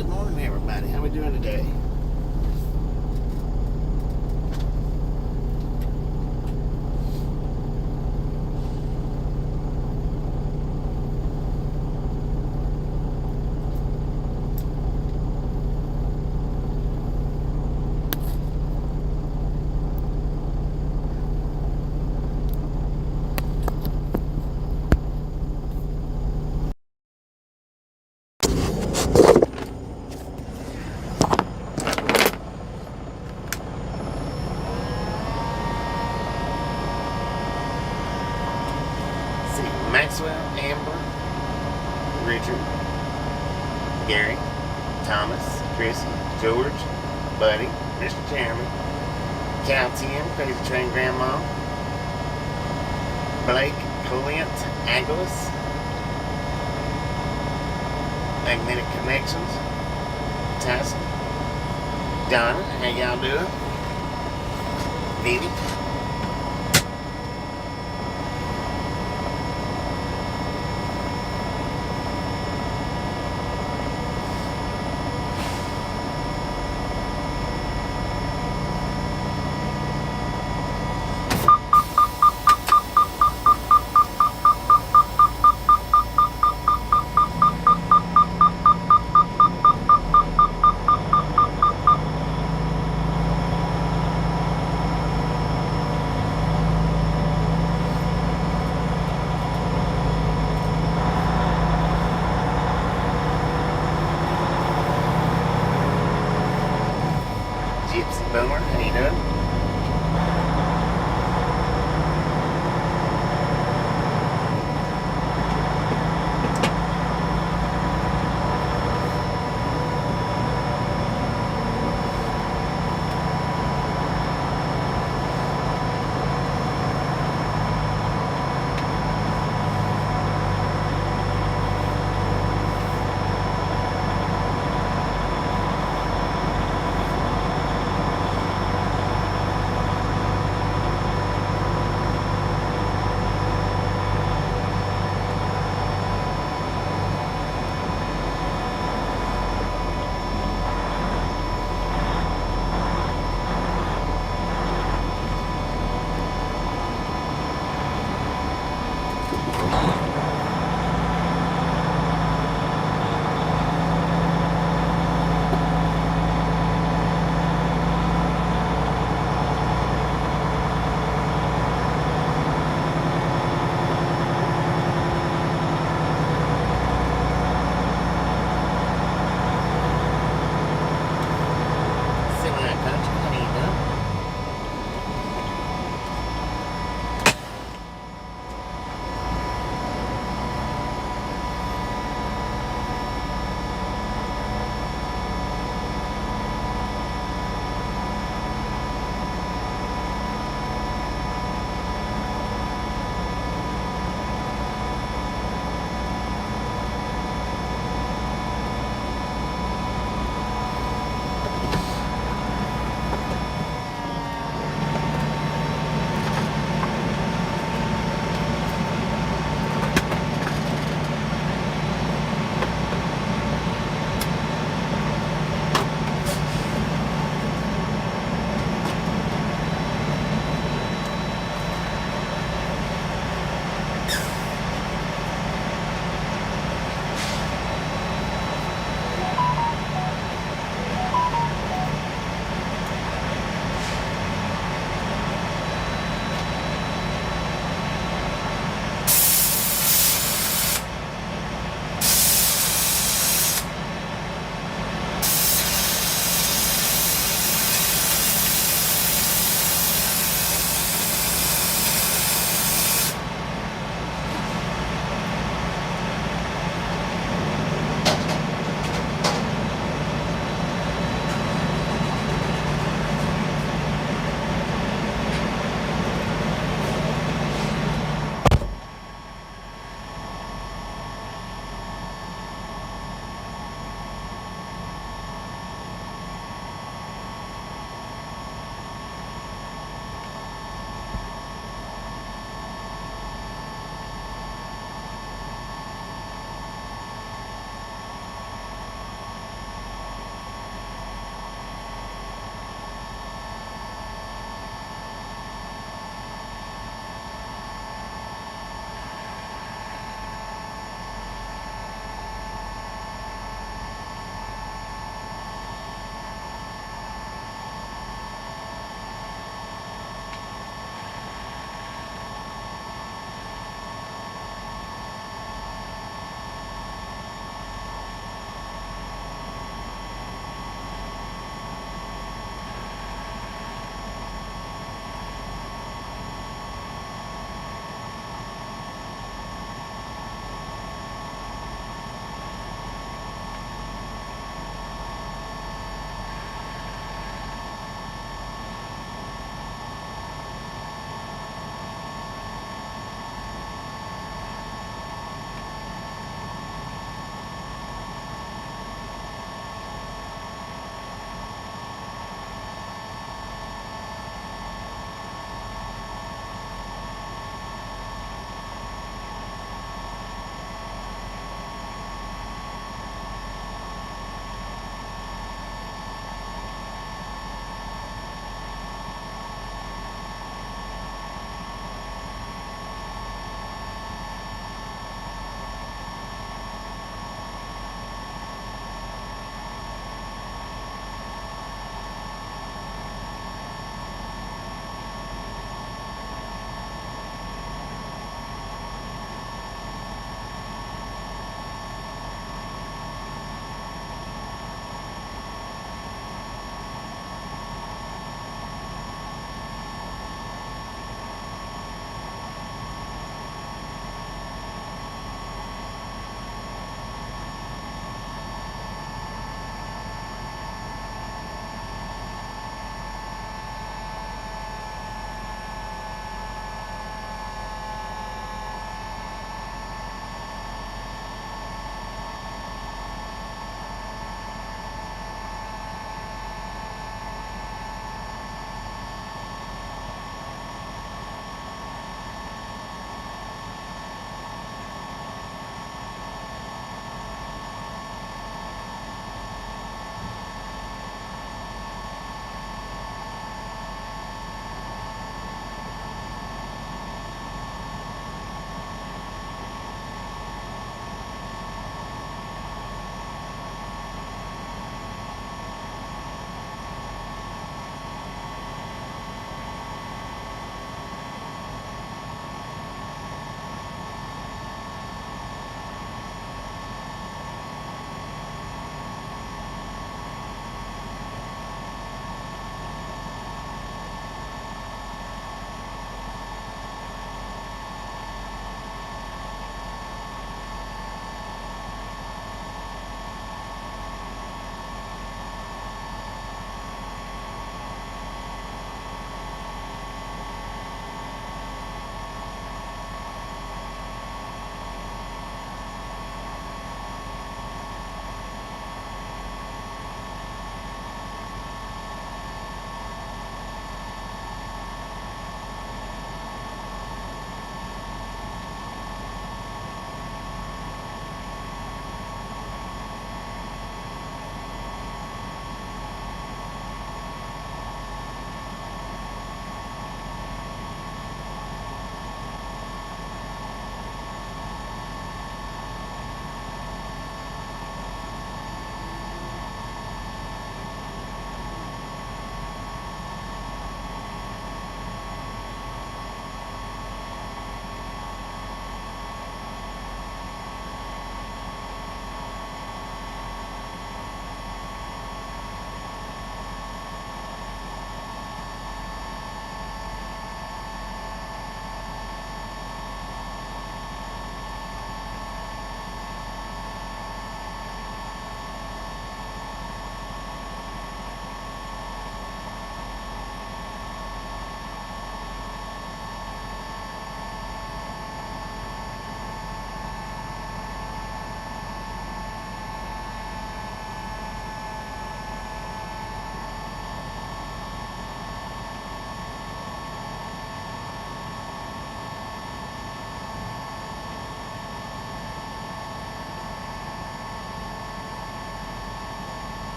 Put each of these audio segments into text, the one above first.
Good morning, everybody. How we doing today? Maxwell, Amber, Richard, Gary, Thomas, Chrissy, George, Buddy, Mr. Chairman, Cal Tim, Crazy Train Grandma, Blake, Clint, Agnes, Magnetic Connections, Tasha, Donna, how y'all doing? Vivi. Gypsy Boomer, how you doing?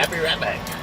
I'll be right back.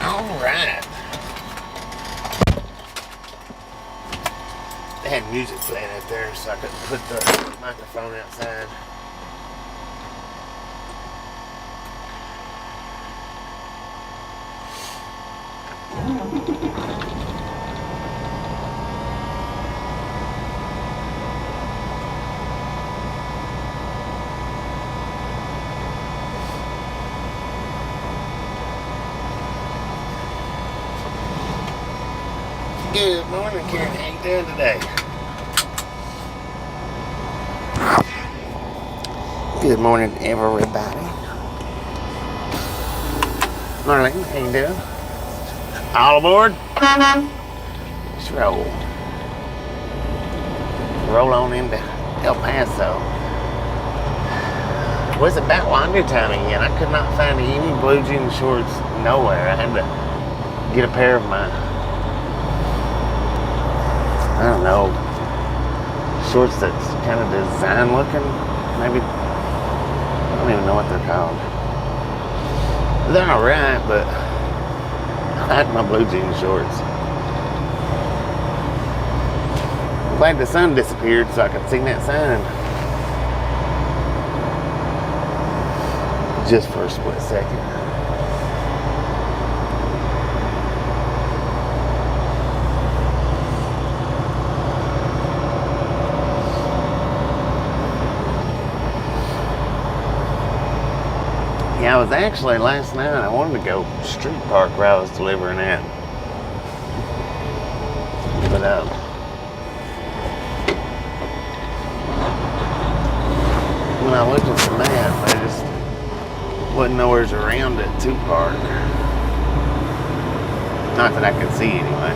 Alright. They had music playing out there, so I couldn't put the microphone outside. Good morning, Karen. How you doing today? Good morning, everybody. Marlene, how you doing? All aboard? Let's roll. Roll on into El Paso. Was about laundry time again. I could not find any blue jean shorts nowhere. I had to get a pair of my, I don't know, shorts that's kind of design looking. Maybe, I don't even know what they're called. They're alright, but I like my blue jean shorts. I'm glad the sun disappeared so I could see that sign. Just for a split second. Yeah, I was actually last night, I wanted to go street park where I was delivering at. But when I looked at the map, I just wasn't nowhere's around it to park. Not that I could see anyway.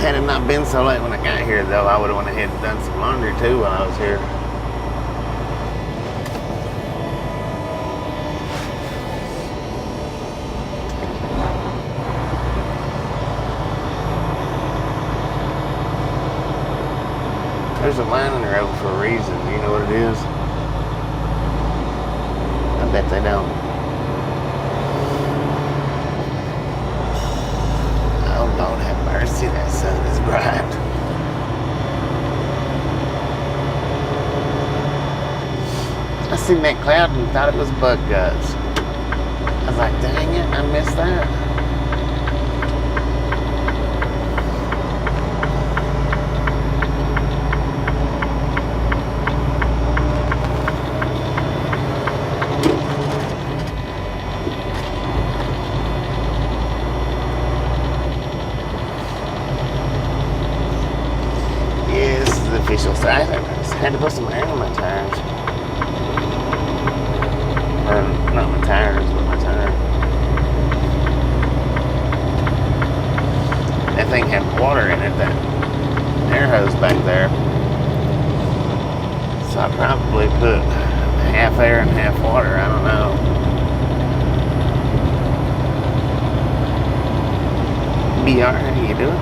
Had it not been so late when I got here though, I would have went ahead and done some laundry too while I was here. There's a line in the road for a reason. Do you know what it is? I bet they don't. Oh, Lord have mercy, that sun is bright. I seen that cloud and thought it was bug guts. I was like, dang it, I missed that. So I had to put some air on my tires. Or not my tires, but my tire. That thing had water in it, that air hose back there. So I probably put half air and half water, I don't know. Be alright, how you doing?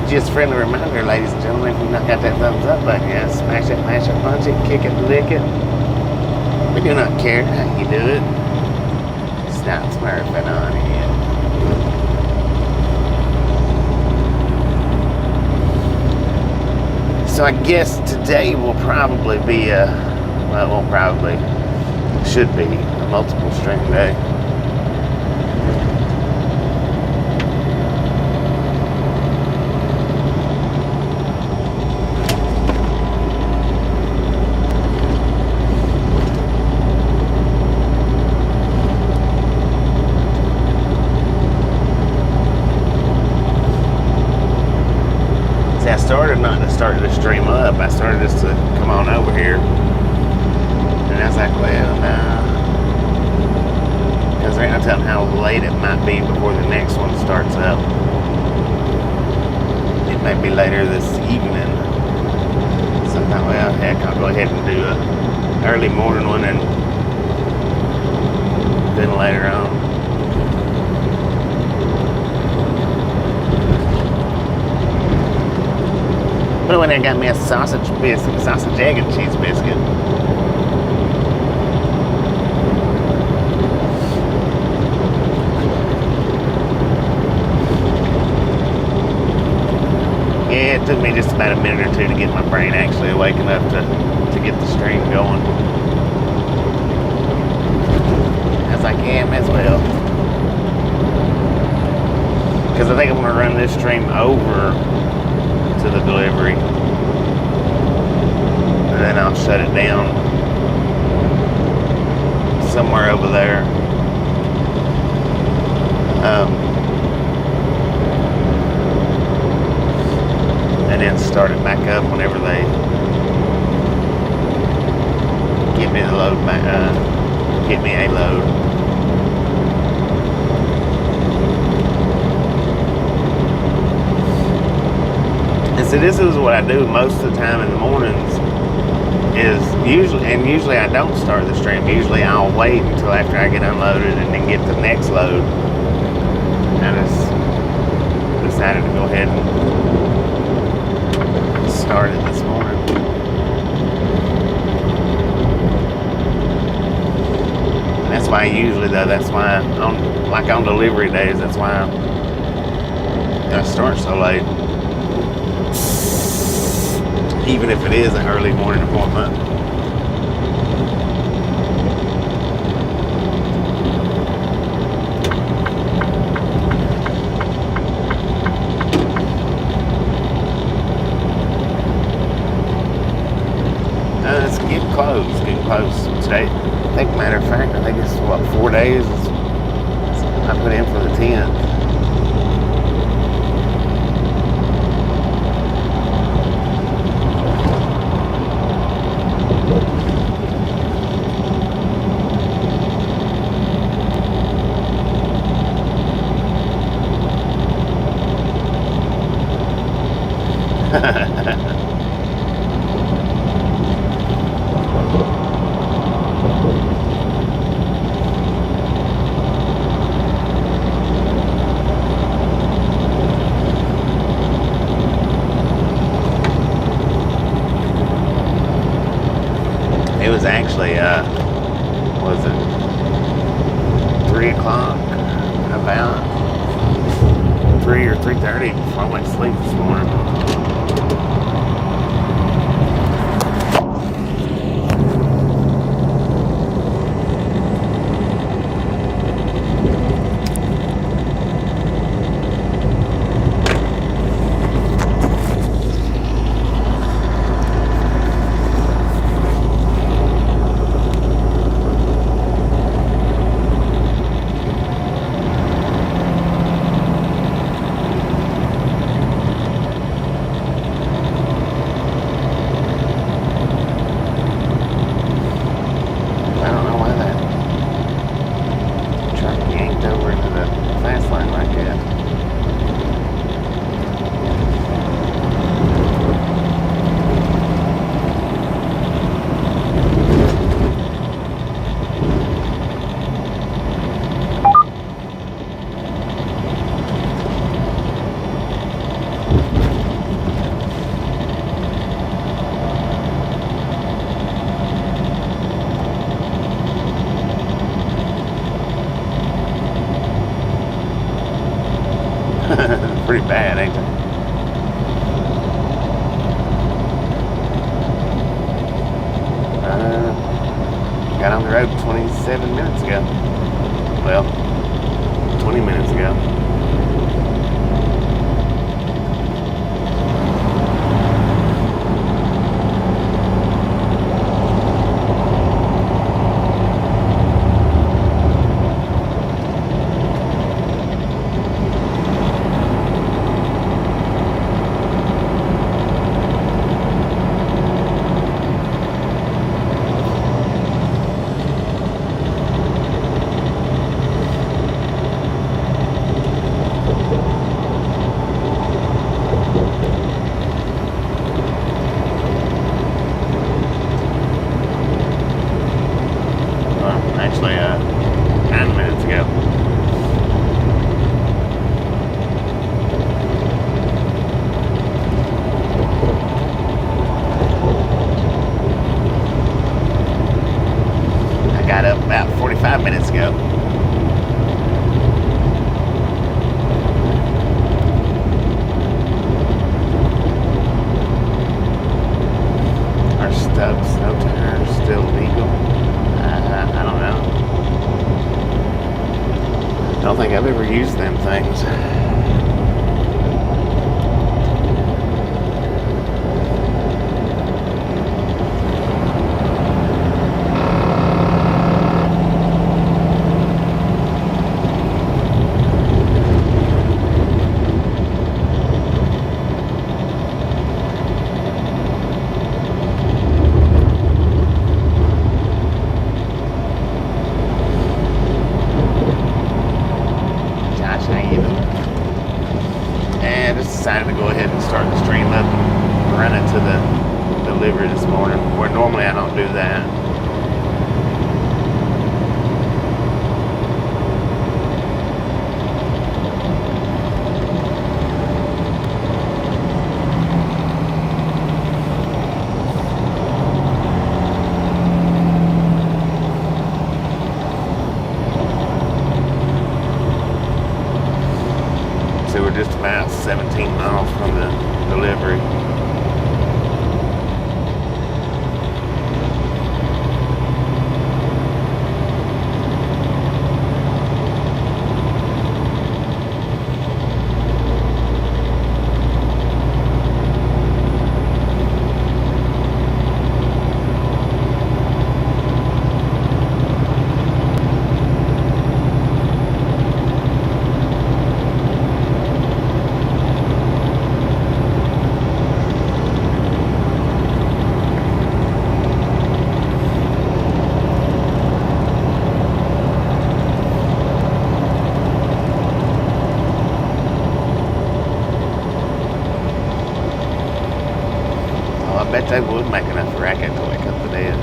Just a friendly reminder, ladies and gentlemen, if you've not got that thumbs up button yet, smash it, mash it, punch it, kick it, lick it. We do not care how you do it. Stop smurfing on it. So I guess today will probably be well, it won't probably, should be a multiple stream day. I started not to start to stream up. I started just to come on over here. And I was like, well, nah. Because they're going to tell them how late it might be before the next one starts up. It may be later this evening. So I thought, well, heck, I'll go ahead and do an early morning one and then later on. But when they got me a sausage biscuit, sausage, egg, and cheese biscuit. Yeah, it took me just about a minute or two to get my brain actually awake enough to get the stream going. I was like, yeah, may as well. Because I think I'm going to run this stream over to the delivery. And then I'll shut it down somewhere over there. And then start it back up whenever they give me the load back, get me a load. And so this is what I do most of the time in the mornings. Is usually I don't start the stream. Usually I'll wait until after I get unloaded and then get the next load. I just decided to go ahead and start it this morning. And that's why that's why on delivery days, that's why I start so late. Even if it is an early morning appointment. It's getting close. Today, I think, matter of fact, I think it's 4 days I put in for the 10th. It was actually, was it 3 o'clock, about 3 or 3:30 before I went to sleep this morning. Pretty bad, ain't it? Got on the road 27 minutes ago. Well, 20 minutes ago. Actually, 9 minutes ago. I got up about 45 minutes ago. Are stub snow tires still legal? I don't know. I don't think I've ever used them things. decided to go ahead and start the stream up and run it to the delivery this morning, where normally I don't do that. So we're just about 17 miles from the delivery. I bet they would make enough racket to wake up the dead.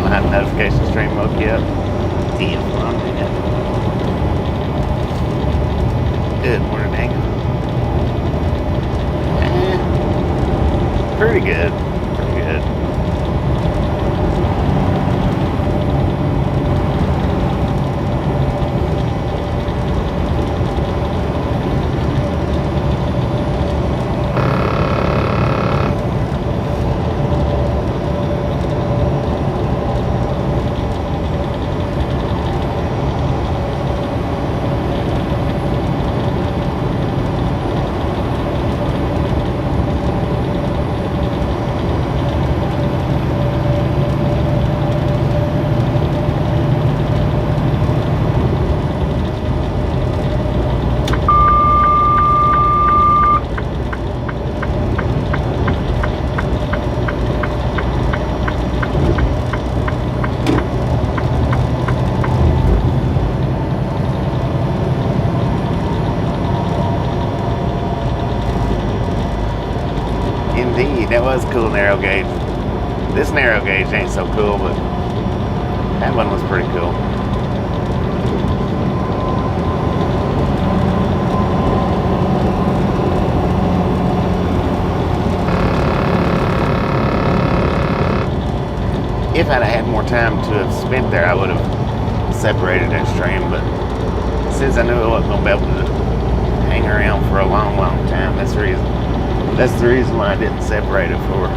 Line notification stream woke you up. Damn, good morning, Angle. Pretty good. Pretty good. Indeed, that was cool narrow gauge. This narrow gauge ain't so cool, but that one was pretty cool. If I'd had more time to have spent there, I would have separated that stream, but since I knew I wasn't going to be able to hang around for a long, long time, that's the reason why I didn't separate it for.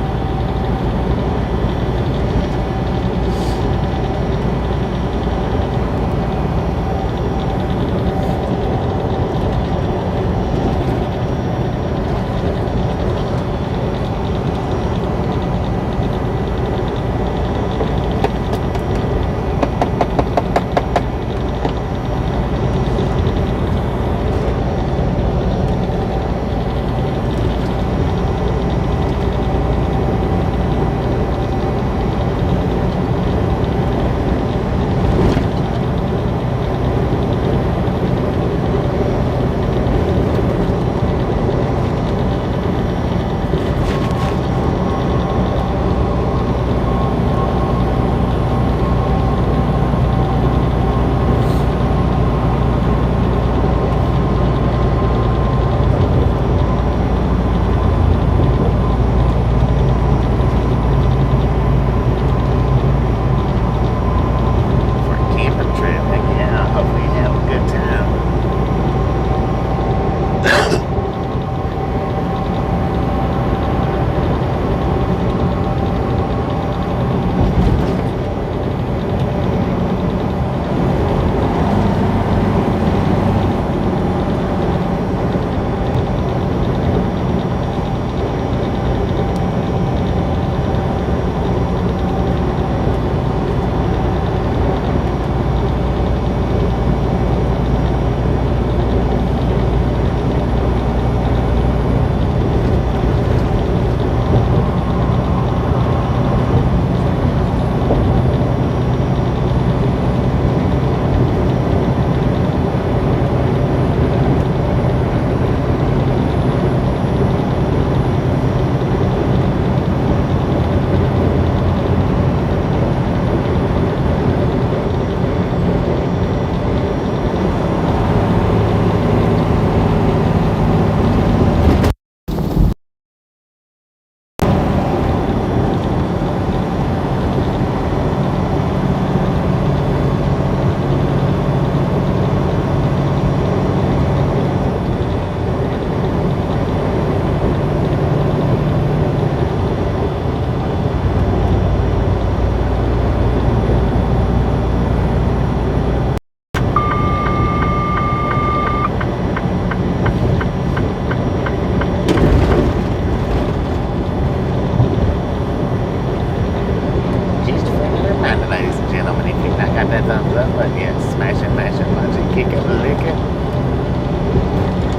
that thumbs up button yet, smash it, mash it, punch it, kick it, lick it.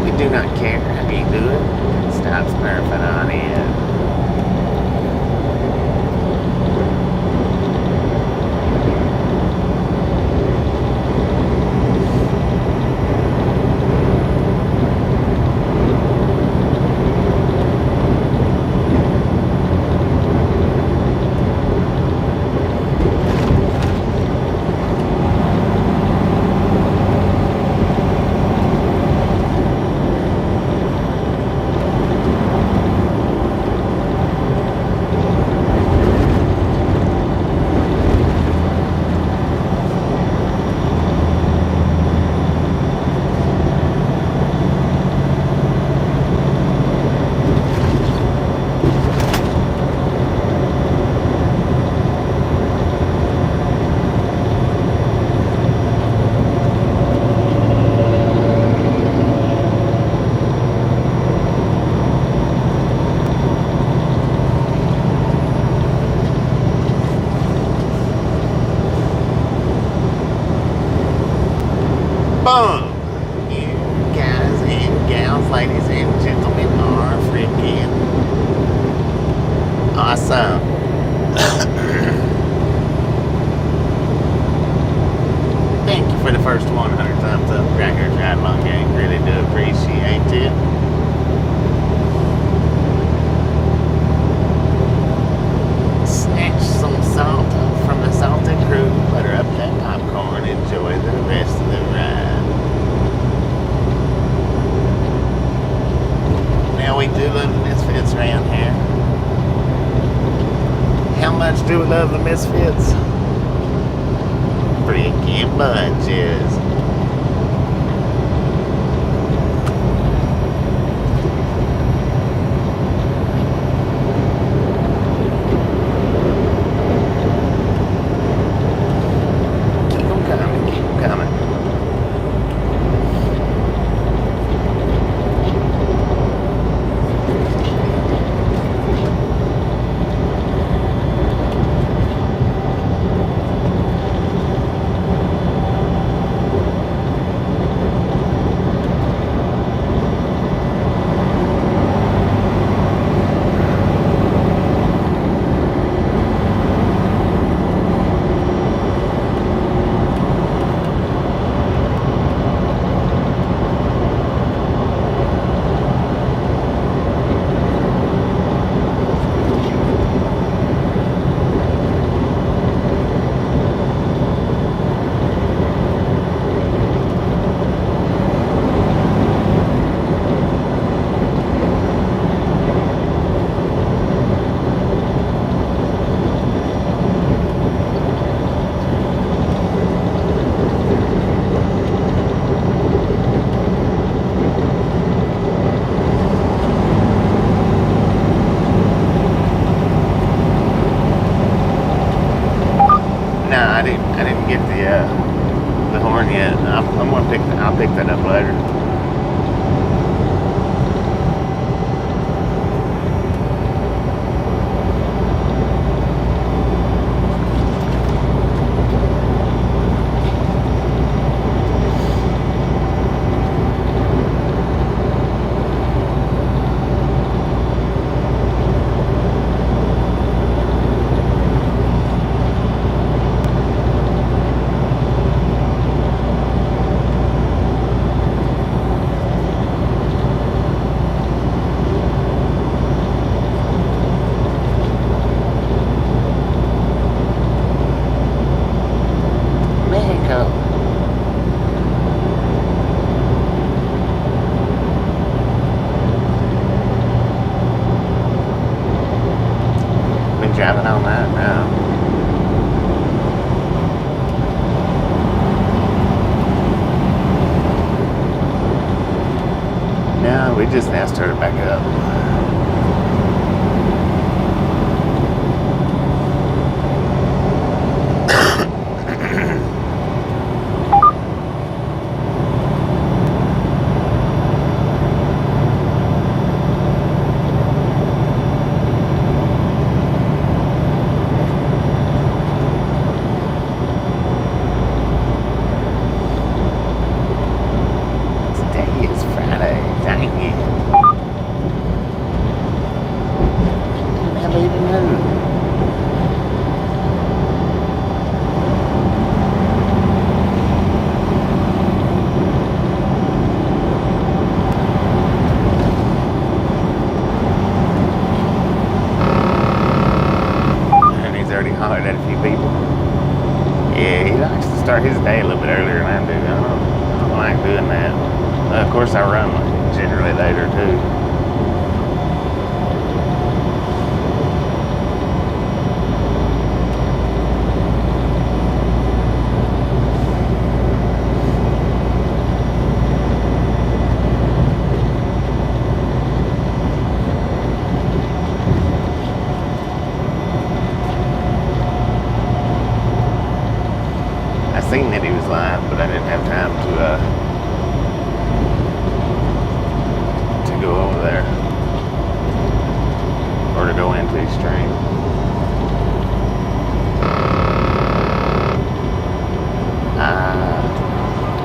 We do not care how you do it. Stop smurfing on it. Boom! You guys and gals, ladies and gentlemen, are freaking awesome. Thank you for the first 100 thumbs up. Record Ride Long Gang. Really do appreciate it. Snatch some salt from the salted crew. Butter up that popcorn. Enjoy the rest of the ride. Now we do love the Misfits around here. How much do we love the Misfits? Freaking bunches. Keep them coming, keep them coming. I didn't get the horn yet. I'll pick that up later. Driving on that now. No, we just now started back up. likes to start his day a little bit earlier than I do. I don't like doing that. Of course, I run generally later too. Seen that he was live, but I didn't have time to go over there or to go into his stream.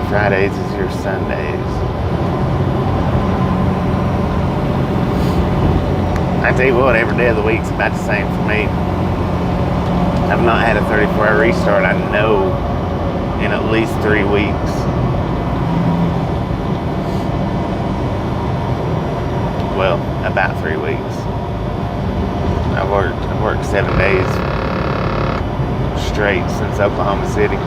Fridays is your Sundays. I tell you what, every day of the week's about the same for me. I've not had a 34-hour restart, I know, in at least 3 weeks. Well, about 3 weeks. I've worked 7 days straight since Oklahoma City.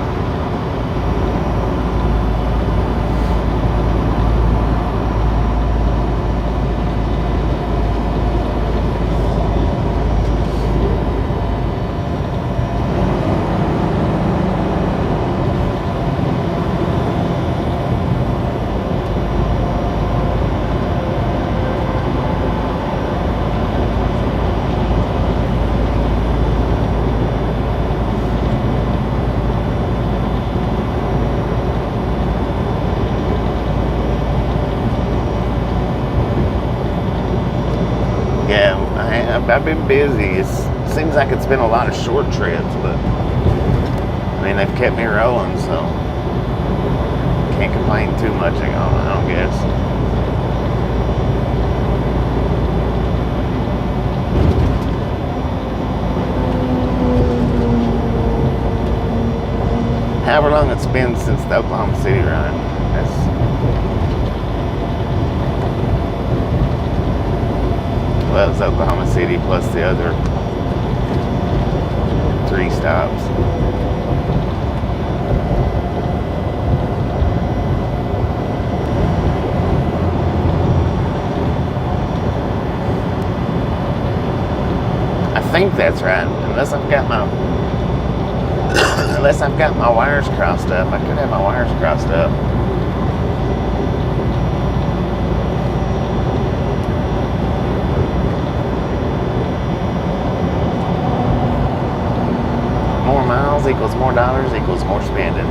I've been busy. It seems like it's been a lot of short trips, but I mean, they've kept me rolling, so can't complain too much, I don't guess. However long it's been since the Oklahoma City run, well, it's Oklahoma City plus the other 3 stops. I think that's right, unless I've got my wires crossed up. I could have my wires crossed up. More miles equals more dollars equals more spending.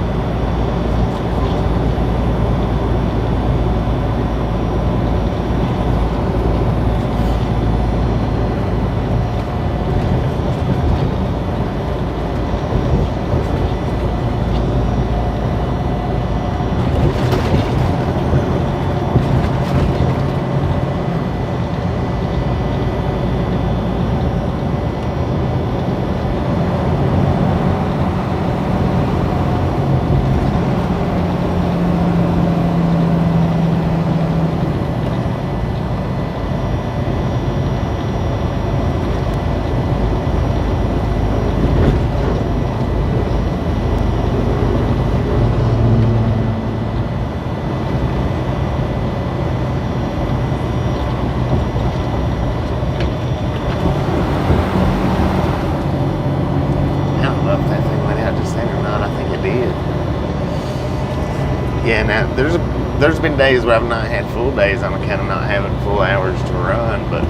Yeah, now there's been days where I've not had full days on account of not having full hours to run, but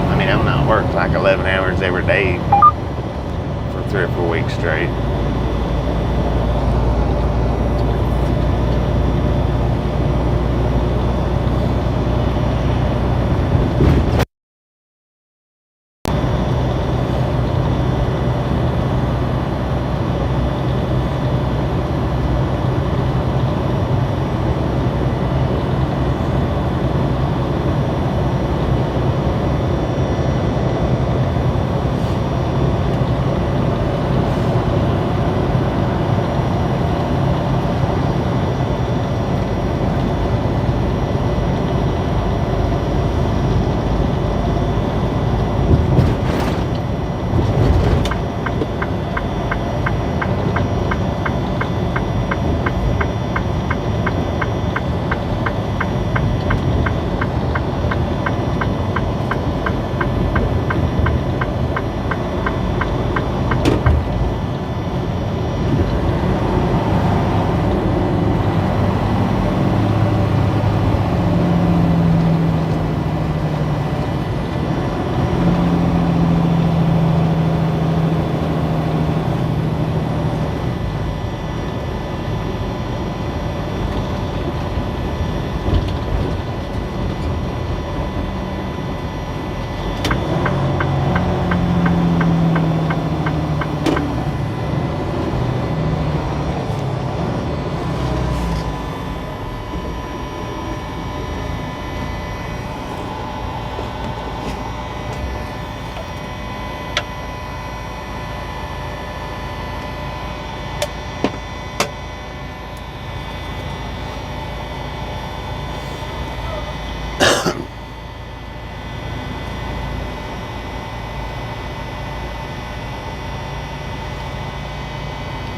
I mean, I've not worked like 11 hours every day for 3 or 4 weeks straight.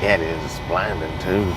Yeah, it is. It's blinding too.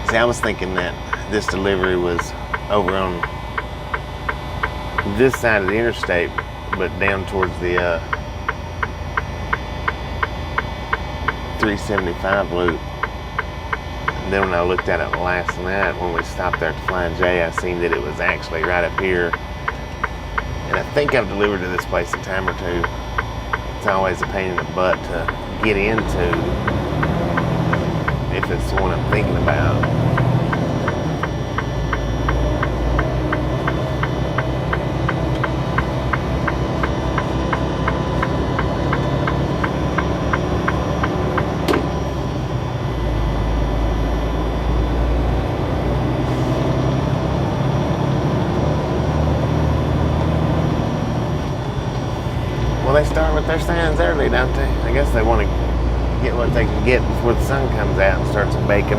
See, I was thinking that this delivery was over on this side of the interstate, but down towards the 375 loop. And then when I looked at it last night when we stopped there at the Flying J, I seen that it was actually right up here. And I think I've delivered to this place a time or two. It's always a pain in the butt to get into if it's the one I'm thinking about. Well, they start with their signs early, don't they? I guess they want to get what they can get before the sun comes out and starts baking.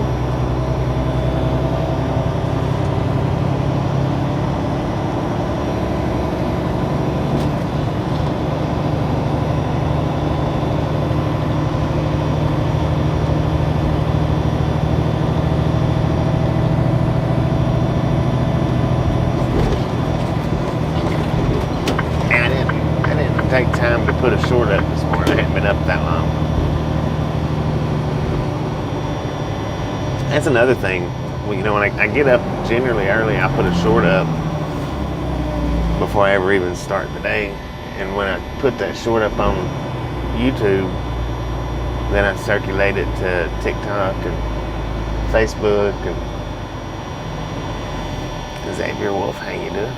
Take time to put a short up this morning. I hadn't been up that long. That's another thing. Well, you know, when I get up generally early, I put a short up before I ever even start the day. And when I put that short up on YouTube, then I circulate it to TikTok and Facebook. And Xavier Wolf, how you doing?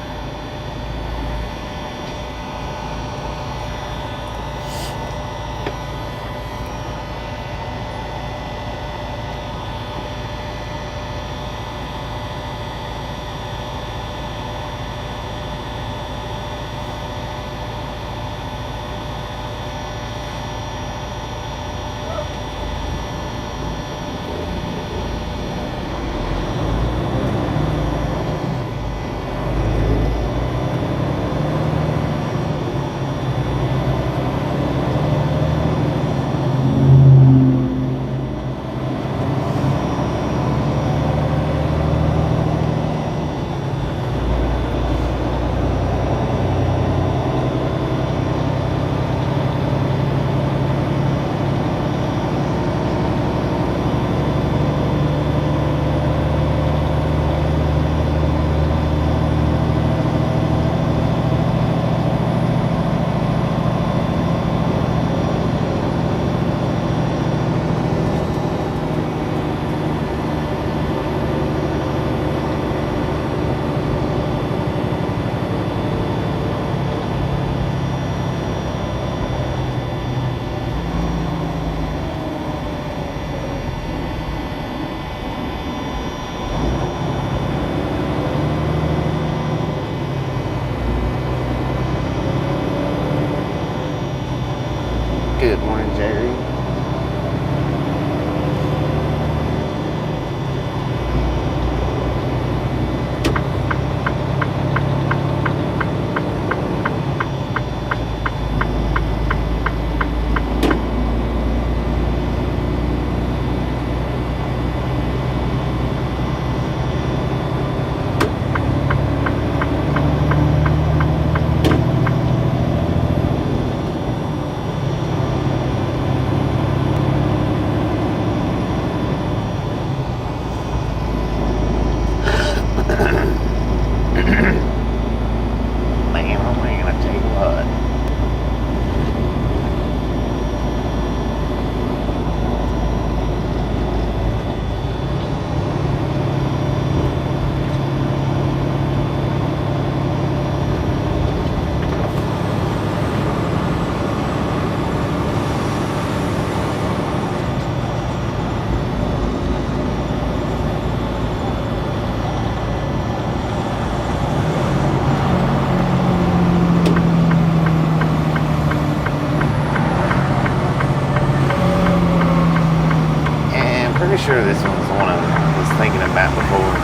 one I was thinking about before,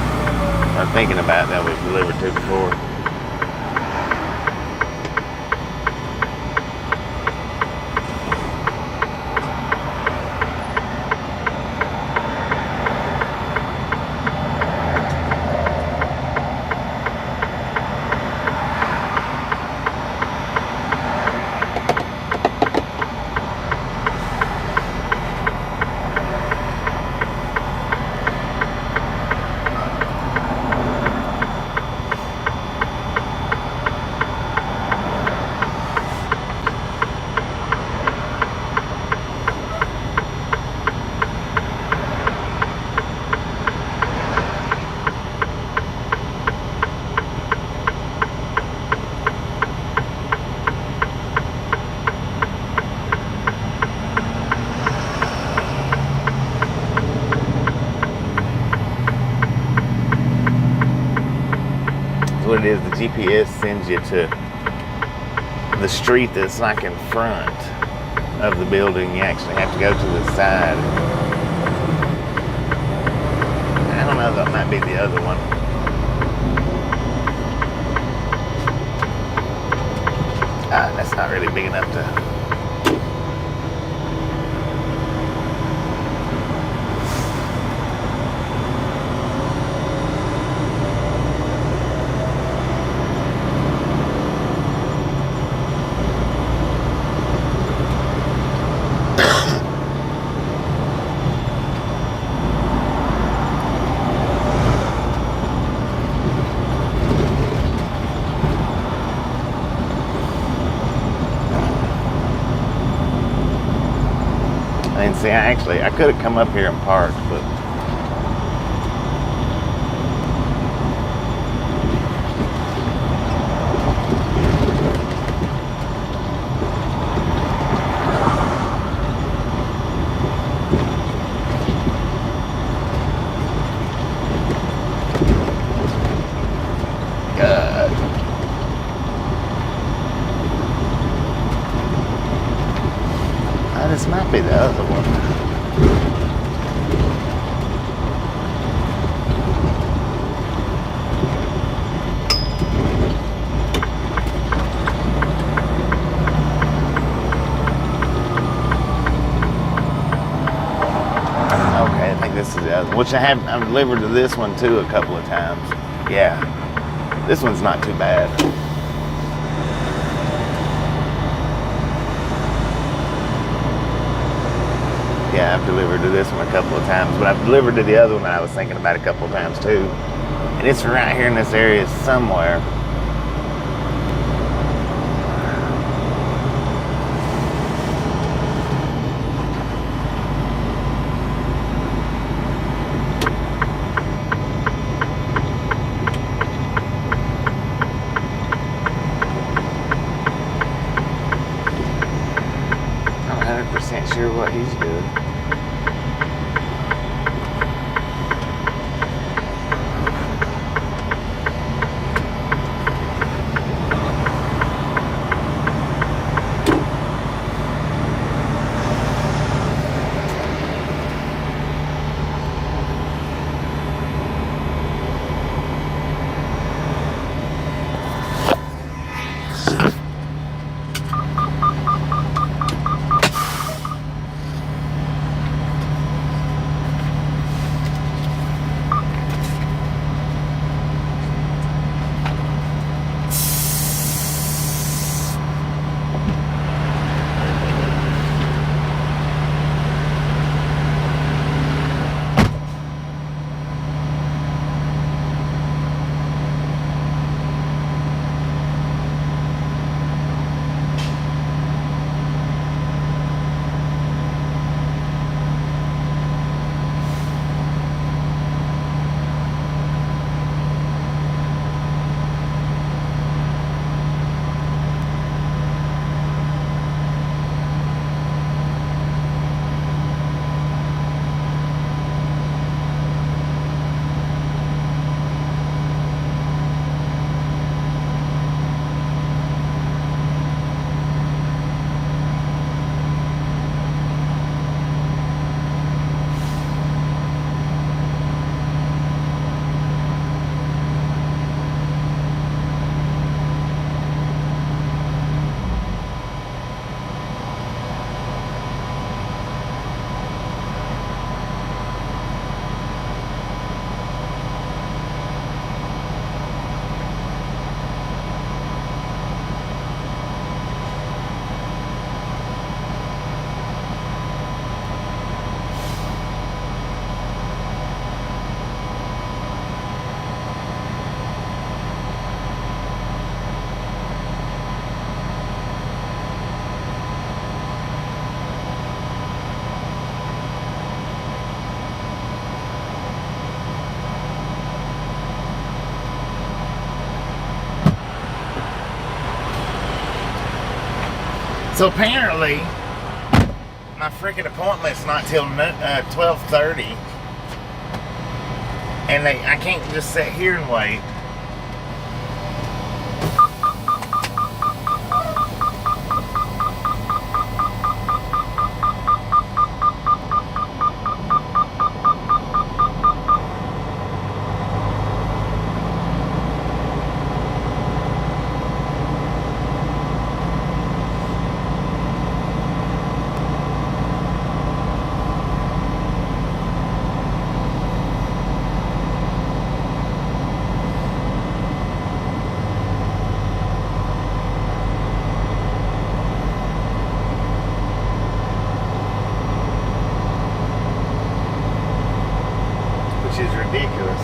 or thinking about that we've delivered to before. What it is, the GPS sends you to the street that's like in front of the building. You actually have to go to the side. I don't know, that might be the other one. That's not really big enough to... And see, I could have come up here and parked, but this might be the other one. Okay, I think this is the other one, which I've delivered to this one too a couple of times. Yeah, this one's not too bad. Yeah, I've delivered to this one a couple of times, but I've delivered to the other one that I was thinking about a couple of times too. And it's right here in this area somewhere. I'm not 100% sure what he's doing. So apparently, my freaking appointment's not till 12:30, and I can't just sit here and wait. Is ridiculous.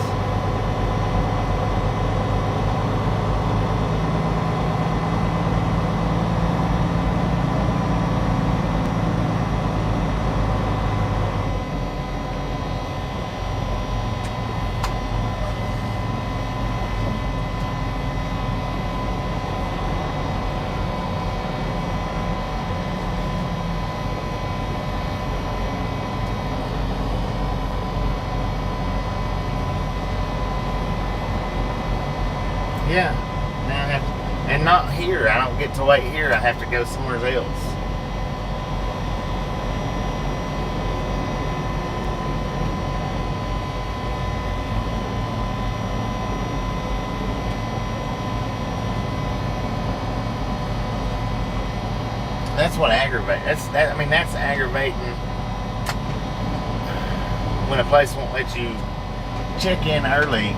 Yeah, now I have to, and not here. I don't get to wait here. I have to go somewhere else. That's what aggravates. That's aggravating when a place won't let you check in early.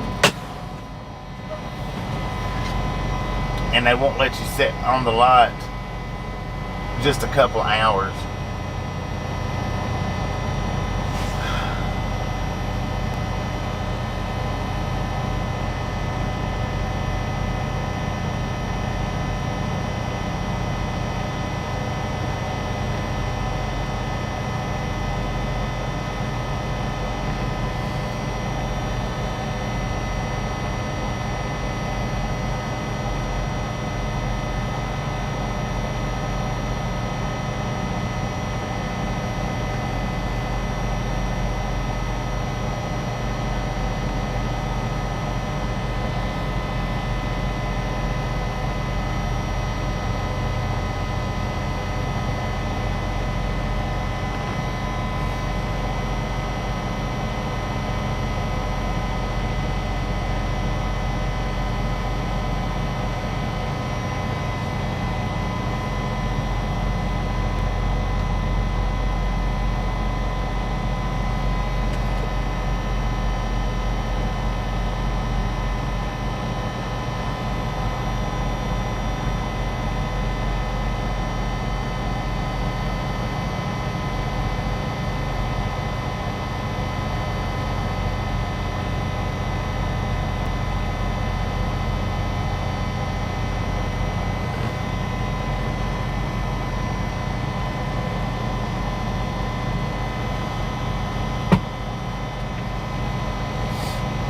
And they won't let you sit on the lot just a couple hours.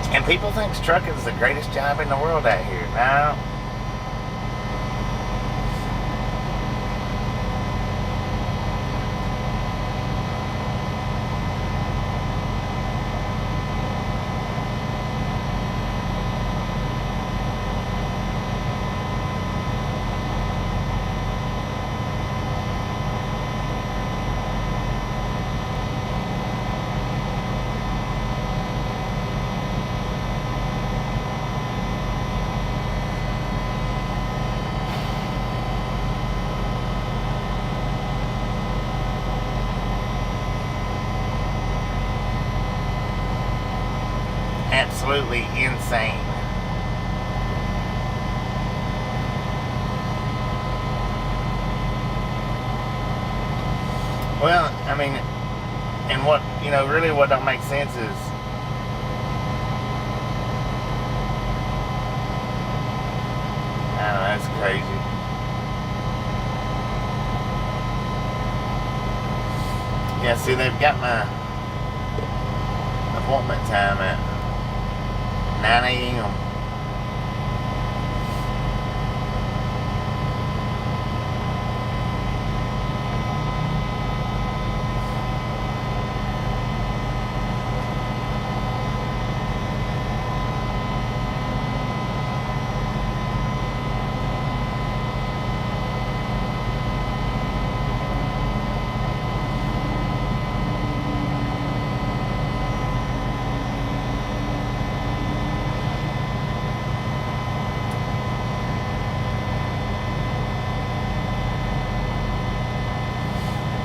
And people think trucking is the greatest job in the world out here. No. Absolutely insane. Well, I mean, and what, really what don't make sense is I don't know, that's crazy. Yeah, see, they've got my appointment time at 9 a.m.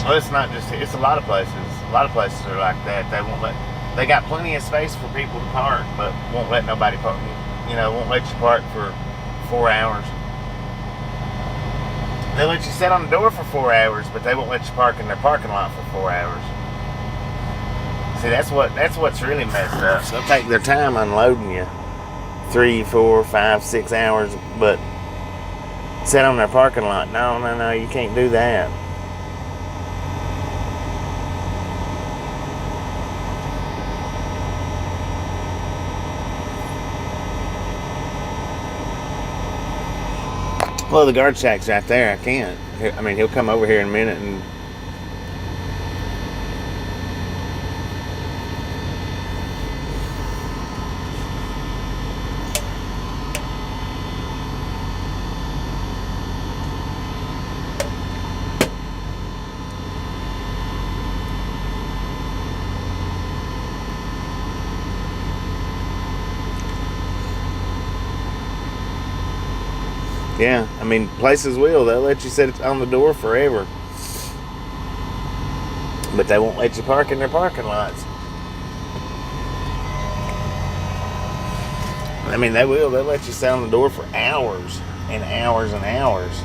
Well, it's not just, it's a lot of places. A lot of places are like that. They won't let, they got plenty of space for people to park, but won't let nobody park, you know, won't let you park for 4 hours. They let you sit on the door for 4 hours, but they won't let you park in their parking lot for 4 hours. See, that's what's really messed up. They'll take their time unloading you 3, 4, 5, 6 hours, but sit on their parking lot. No, you can't do that. Well, the guard shack's right there. I can't. I mean, he'll come over here in a minute and... Yeah, I mean, places will. They'll let you sit on the door forever. But they won't let you park in their parking lots. I mean, they will. They'll let you sit on the door for hours and hours and hours.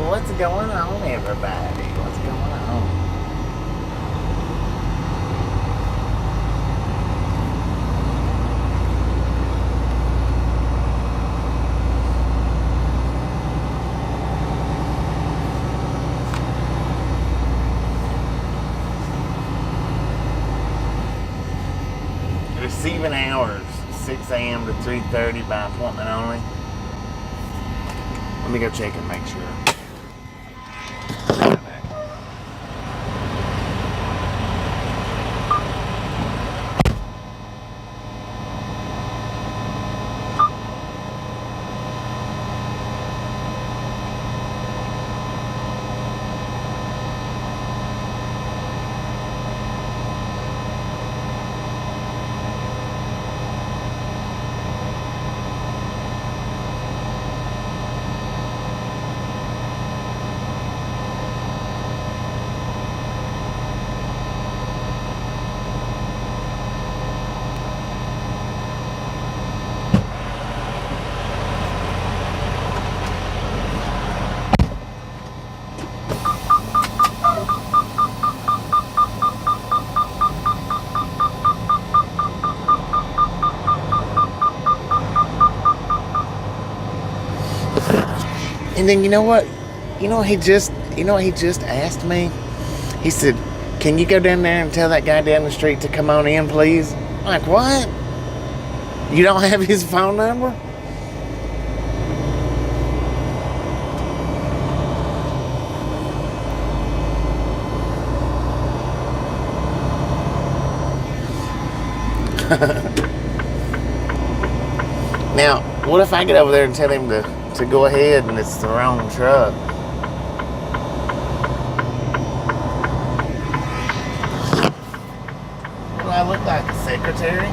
What's going on, everybody? What's going on? Receiving hours, 6 a.m. to 3:30 by appointment only. Let me go check and make sure. And then you know what? You know what he just asked me? He said, "Can you go down there and tell that guy down the street to come on in, please?" I'm like, what? You don't have his phone number? Now, what if I get over there and tell him to go ahead and it's the wrong truck? Do I look like a secretary?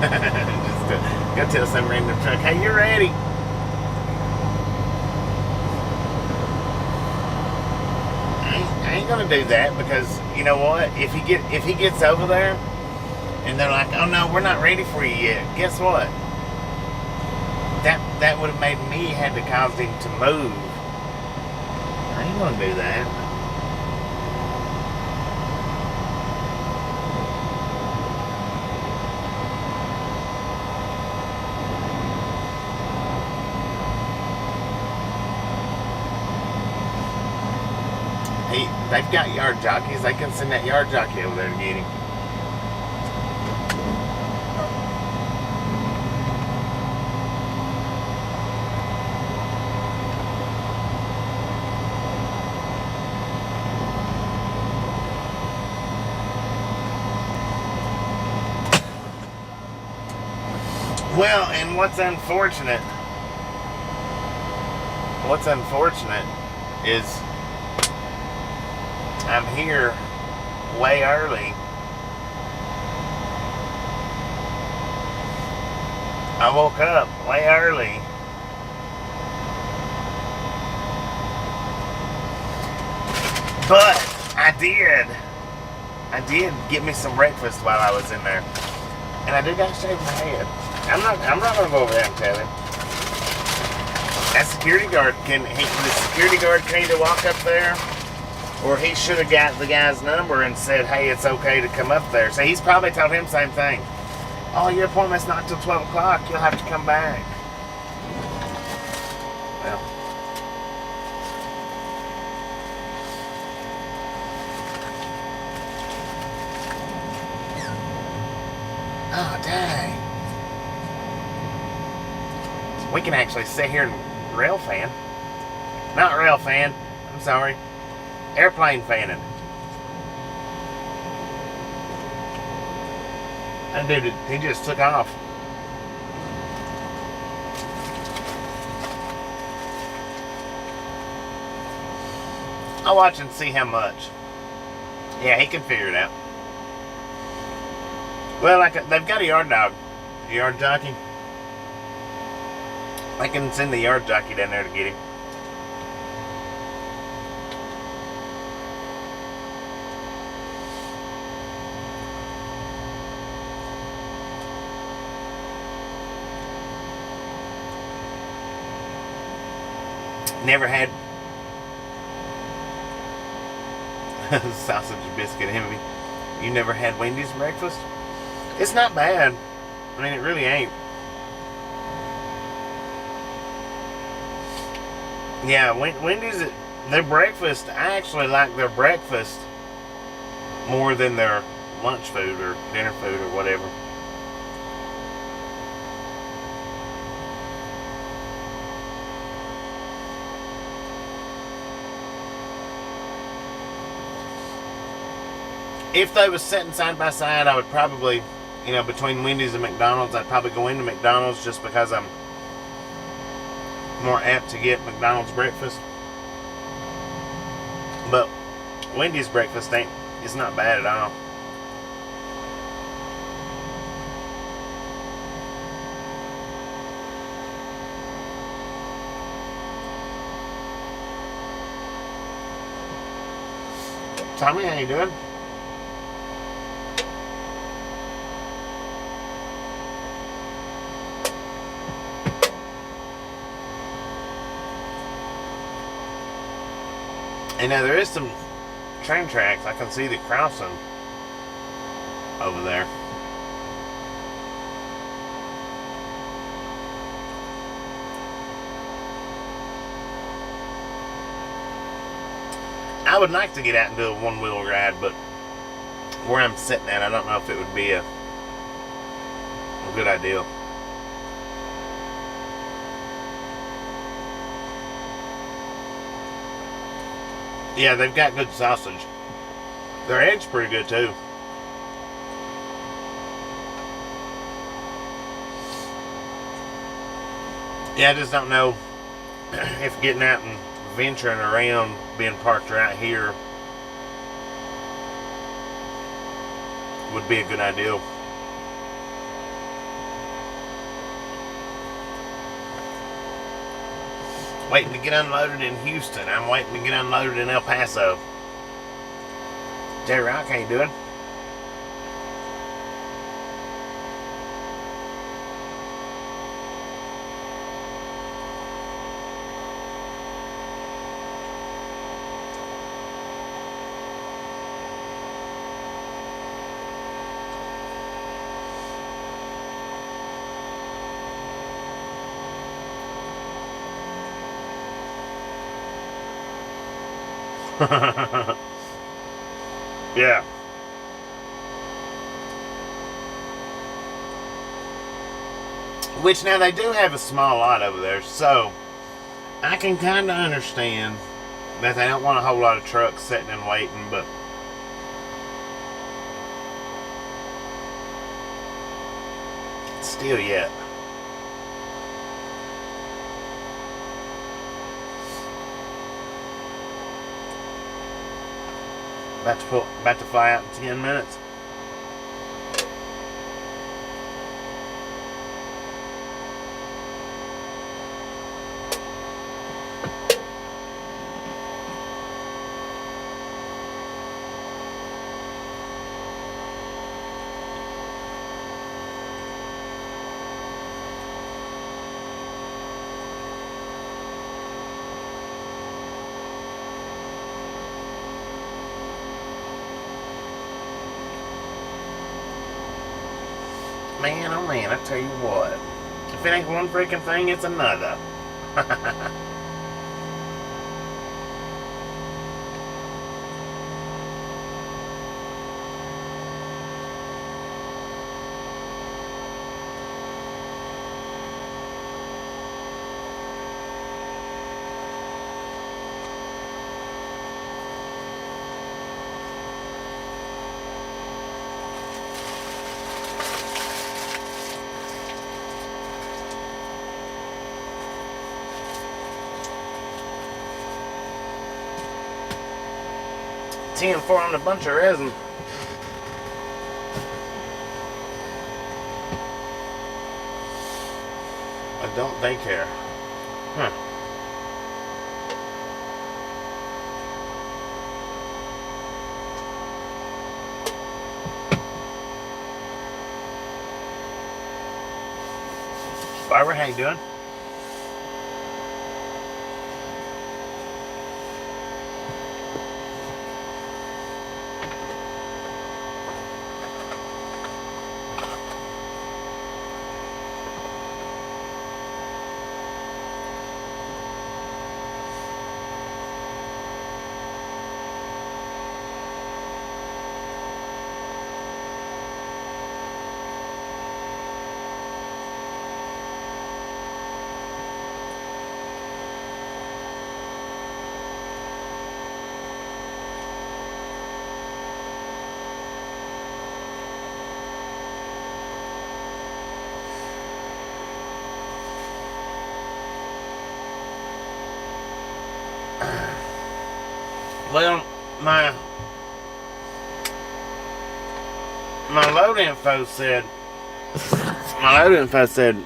Just go tell some random truck, hey, you're ready. I ain't gonna do that, because you know what? If he gets over there and they're like, oh no, we're not ready for you yet, guess what? That would have made me had to cause him to move. I ain't gonna do that. They've got yard jockeys. They can send that yard jockey over there to get him. Well, and what's unfortunate is I'm here way early. I woke up way early. But I did get me some breakfast while I was in there. And I did gotta shave my head. I'm not gonna go over there and tell him. That security guard the security guard can either walk up there, or he should have got the guy's number and said, hey, it's okay to come up there. So he's probably told him the same thing. Oh, your appointment's not till 12 o'clock. You'll have to come back. Well. Oh, dang. We can actually sit here and railfan. Not railfan. I'm sorry. Airplane fanning. That dude, he just took off. I'll watch and see how much. Yeah, he can figure it out. Well, they've got a yard dog. A yard jockey. I can send the yard jockey down there to get him. Never had sausage biscuit envy. You never had Wendy's breakfast? It's not bad. I mean, it really ain't. Yeah, Wendy's, their breakfast, I actually like their breakfast more than their lunch food or dinner food or whatever. If they was sitting side by side, I would probably, between Wendy's and McDonald's, I'd probably go into McDonald's just because I'm more apt to get McDonald's breakfast. But Wendy's breakfast it's not bad at all. Tommy, how you doing? And now there is some train tracks. I can see the crossing over there. I would like to get out and do a one-wheel ride, but where I'm sitting at, I don't know if it would be a good idea. Yeah, they've got good sausage. Their eggs pretty good too. Yeah, I just don't know if getting out and venturing around, being parked right here, would be a good idea. Waiting to get unloaded in Houston. I'm waiting to get unloaded in El Paso. J Rock, how you doing? Yeah. Which now they do have a small lot over there, so I can kind of understand that they don't want a whole lot of trucks sitting and waiting, but still yet. About to fly out in 10 minutes. Man, oh man, I tell you what. If it ain't one freaking thing, it's another. TM4 on a bunch of resin. Adult daycare. Huh. Barbara, how you doing? Well, my load info said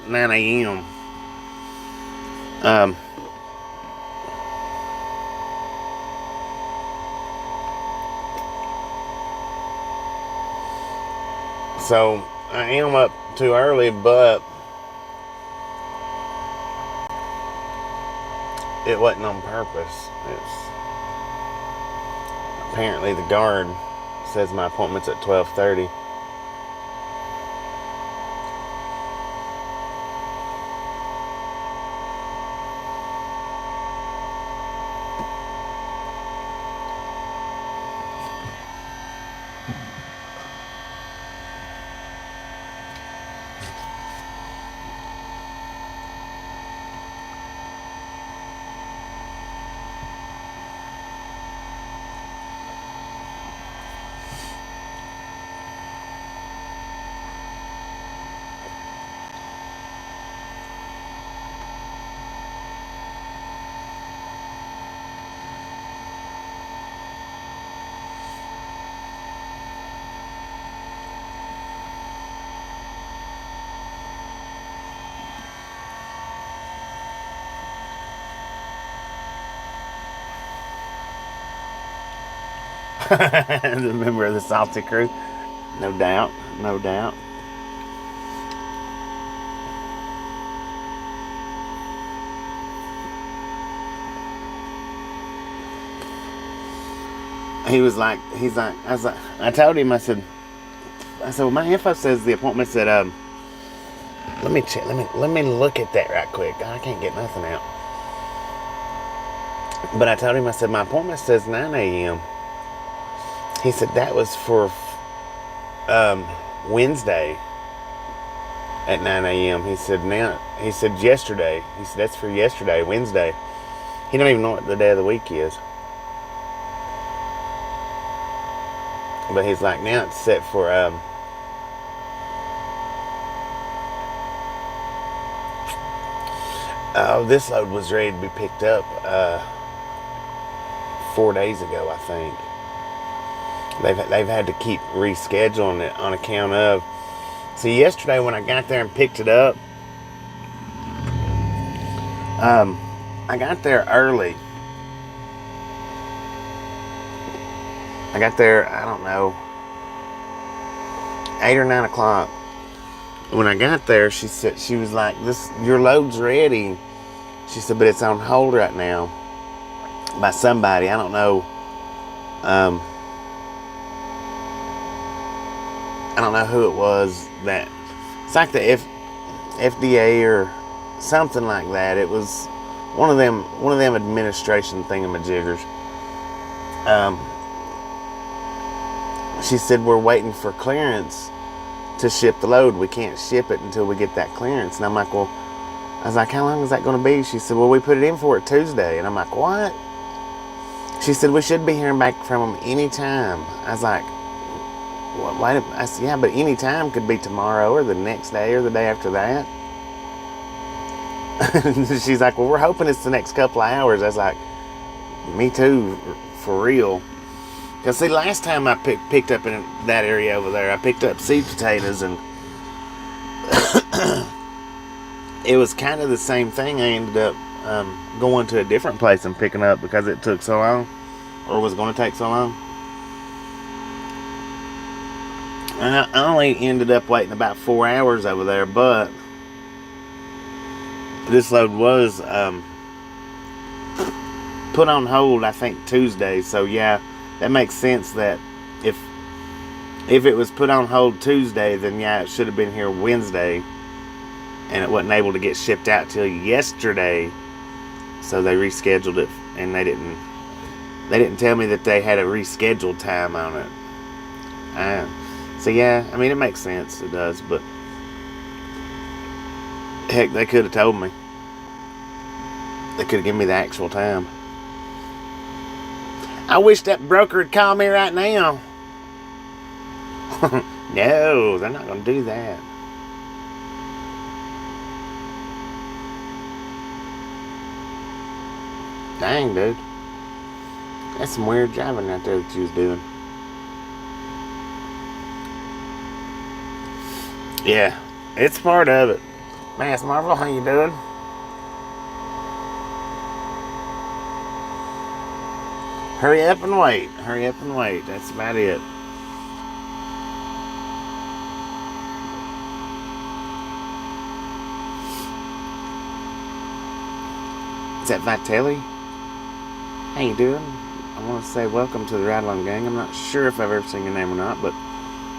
9 a.m. So I am up too early, but it wasn't on purpose. It's apparently the guard says my appointment's at 12:30. The member of the Salty Crew. No doubt. No doubt. I told him, I said, well, my info says the appointment said, let me check, let me look at that right quick. I can't get nothing out. But I told him, I said, my appointment says 9 a.m. He said that was for Wednesday at 9 a.m. He said yesterday. He said that's for yesterday, Wednesday. He don't even know what the day of the week is. But he's like, now it's set for this load was ready to be picked up 4 days ago, I think. They've had to keep rescheduling it on account of. See, yesterday when I got there and picked it up, I got there early. I got there, I don't know, 8 or 9 o'clock. When I got there, she was like, your load's ready. She said, but it's on hold right now by somebody. I don't know. I don't know who it was that. It's like the FDA or something like that. It was one of them administration thingamajiggers. She said, we're waiting for clearance to ship the load. We can't ship it until we get that clearance. And I'm like, well, I was like, how long is that going to be? She said, well, we put it in for it Tuesday. And I'm like, what? She said, we should be hearing back from them anytime. I was like, well, wait. I said, yeah, but any time could be tomorrow or the next day or the day after that. She's like, well, we're hoping it's the next couple of hours. I was like, me too, for real. Because, see, last time I picked up in that area over there, I picked up seed potatoes, and it was kind of the same thing. I ended up going to a different place and picking up because it took so long, or was going to take so long. And I only ended up waiting about 4 hours over there, but this load was put on hold, I think, Tuesday. So, yeah. That makes sense that if it was put on hold Tuesday, then yeah, it should have been here Wednesday, and it wasn't able to get shipped out till yesterday. So they rescheduled it, and they didn't tell me that they had a rescheduled time on it. So yeah, I mean, it makes sense, it does, but heck, they could have told me. They could have given me the actual time. I wish that broker would call me right now. No, they're not going to do that. Dang, dude. That's some weird driving out there that you was doing. Yeah, it's part of it. Mass Marvel, how you doing? Hurry up and wait. Hurry up and wait. That's about it. Is that Vitelli? How you doing? I want to say welcome to the Ride Along Gang. I'm not sure if I've ever seen your name or not, but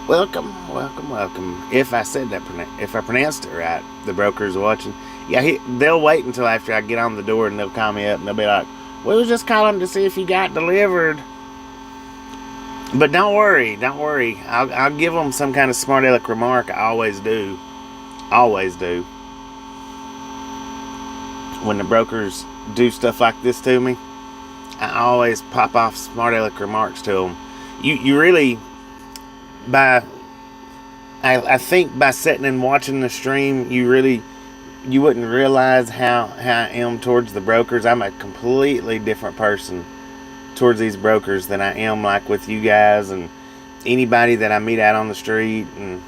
welcome, welcome, welcome. If I said that, if I pronounced it right, the broker's watching. Yeah, they'll wait until after I get on the door, and they'll call me up, and they'll be like, we was just calling to see if you got delivered. But don't worry, don't worry. I'll give them some kind of smart aleck remark. I always do. Always do. When the brokers do stuff like this to me, I always pop off smart aleck remarks to them. You really, I think by sitting and watching the stream, you wouldn't realize how I am towards the brokers. I'm a completely different person towards these brokers than I am like with you guys and anybody that I meet out on the street and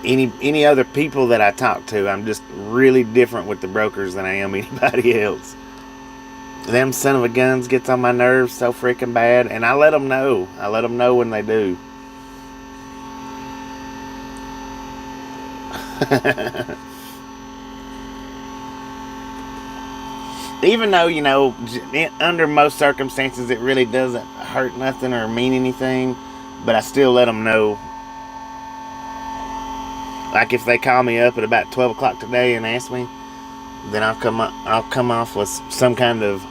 any other people that I talk to. I'm just really different with the brokers than I am anybody else. Them son of a guns gets on my nerves so freaking bad, and I let them know. I let them know when they do. Even though, you know, under most circumstances it really doesn't hurt nothing or mean anything, but I still let them know. Like if they call me up at about 12 o'clock today and ask me, then I'll come off with some kind of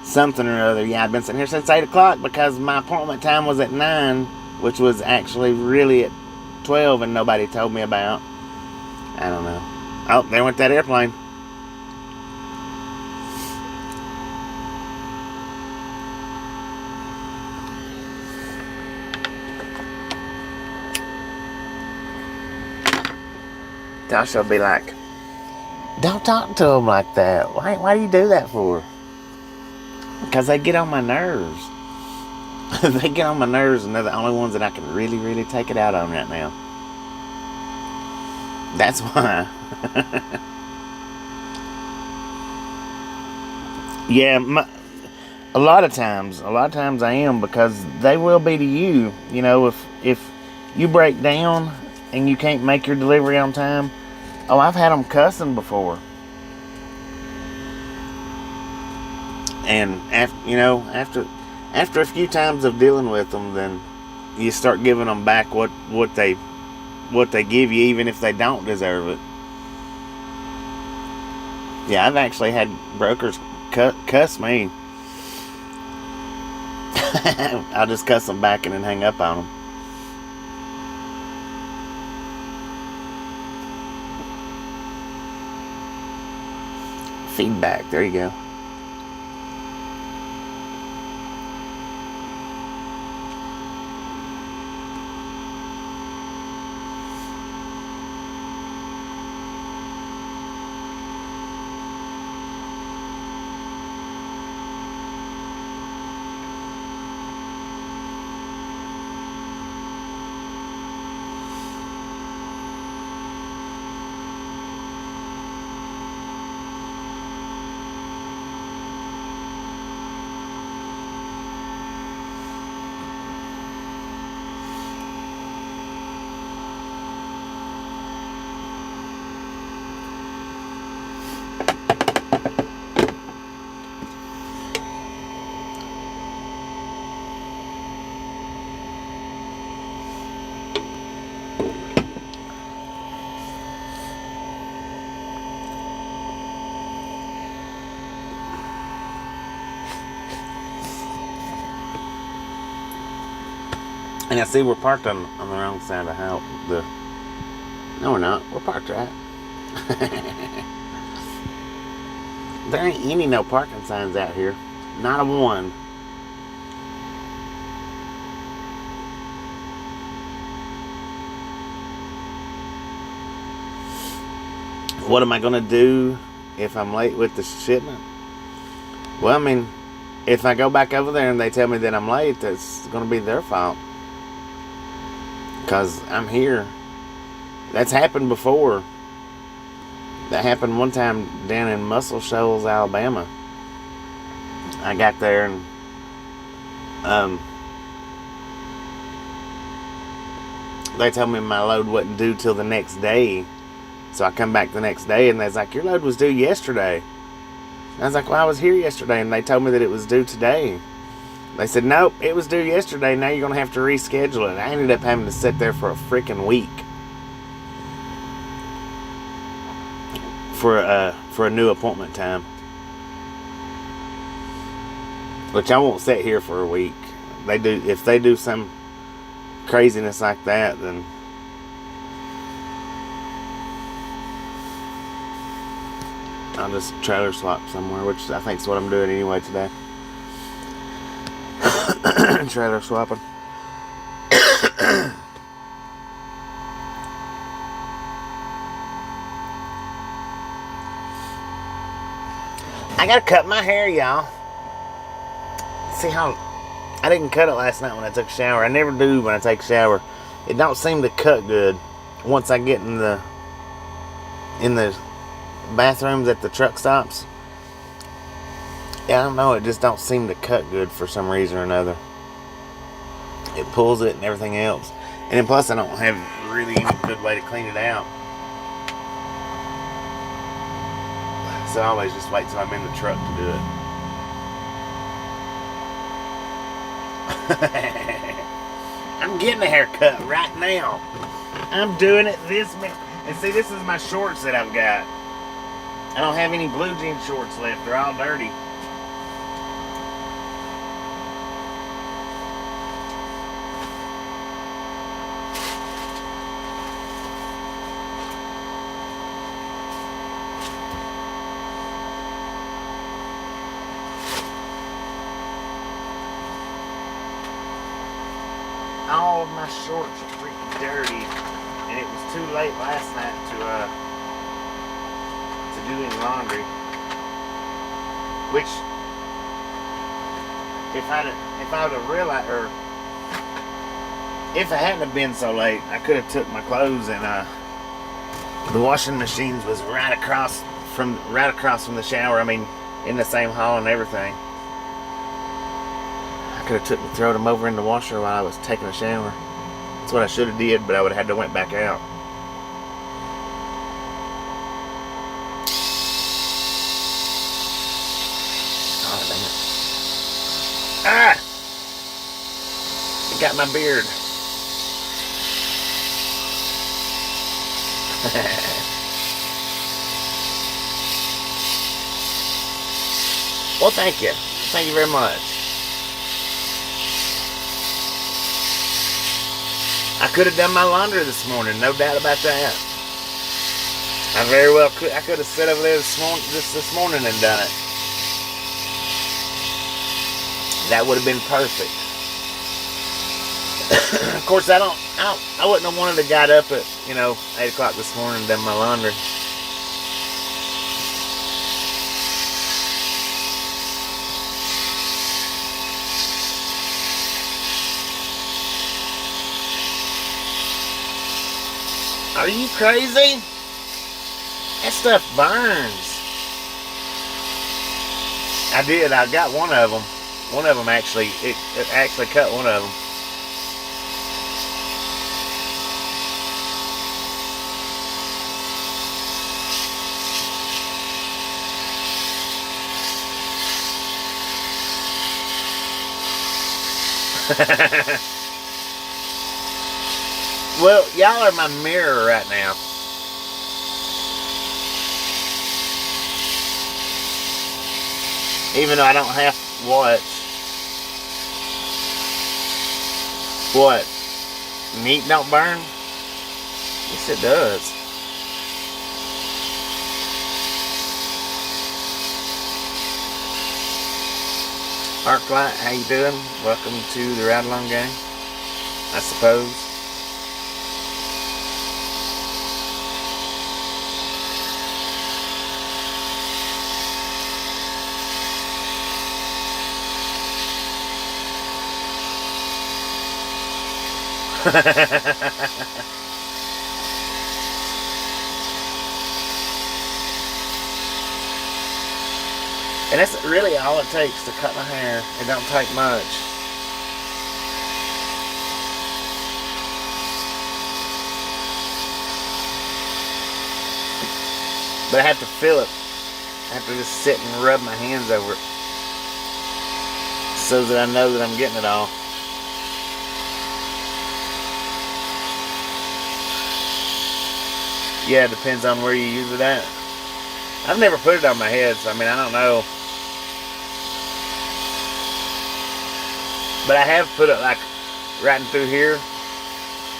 something or other. Yeah, I've been sitting here since 8 o'clock because my appointment time was at 9, which was actually really at 12 and nobody told me about. I don't know. Oh, there went that airplane. Tasha will be like, don't talk to them like that. Why do you do that for? Because they get on my nerves. They get on my nerves, and they're the only ones that I can really, really take it out on right now. That's why. Yeah, a lot of times I am, because they will be to you. You know, if you break down and you can't make your delivery on time, oh, I've had them cussing before. And after a few times of dealing with them, then you start giving them back what they give you, even if they don't deserve it. Yeah, I've actually had brokers cuss me. I'll just cuss them back and then hang up on them. Feedback, there you go. And I see we're parked on the wrong side of the house. No, we're not. We're parked right. There ain't any no parking signs out here. Not a one. What am I going to do if I'm late with the shipment? Well, I mean, if I go back over there and they tell me that I'm late, that's going to be their fault. Because I'm here. That's happened before. That happened one time down in Muscle Shoals, Alabama. I got there and they told me my load wasn't due till the next day. So I come back the next day and they was like, your load was due yesterday. And I was like, well, I was here yesterday, and they told me that it was due today. They said, nope, it was due yesterday. Now you're going to have to reschedule it. I ended up having to sit there for a freaking week for a new appointment time. Which I won't sit here for a week. If they do some craziness like that, then I'll just trailer swap somewhere, which I think is what I'm doing anyway today. Trailer swapping. I gotta cut my hair, y'all. See how I didn't cut it last night when I took a shower. I never do when I take a shower. It don't seem to cut good once I get in the bathrooms at the truck stops. Yeah, I don't know. It just don't seem to cut good for some reason or another. It pulls it and everything else. And then plus I don't have really any good way to clean it out. So I always just wait till I'm in the truck to do it. I'm getting a haircut right now. I'm doing it this minute. And see, this is my shorts that I've got. I don't have any blue jean shorts left. They're all dirty. All of my shorts are freaking dirty, and it was too late last night to do any laundry. Which, if I would have realized, or if I hadn't have been so late, I could have took my clothes and the washing machines was right across from the shower. I mean, in the same hall and everything. I could have thrown them over in the washer while I was taking a shower. That's what I should have did, but I would have had to went back out. Oh, dang it. Ah! It got my beard. Well, thank you. Thank you very much. I could have done my laundry this morning, no doubt about that. I very well could. I could have sat over there this morning and done it. That would have been perfect. Of course, I wouldn't have wanted to got up at 8 o'clock this morning and done my laundry. Are you crazy? That stuff burns. I did. I got one of them. One of them actually. It actually cut one of them. Well, y'all are my mirror right now. Even though I don't have what? What? Meat don't burn? Yes, it does. Arclight, how you doing? Welcome to the Ride Along Gang, I suppose. And that's really all it takes to cut my hair. It don't take much. But I have to feel it. I have to just sit and rub my hands over it so that I know that I'm getting it all. Yeah, it depends on where you use it at. I've never put it on my head, so I mean, I don't know. But I have put it like right in through here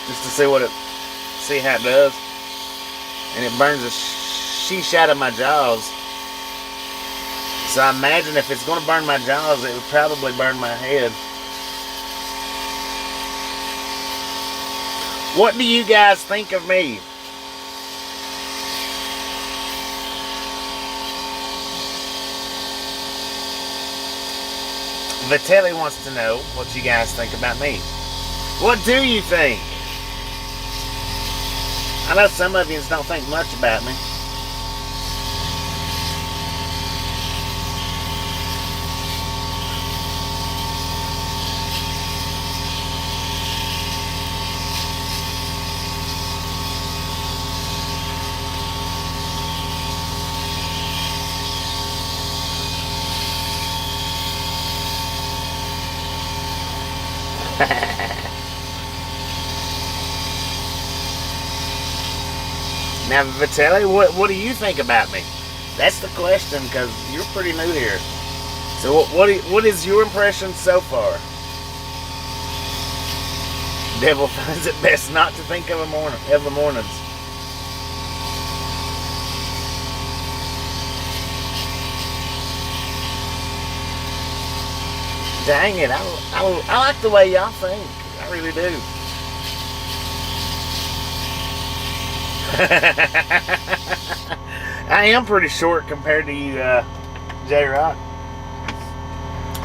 just to see how it does. And it burns the sheesh out of my jaws. So I imagine if it's going to burn my jaws, it would probably burn my head. What do you guys think of me? Vitelli wants to know what you guys think about me. What do you think? I know some of you don't think much about me. Now, Vitelli, what do you think about me? That's the question, because you're pretty new here. So what is your impression so far? Devil finds it best not to think of the mornings. Dang it, I like the way y'all think. I really do. I am pretty short compared to you, J-Rock.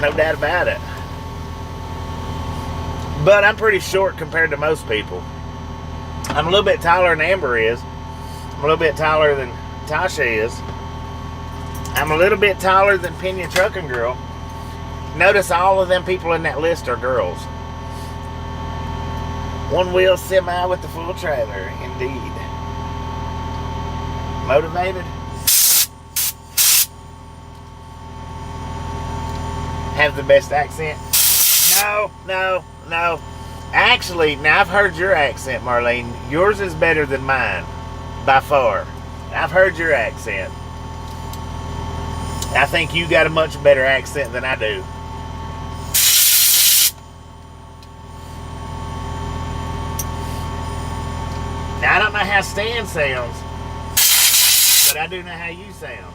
No doubt about it. But I'm pretty short compared to most people. I'm a little bit taller than Amber is. I'm a little bit taller than Tasha is. I'm a little bit taller than Pinion Trucking Girl. Notice all of them people in that list are girls. One wheel semi with the full trailer, indeed. Motivated? Have the best accent? No. Actually, now I've heard your accent, Marlene. Yours is better than mine, by far. I've heard your accent. I think you got a much better accent than I do. Now, I don't know how Stan sounds, but I do know how you sound.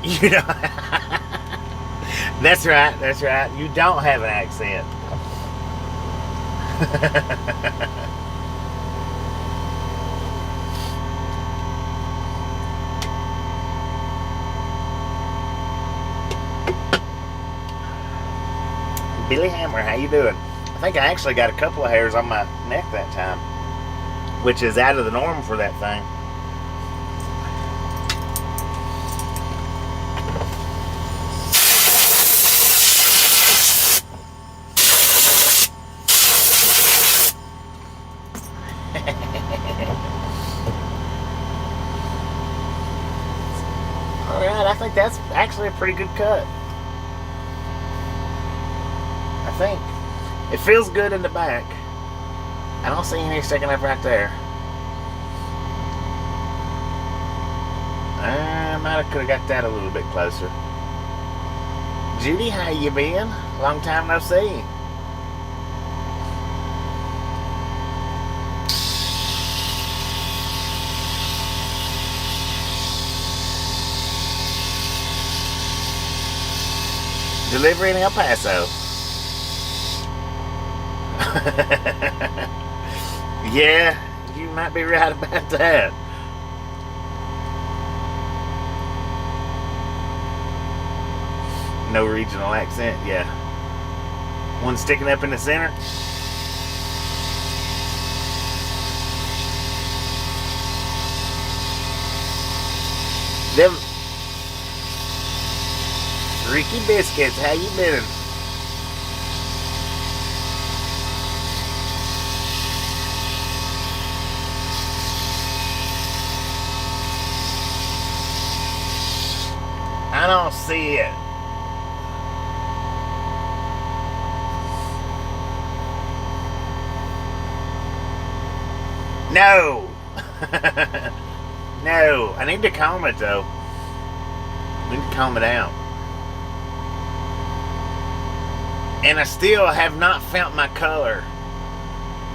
You know, that's right. You don't have an accent. Billy Hammer, how you doing? I think I actually got a couple of hairs on my neck that time, which is out of the norm for that thing. Alright, I think that's actually a pretty good cut. I think. It feels good in the back. I don't see any sticking up right there. I might have could have got that a little bit closer. Judy, how you been? Long time no see. Delivery in El Paso. Yeah, you might be right about that. No regional accent, yeah. One sticking up in the center. Them Ricky Biscuits, how you been? I don't see it. No. No. I need to comb it though. I need to comb it out. And I still have not found my color.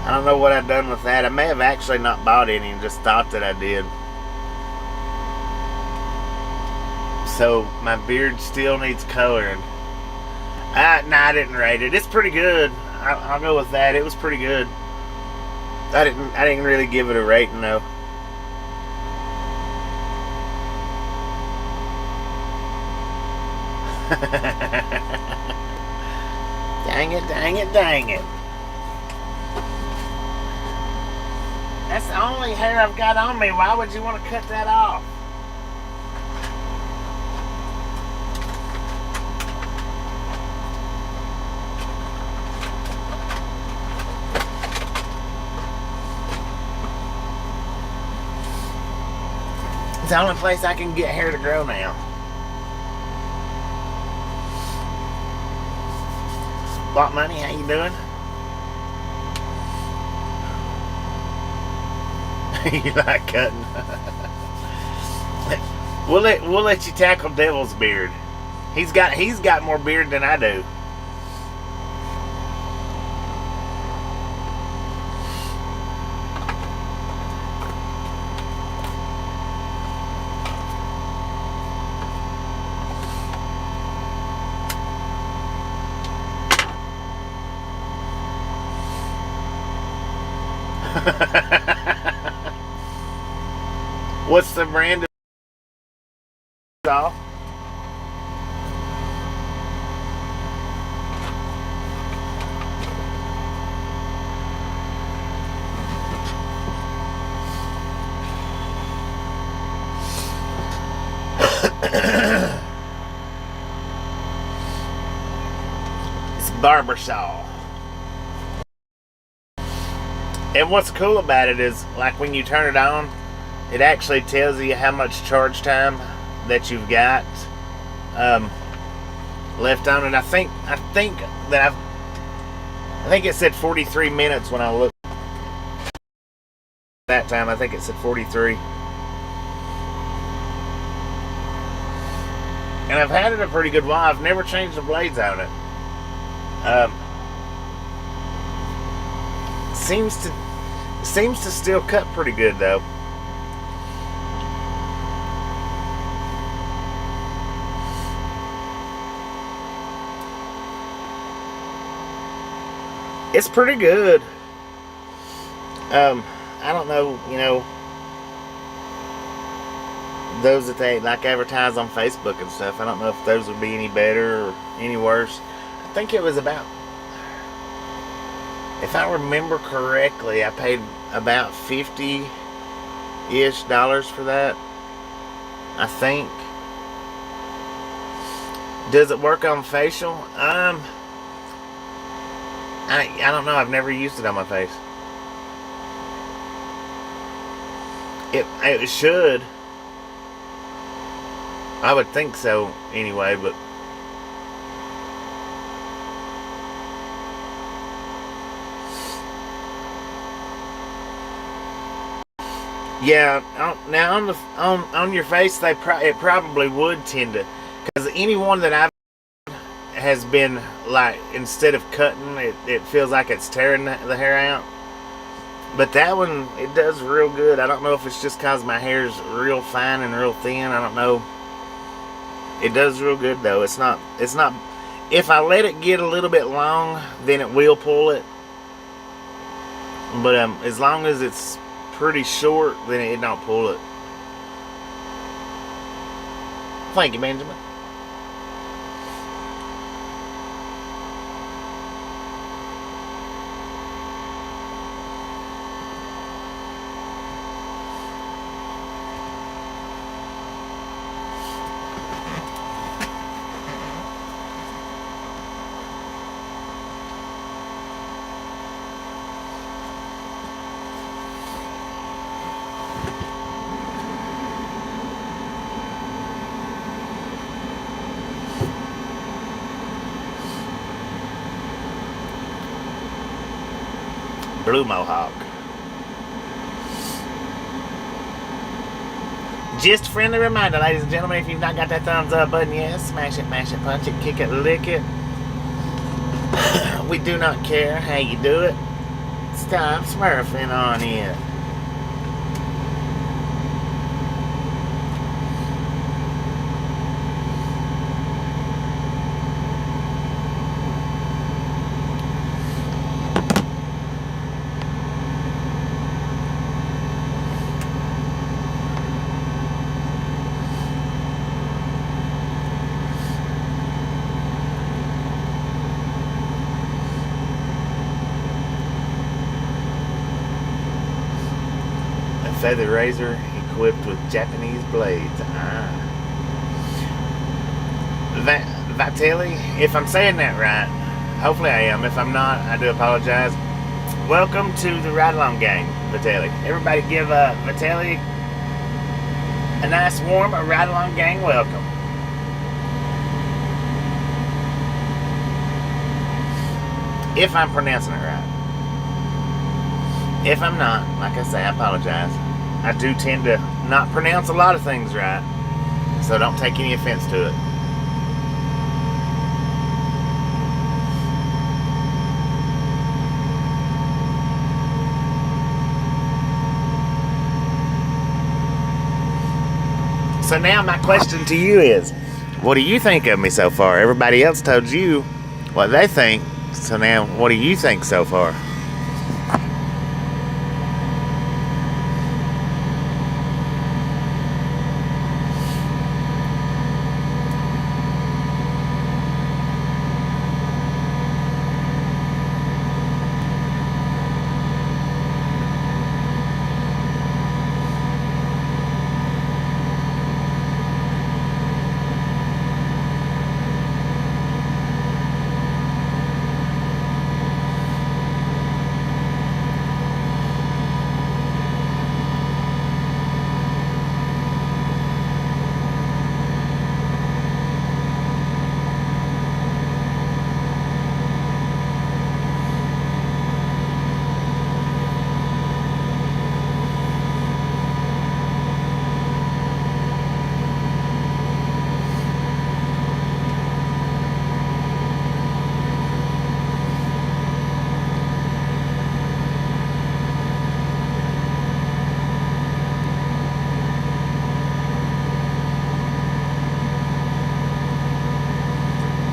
I don't know what I've done with that. I may have actually not bought any and just thought that I did. So my beard still needs coloring. No, I didn't rate it. It's pretty good. I'll go with that. It was pretty good. I didn't really give it a rating though. Dang it. That's the only hair I've got on me. Why would you want to cut that off? the only place I can get hair to grow now. What money? How you doing? You like cutting? We'll let you tackle Devil's beard. He's got more beard than I do. What's the brand of saw? It's barber saw. And what's cool about it is, like, when you turn it on, it actually tells you how much charge time that you've got left on it. I think it said 43 minutes when I looked that time. I think it said 43. And I've had it a pretty good while. I've never changed the blades on it. Seems to still cut pretty good though. It's pretty good. I don't know, those that they like advertise on Facebook and stuff. I don't know if those would be any better or any worse. I think it was about, if I remember correctly, I paid about $50-ish for that. I think. Does it work on facial? I don't know. I've never used it on my face. It should. I would think so anyway, but yeah. Now on your face, it probably would tend to, because anyone that I've has been like, instead of cutting, it feels like it's tearing the hair out. But that one, it does real good. I don't know if it's just because my hair's real fine and real thin. I don't know. It does real good though. It's not. If I let it get a little bit long, then it will pull it. But as long as it's pretty short, then it don't pull it. Thank you, Benjamin. Blue Mohawk. Just a friendly reminder, ladies and gentlemen, if you've not got that thumbs up button yet, smash it, mash it, punch it, kick it, lick it. We do not care how you do it. Stop smurfing on it. Feather razor equipped with Japanese blades. Vitelli, if I'm saying that right, hopefully I am. If I'm not, I do apologize. Welcome to the Ride Along Gang, Vitelli. Everybody give Vitelli A nice warm ride along gang welcome. If I'm pronouncing it right. If I'm not, like I say, I apologize. I do tend to not pronounce a lot of things right, so don't take any offense to it. So now my question to you is, what do you think of me so far? Everybody else told you what they think, so now what do you think so far?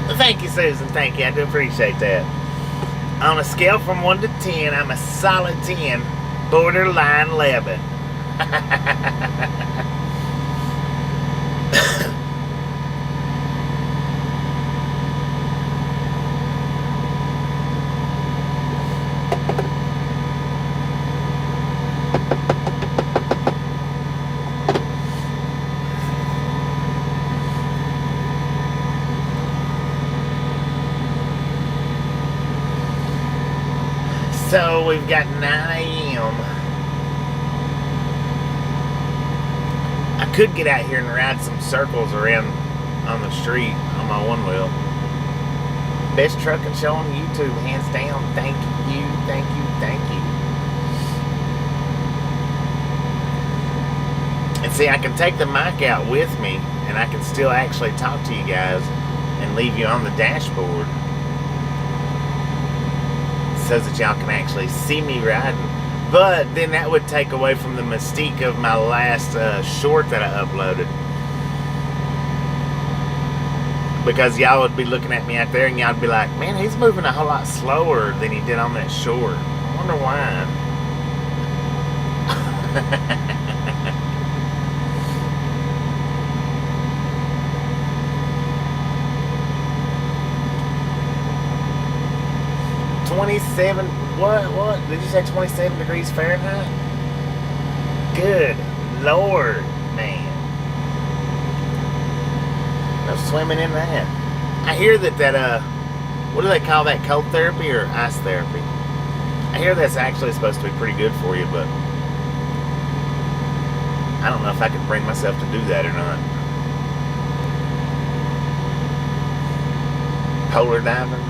Thank you, Susan. Thank you. I do appreciate that. On a scale from 1 to 10, I'm a solid 10, borderline 11. So we've got 9 a.m. I could get out here and ride some circles around on the street on my one wheel. Best trucking show on YouTube, hands down. Thank you, thank you, thank you. And see, I can take the mic out with me, and I can still actually talk to you guys and leave you on the dashboard, so that y'all can actually see me riding. But then that would take away from the mystique of my last short that I uploaded, because y'all would be looking at me out there and y'all would be like, man, he's moving a whole lot slower than he did on that short. I wonder why. 27, what? Did you say 27 degrees Fahrenheit? Good Lord, man. No swimming in that. I hear that, what do they call that, cold therapy or ice therapy? I hear that's actually supposed to be pretty good for you, but I don't know if I can bring myself to do that or not. Polar diving?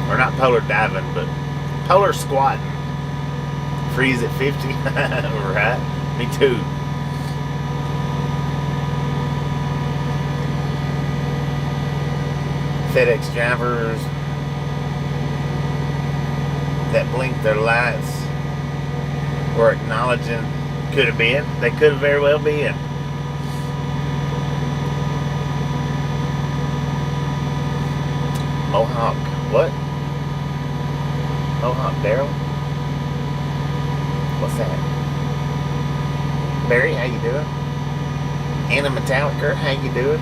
Or not polar diving, but polar squatting. Freeze at 50. Right? Me too. FedEx drivers that blink their lights were acknowledging, could have been. They could have very well been. Mohawk. What? Mohawk Daryl? What's that? Barry, how you doing? Anna Metallica, how you doing?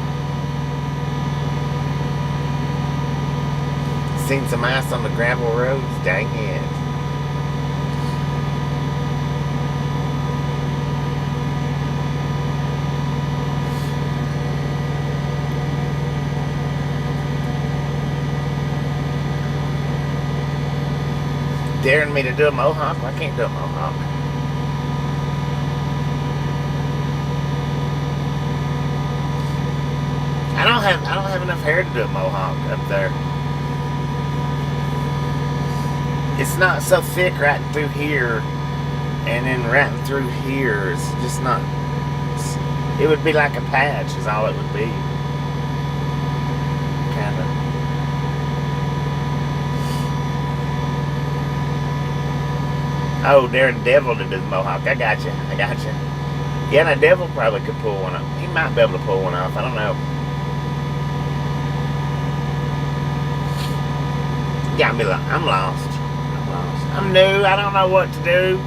Seen some ice on the gravel roads? Dang it. Daring me to do a mohawk? Well, I can't do a mohawk. I don't have enough hair to do a mohawk up there. It's not so thick right through here, and then right through here. It's just not. It would be like a patch, is all it would be. Kind of. Oh, there's the devil to do the mohawk. I got you. Yeah, and the devil probably could pull one off. He might be able to pull one off. I don't know. Got me like, I'm lost. I'm new. I don't know what to do.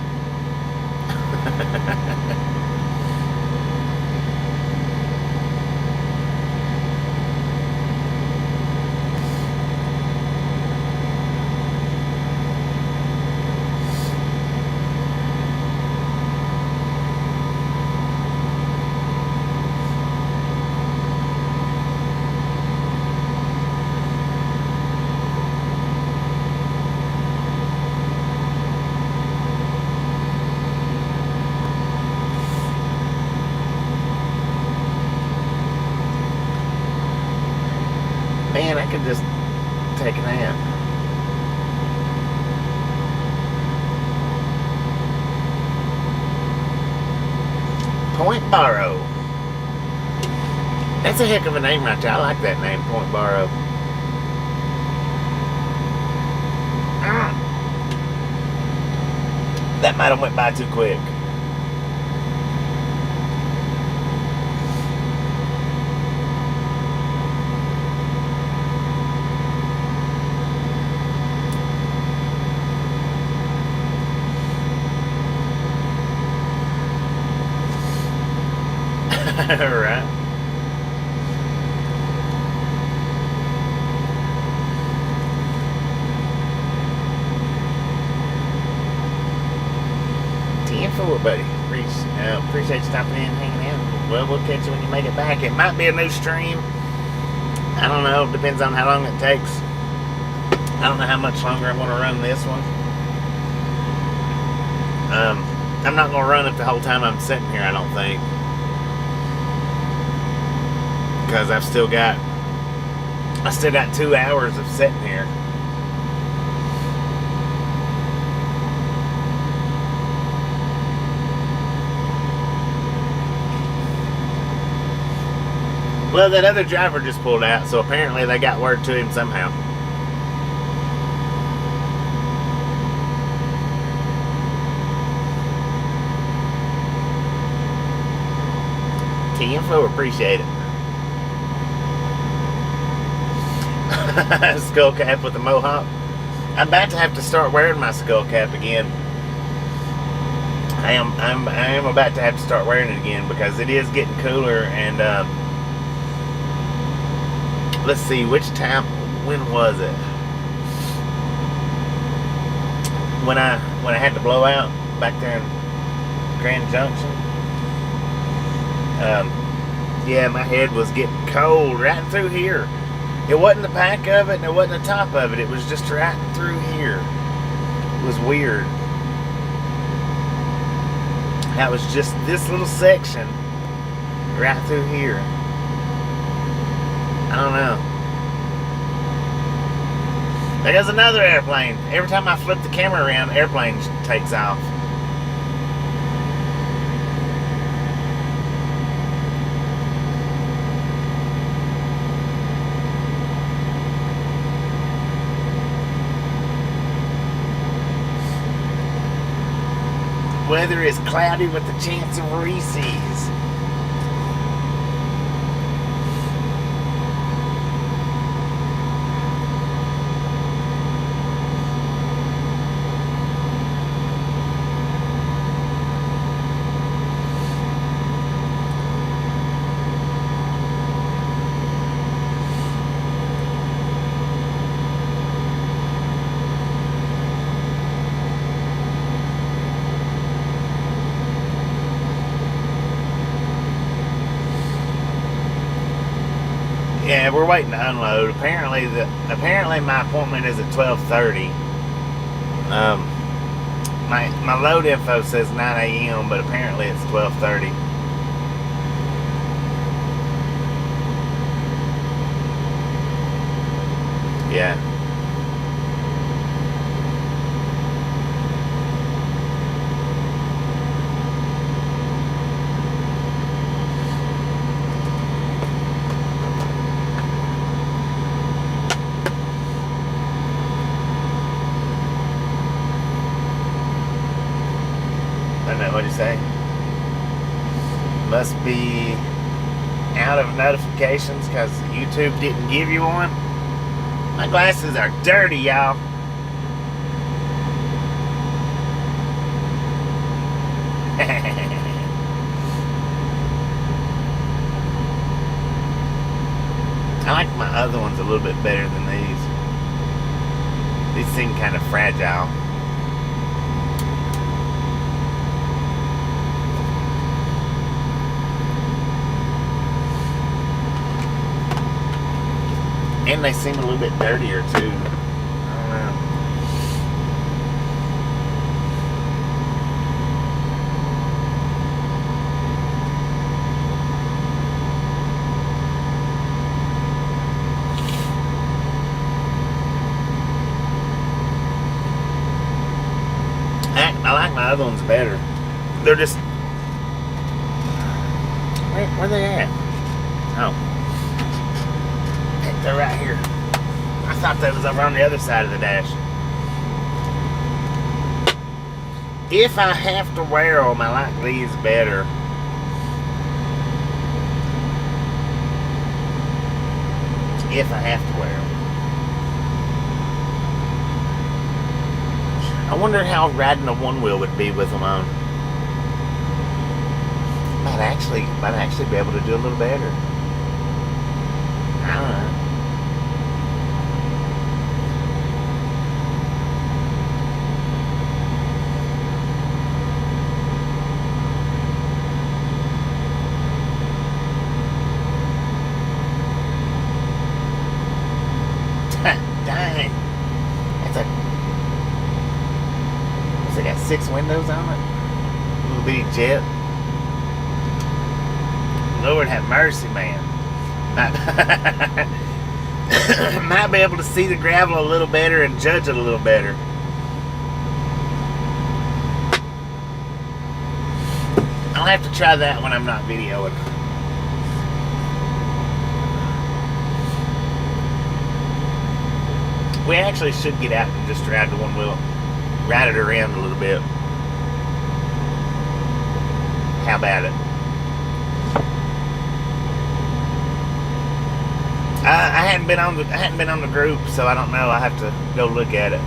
Man, I could just take a nap. Point Borrow. That's a heck of a name right there. I like that name, Point Borrow. That might have went by too quick. Right. Ten-4, buddy. Appreciate you stopping in and hanging out. Well, we'll catch you when you make it back. It might be a new stream. I don't know. Depends on how long it takes. I don't know how much longer I want to run this one. I'm not going to run it the whole time I'm sitting here, I don't think. Because I still got 2 hours of sitting here. Well, that other driver just pulled out, so apparently they got word to him somehow. T-Info, appreciate it. Skull cap with a mohawk. I'm about to have to start wearing my skull cap again. I am about to have to start wearing it again because it is getting cooler. And let's see, which time? When was it? When I had the blowout back there in Grand Junction. Yeah, my head was getting cold right through here. It wasn't the back of it and it wasn't the top of it. It was just right through here. It was weird. That was just this little section right through here. I don't know. There goes another airplane. Every time I flip the camera around, the airplane takes off. Weather is cloudy with the chance of Reese's. Yeah, we're waiting to unload. Apparently my appointment is at 12:30. My load info says 9 a.m., but apparently it's 12:30. Yeah. I don't know, what'd you say? Must be out of notifications because YouTube didn't give you one. My glasses are dirty, y'all. I like my other ones a little bit better than these. These seem kind of fragile. And they seem a little bit dirtier too. I don't know. I like my other ones better. They're just... Where are they at? Oh. They're right here. I thought that was over on the other side of the dash. If I have to wear them, I like these better. If I have to wear them. I wonder how riding a one wheel would be with them on. Might actually be able to do a little better. I don't know. Dang. It's got 6 windows on it. A little bitty jet. Lord have mercy, man. Might be able to see the gravel a little better and judge it a little better. I'll have to try that when I'm not videoing. We actually should get out and just ride the one wheel, ride it around a little bit. How about it? I hadn't been on the group, so I don't know. I have to go look at it.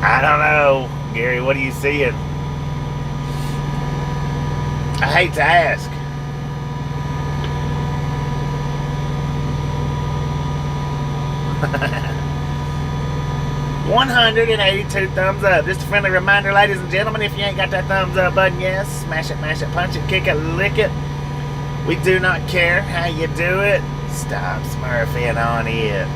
I don't know, Gary. What are you seeing? I hate to ask. $182 thumbs up. Just a friendly reminder, ladies and gentlemen, if you ain't got that thumbs up button, yes, smash it, mash it, punch it, kick it, lick it. We do not care how you do it. Stop smurfing on it.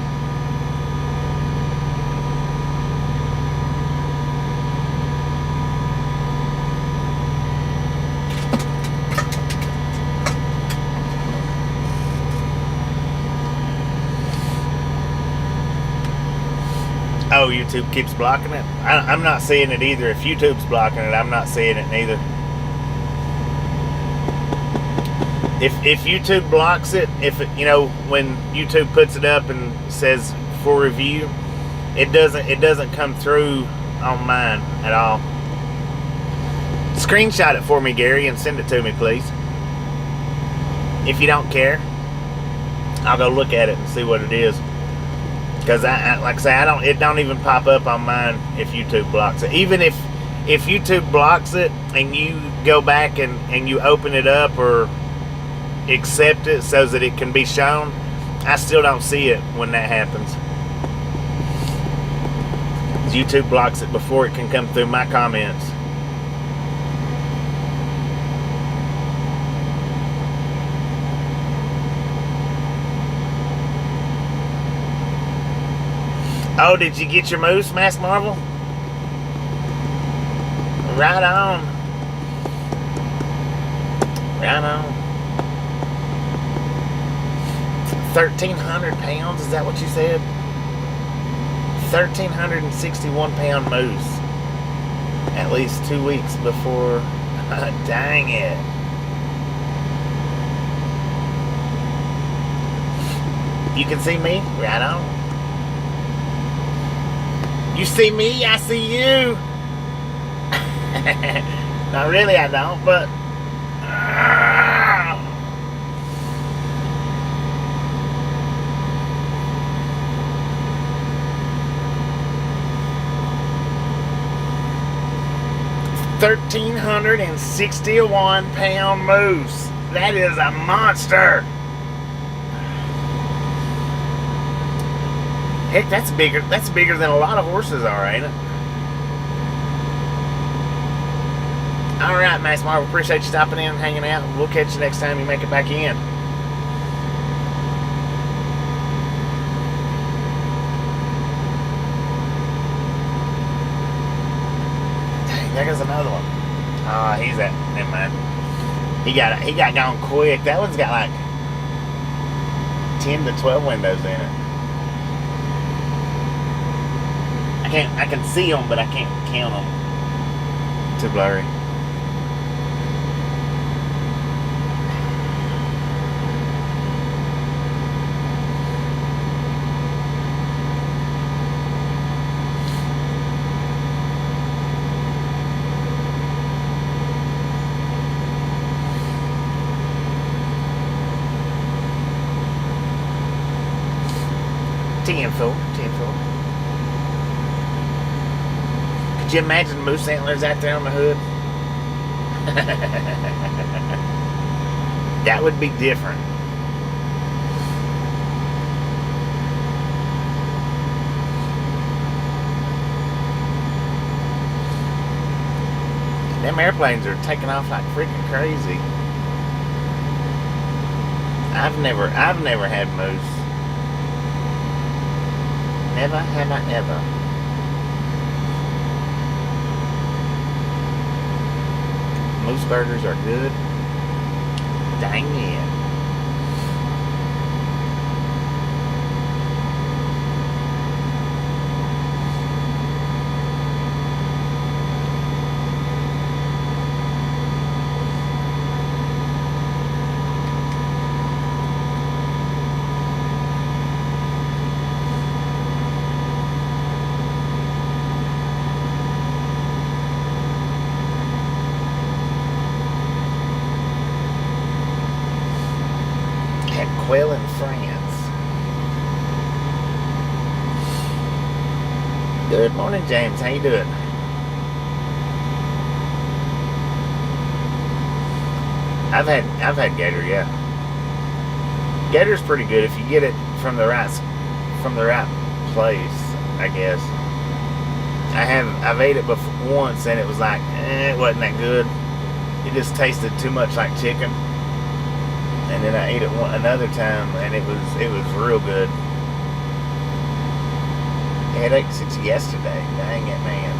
Oh, YouTube keeps blocking it? I'm not seeing it either. If YouTube's blocking it, I'm not seeing it neither. If YouTube blocks it, you know, when YouTube puts it up and says for review, it doesn't come through on mine at all. Screenshot it for me, Gary, and send it to me, please. If you don't care, I'll go look at it and see what it is. Because like I say, it don't even pop up on mine if YouTube blocks it. Even if YouTube blocks it and you go back and you open it up or accept it so that it can be shown, I still don't see it when that happens. YouTube blocks it before it can come through my comments. Oh, did you get your moose, Mass Marvel? Right on. Right on. 1,300 pounds, is that what you said? 1,361 pound moose. At least 2 weeks before. Dang it. You can see me? Right on. You see me, I see you. Not really, I don't, but £1,361 moose. That is a monster. Heck, that's bigger. That's bigger than a lot of horses are, ain't it? All right, Max Marvel. Appreciate you stopping in and hanging out. We'll catch you next time you make it back in. Dang, there goes another one. Oh, he's at. Never mind. He got gone quick. That one's got like 10 to 12 windows in it. I can see them, but I can't count them. Too blurry. Tenfold. Could you imagine moose antlers out there on the hood? That would be different. Them airplanes are taking off like freaking crazy. I've never had moose. Never have I ever. Moose burgers are good. Dang it. Quail in France. Good morning, James. How you doing? I've had gator, yeah. Gator's pretty good if you get it from the right place, I guess. I've ate it before once and it was like, it wasn't that good. It just tasted too much like chicken. And then I ate it another time, and it was real good. Headache since yesterday. Dang it, man.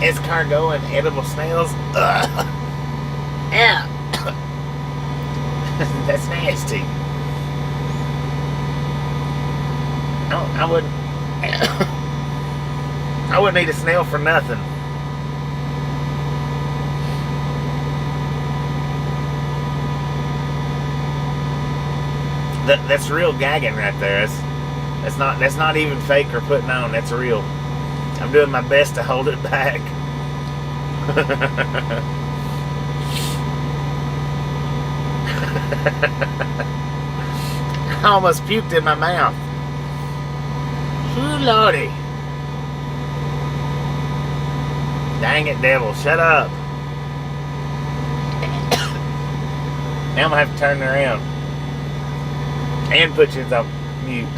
Escargot and edible snails. Ugh. Yeah. That's nasty. I wouldn't eat a snail for nothing. That's real gagging right there. That's not even fake or putting on. That's real. I'm doing my best to hold it back. I almost puked in my mouth. Ooh, Lordy. Dang it, devil. Shut up. Now I'm going to have to turn around and put you on mute.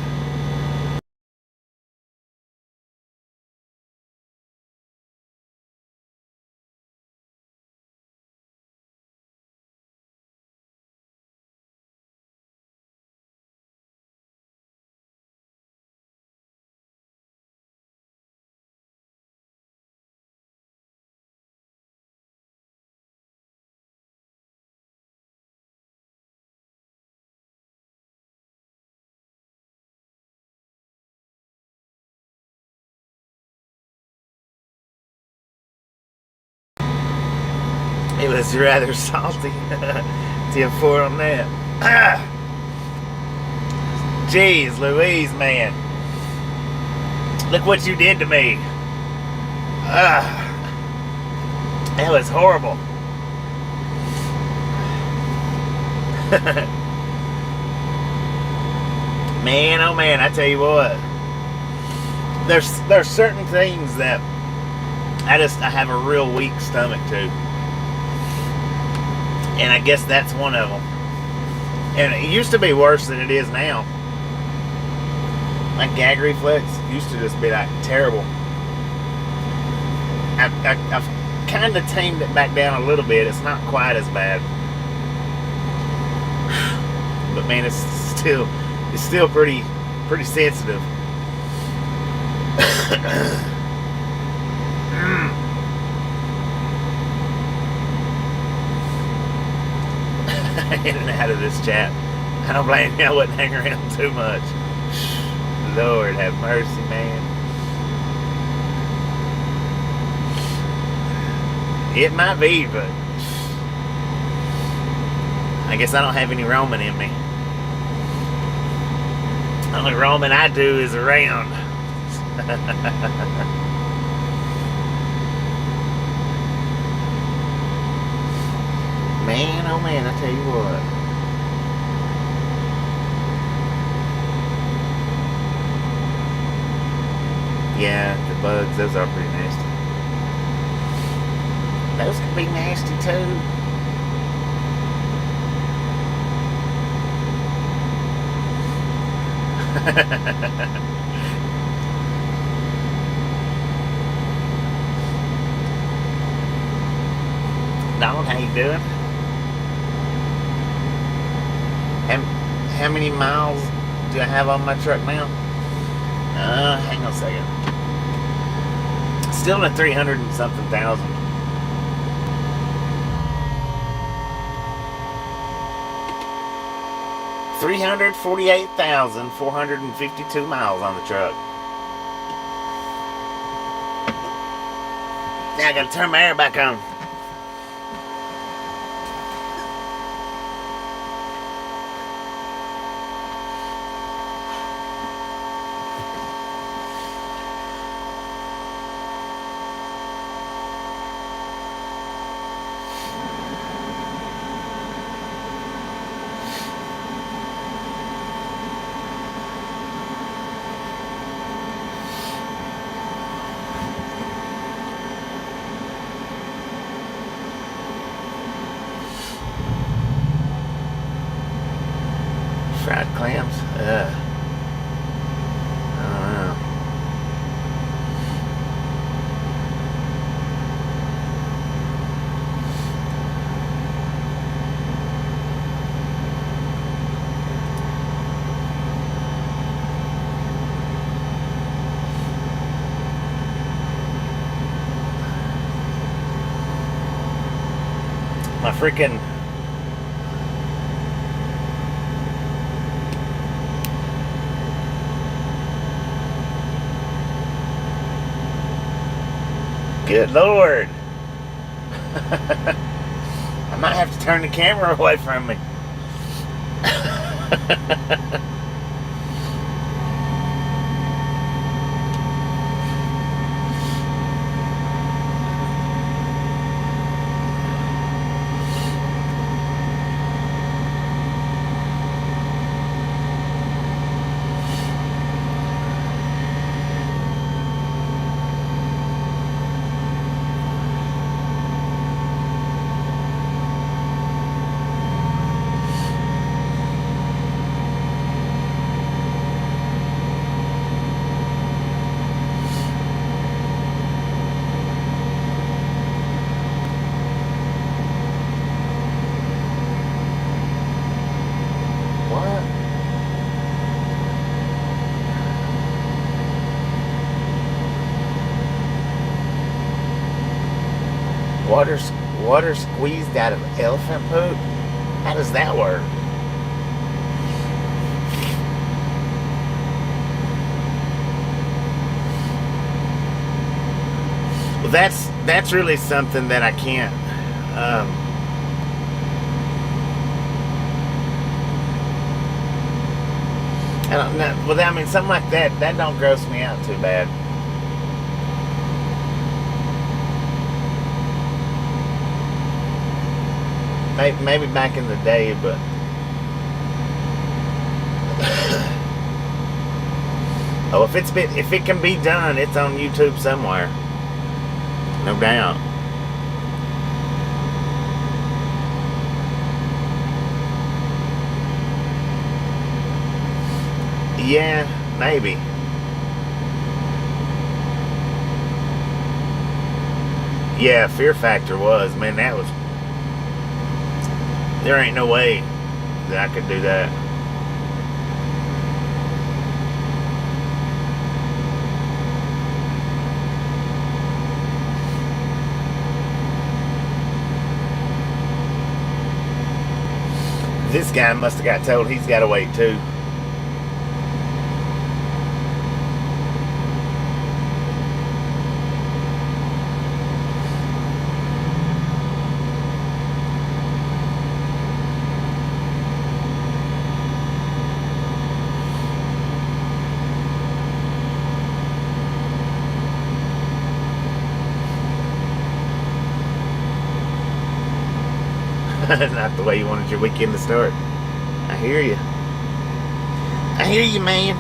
It was rather salty. 10-4 on that. Jeez Louise, man. Look what you did to me. That was horrible. Man, oh man, I tell you what. There's certain things that I have a real weak stomach to. And I guess that's one of them. And it used to be worse than it is now. My gag reflex used to just be like terrible. I've kind of tamed it back down a little bit. It's not quite as bad. But man, it's still pretty sensitive. In and out of this chat. I don't blame you. I wouldn't hang around too much. Lord have mercy, man. It might be, but I guess I don't have any roaming in me. The only roaming I do is around. Man, oh man, I tell you what. Yeah, the bugs, those are pretty nasty. Those can be nasty too. Donald, how you doing? How many miles do I have on my truck now? Hang on a second. Still at 300 and something thousand. 348,452 miles on the truck. Now I gotta turn my air back on. Fried clams? I don't know. My freaking good Lord. I might have to turn the camera away from me. Water squeezed out of elephant poop? How does that work? Well, that's really something that I can't. I don't know. Well, I mean, something like that don't gross me out too bad. Maybe back in the day, but oh, if it can be done, it's on YouTube somewhere, no doubt. Yeah, maybe. Yeah, Fear Factor was, man, that was. There ain't no way that I could do that. This guy must have got told he's got to wait too. That's not the way you wanted your weekend to start. I hear you. I hear you, man.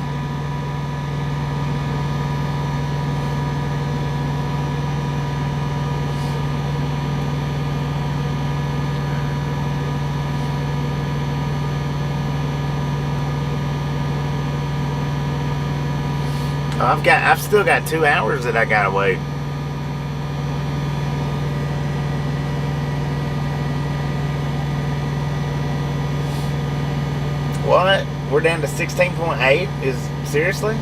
I've still got 2 hours that I gotta wait. What? We're down to 16.8? Seriously?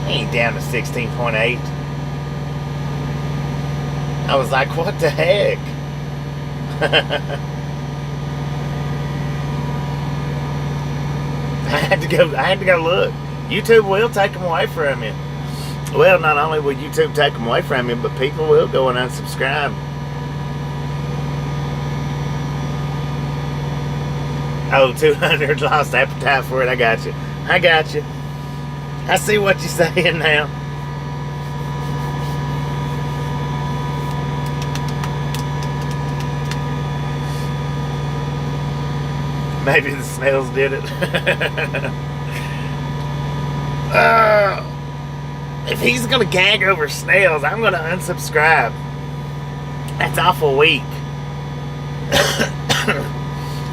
Ain't down to 16.8. I was like, what the heck? I had to go look. YouTube will take them away from you. Well, not only will YouTube take them away from you, but people will go and unsubscribe. Oh, 200 lost appetite for it. I got you. I see what you're saying now. Maybe the snails did it. If he's gonna gag over snails, I'm gonna unsubscribe. That's awful weak.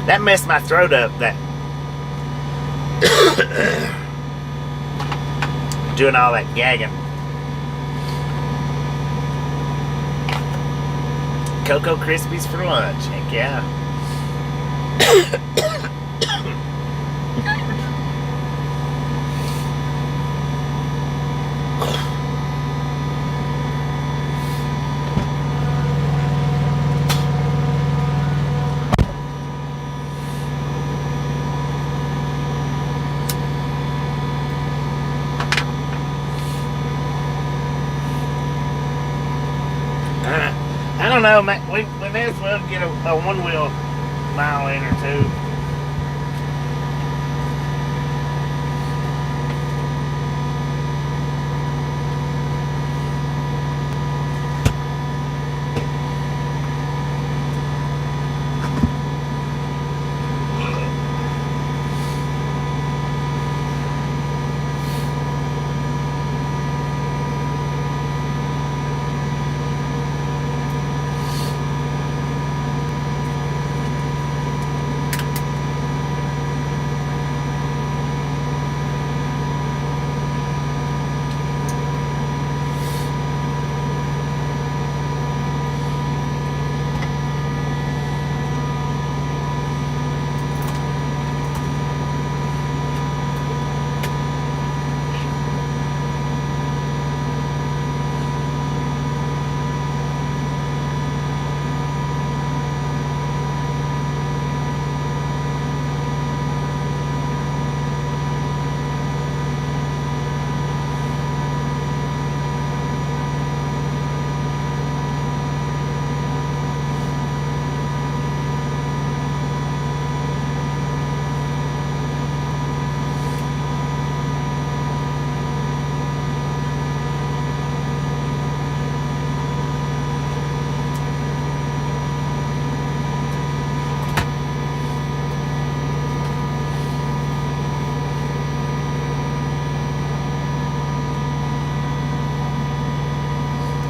That messed my throat up. That doing all that gagging. Cocoa Krispies for lunch. Heck yeah. don't know, man. We may as well get a one-wheel mile in or two.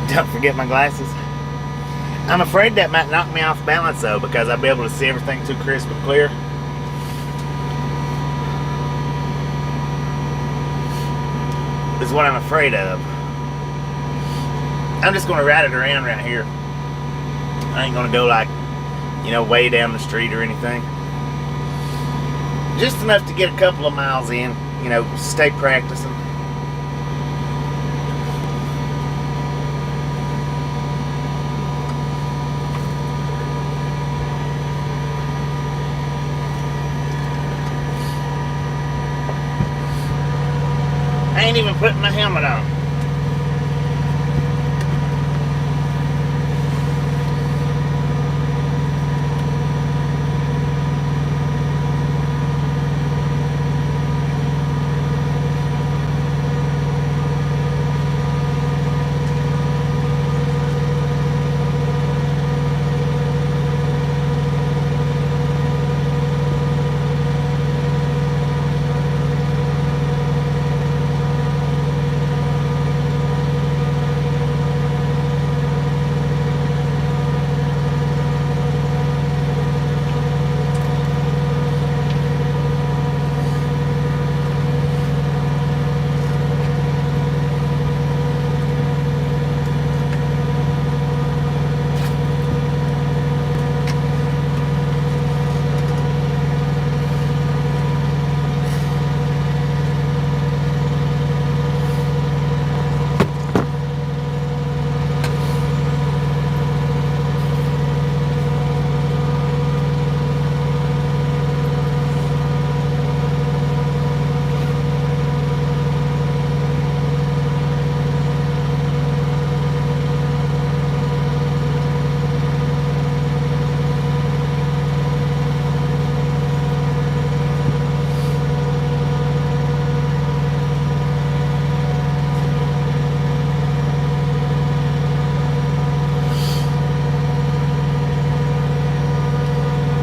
Don't forget my glasses. I'm afraid that might knock me off balance though, because I'll be able to see everything too crisp and clear. Is what I'm afraid of. I'm just going to ride it around right here. I ain't going to go like, you know, way down the street or anything. Just enough to get a couple of miles in, you know, stay practicing. I ain't even putting my helmet on.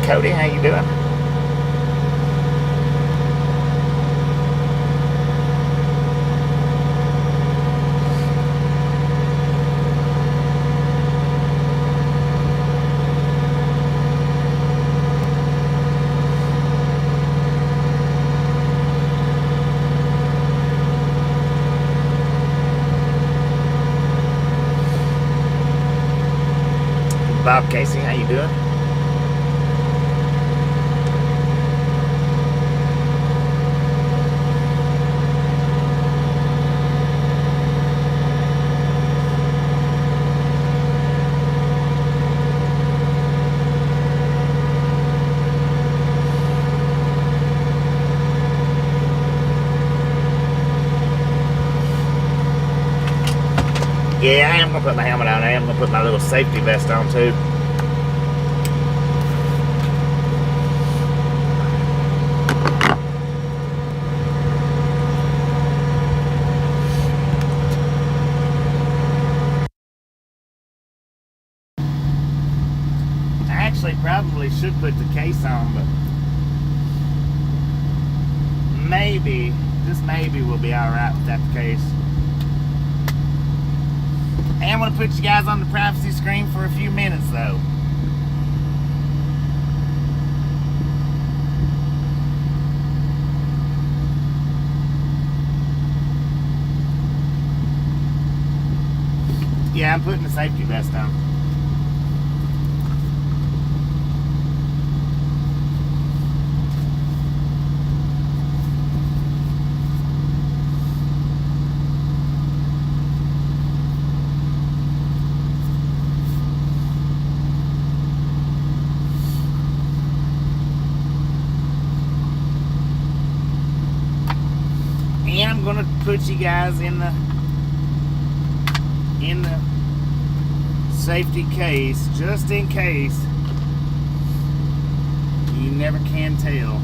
Cody, how you doing? Bob Casey, how you doing? Yeah, I am gonna put my helmet on. I am gonna put my little safety vest on too. I actually probably should put the case on, but maybe, just maybe, we'll be alright without the case. I am gonna put you guys on the privacy screen for a few minutes though. Yeah, I'm putting the safety vest on. And I'm gonna put you guys in the safety case just in case. You never can tell.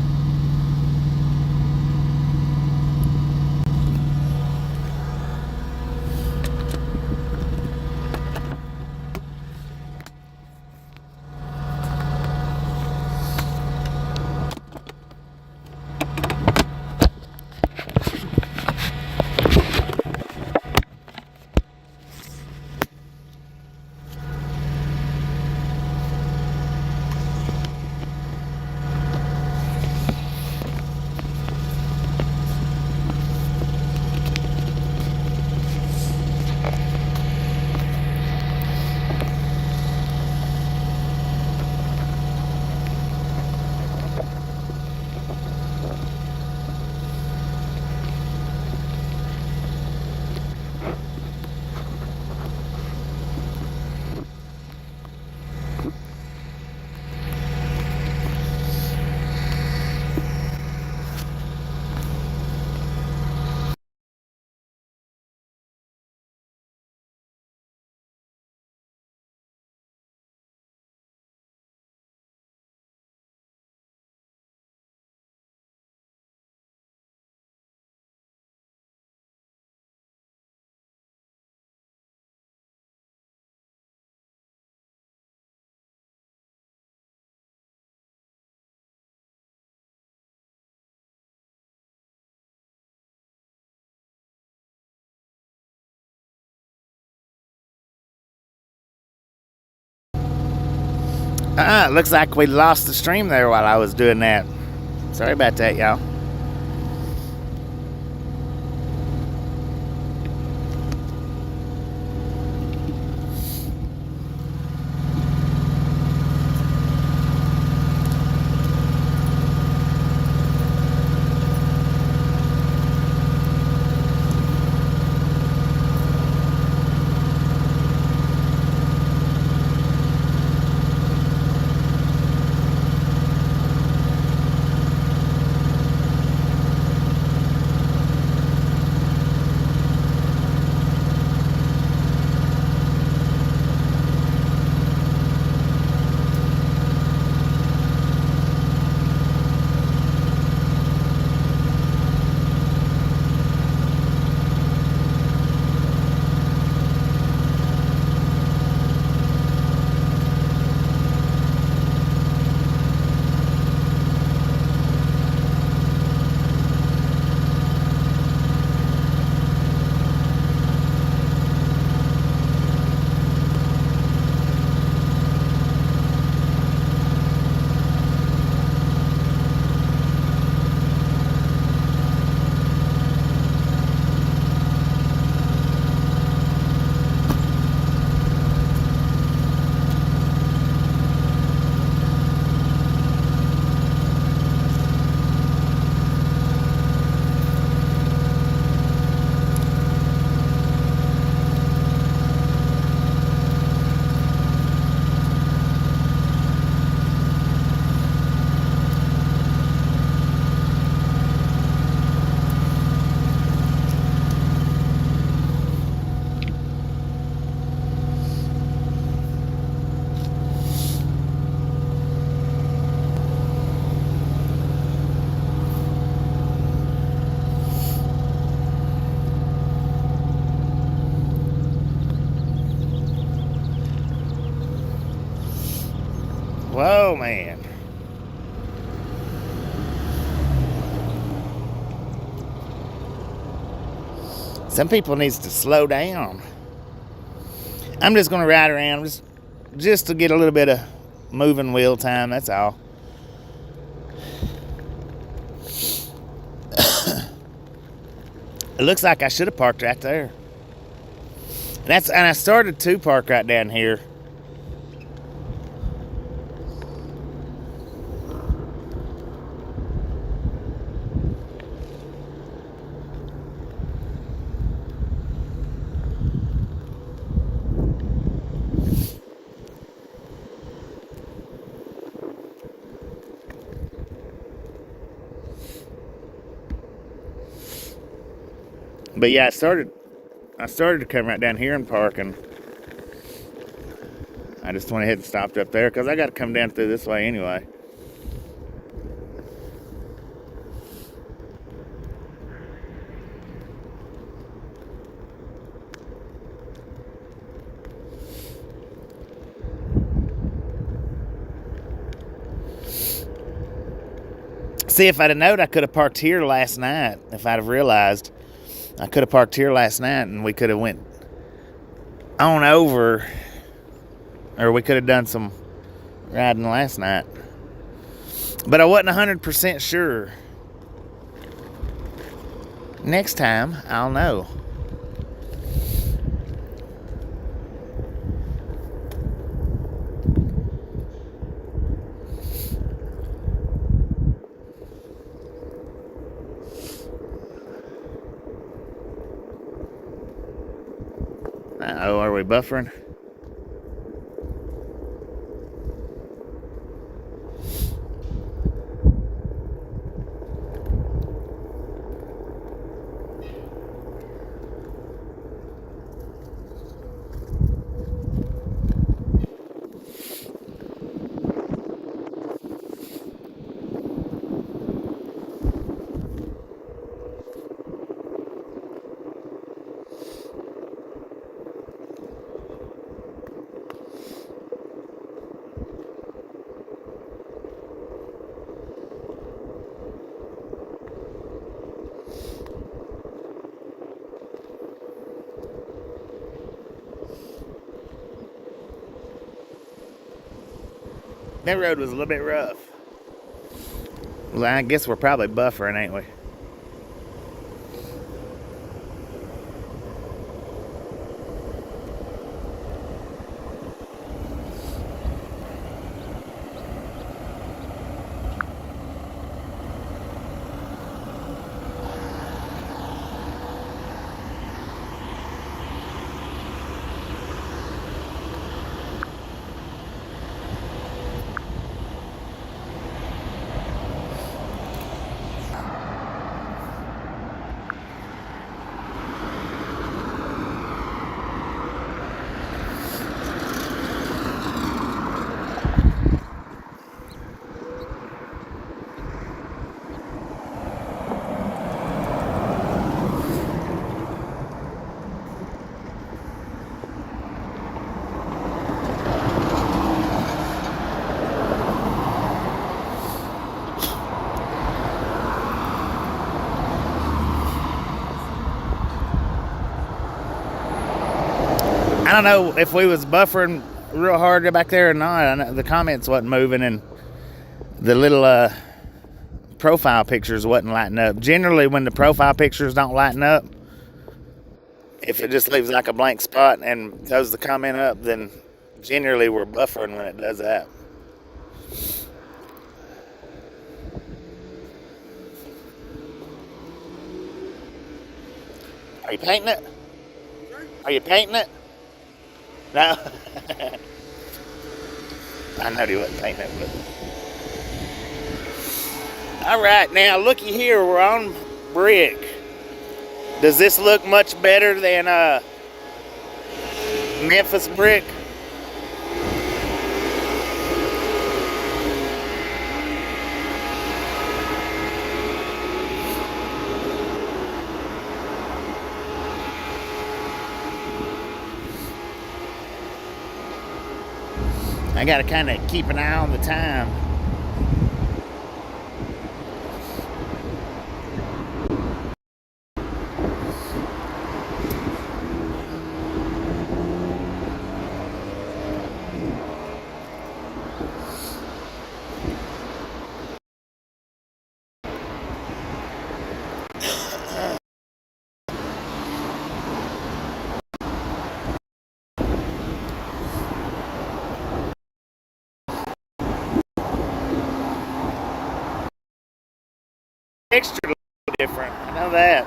Looks like we lost the stream there while I was doing that. Sorry about that, y'all. Oh, man. Some people needs to slow down. I'm just going to ride around just to get a little bit of moving wheel time, that's all. It looks like I should have parked right there. And I started to park right down here. But yeah, I started to come right down here and park, and I just went ahead and stopped up there because I got to come down through this way anyway. See, if I'd have known I could have parked here last night, if I'd have realized I could have parked here last night and we could have went on over, or we could have done some riding last night. But I wasn't 100% sure. Next time, I'll know. Uh-oh, are we buffering? That road was a little bit rough. Well, I guess we're probably buffering, ain't we? I don't know if we was buffering real hard back there or not. I know the comments wasn't moving, and the little profile pictures wasn't lighting up. Generally, when the profile pictures don't lighten up, if it just leaves like a blank spot and throws the comment up, then generally we're buffering when it does that. Are you painting it? Are you painting it? No. I know he wasn't painting it, but. All right, now looky here. We're on brick. Does this look much better than Memphis brick? I gotta kind of keep an eye on the time. Extra a little different. I know that.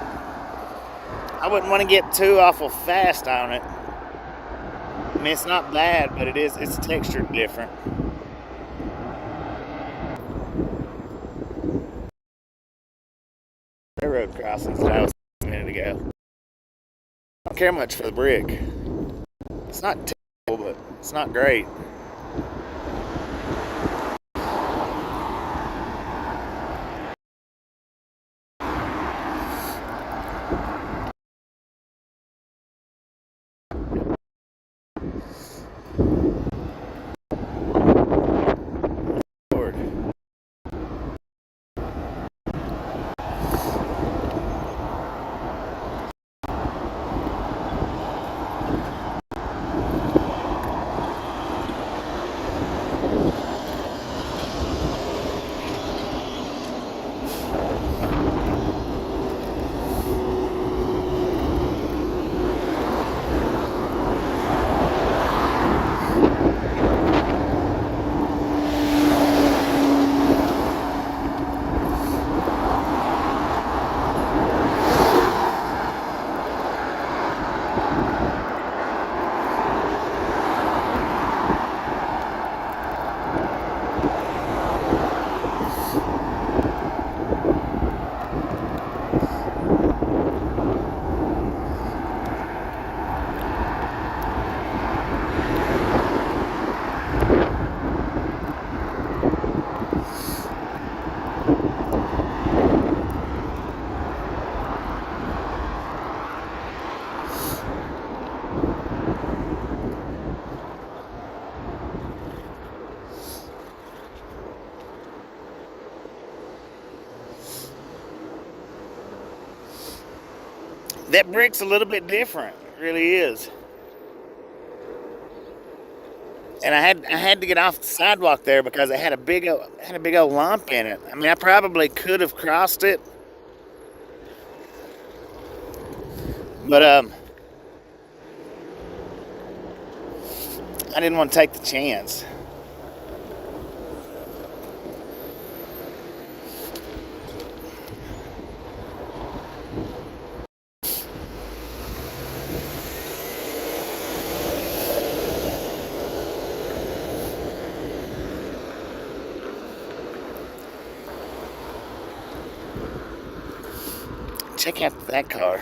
I wouldn't want to get too awful fast on it. I mean, it's not bad, but it's textured different. Railroad crossings that I was a minute ago. I don't care much for the brick. It's not terrible, but it's not great. That brick's a little bit different. It really is. And I had to get off the sidewalk there because it had a big old lump in it. I mean, I probably could have crossed it, but I didn't want to take the chance. Check out that car.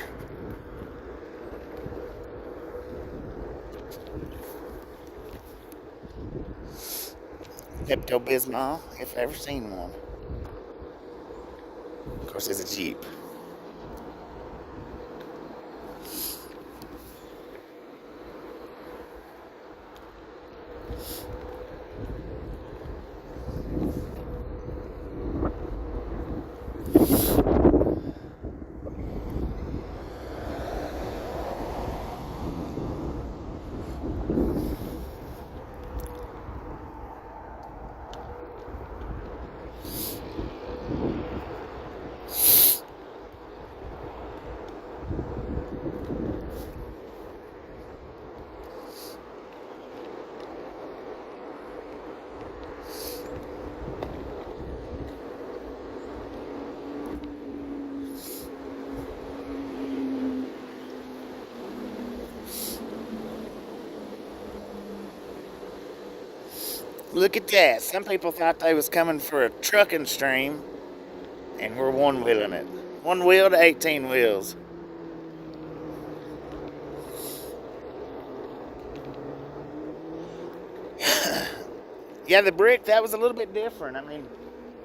Pepto-Bismol, if I've ever seen one. Of course, it's a Jeep. Look at that. Some people thought they was coming for a trucking stream, and we're one-wheeling it. One wheel to 18 wheels. Yeah, the brick, that was a little bit different. I mean,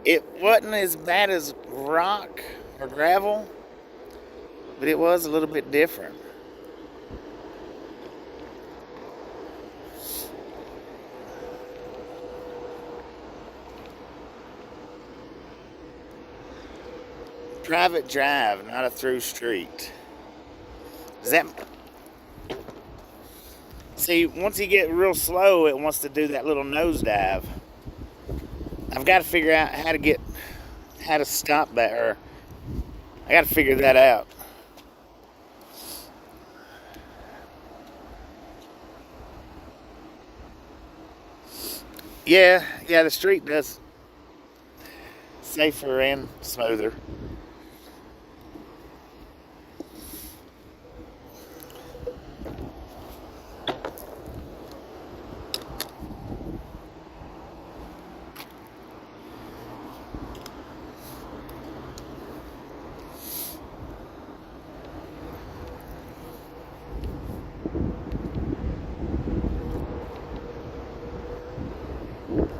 it wasn't as bad as rock or gravel, but it was a little bit different. Private drive, not a through street. Does that... See, once you get real slow, it wants to do that little nosedive. I've got to figure out how to stop that, or I got to figure that out. Yeah, the street does safer and smoother.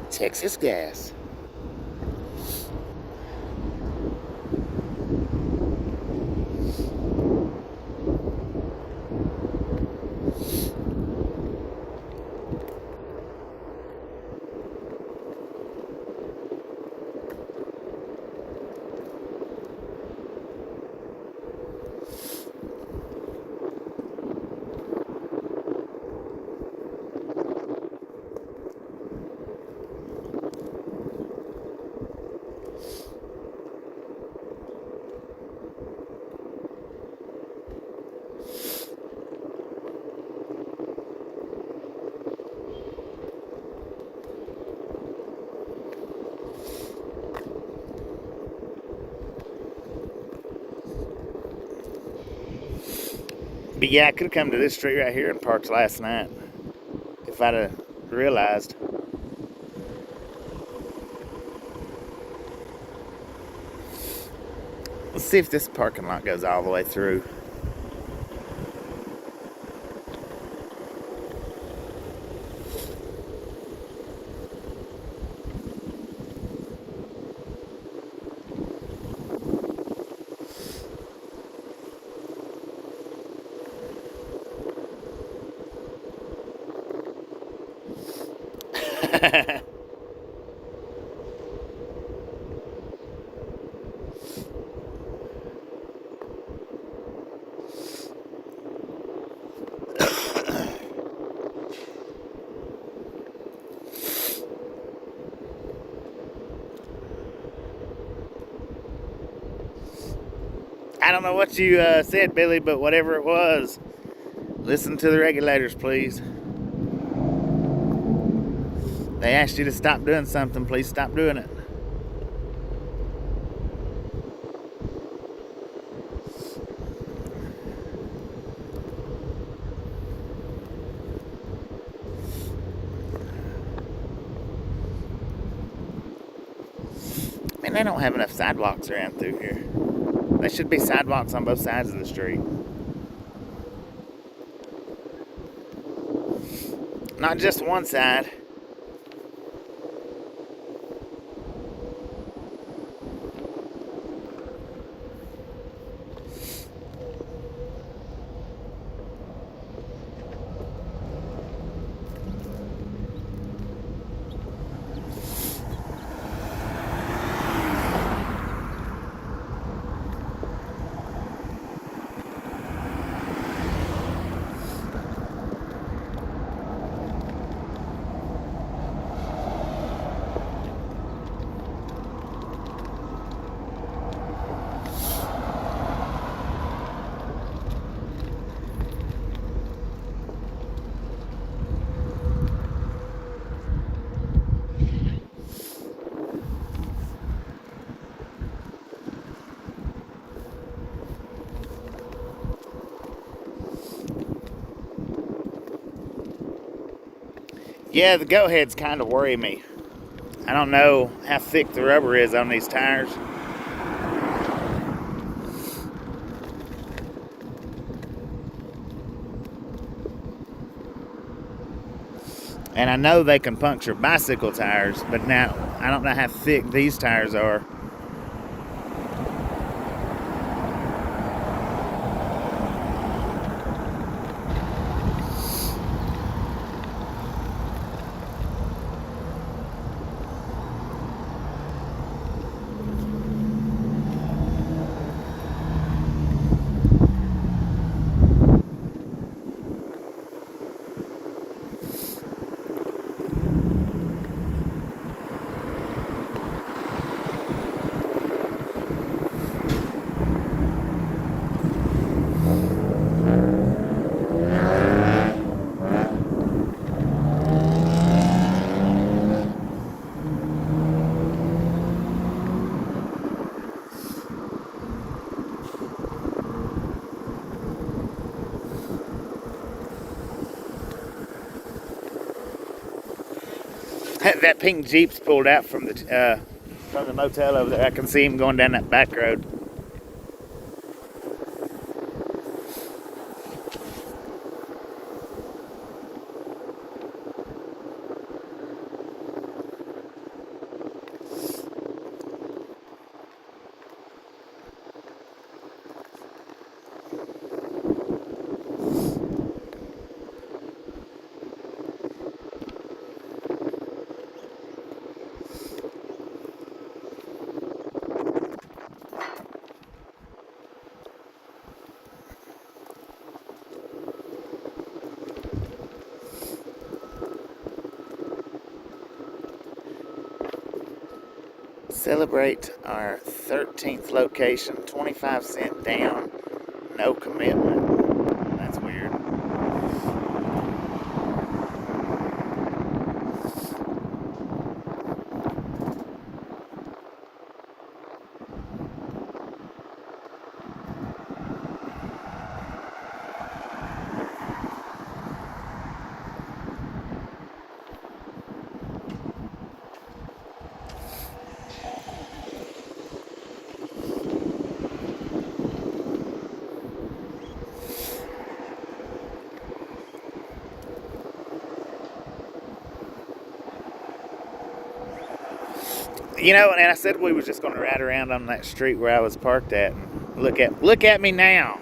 Texas gas. But yeah, I could have come to this street right here and parked last night if I'd have realized. Let's see if this parking lot goes all the way through. I don't know what you said, Billy, but whatever it was, listen to the regulators, please. They asked you to stop doing something, please stop doing it. Man, they don't have enough sidewalks around through here. There should be sidewalks on both sides of the street. Not just one side. Yeah, the goat heads kind of worry me. I don't know how thick the rubber is on these tires. And I know they can puncture bicycle tires, but now I don't know how thick these tires are. That pink Jeep's pulled out from the motel over there. I can see him going down that back road. Celebrate our 13th location, 25 cent down, no commitment. That's weird. You know, and I said we was just going to ride around on that street where I was parked at and look at me now.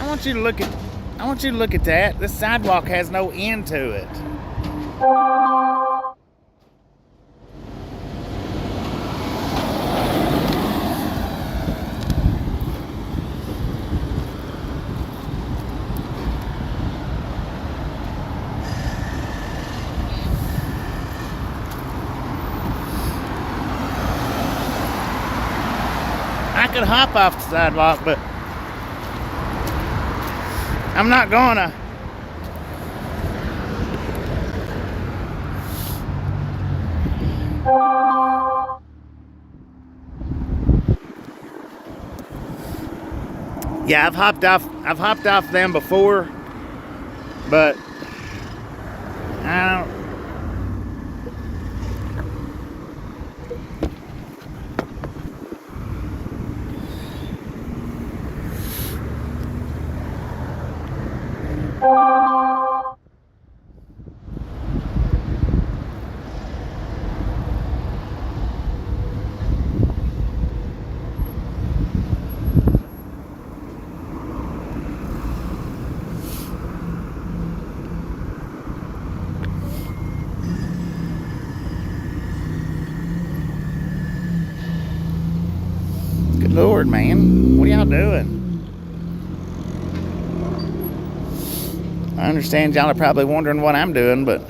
I want you to look at that. This sidewalk has no end to it. I could hop off the sidewalk, but I'm not gonna. Yeah, I've hopped off them before, but I don't. Good Lord, man. What are y'all doing? I understand y'all are probably wondering what I'm doing, but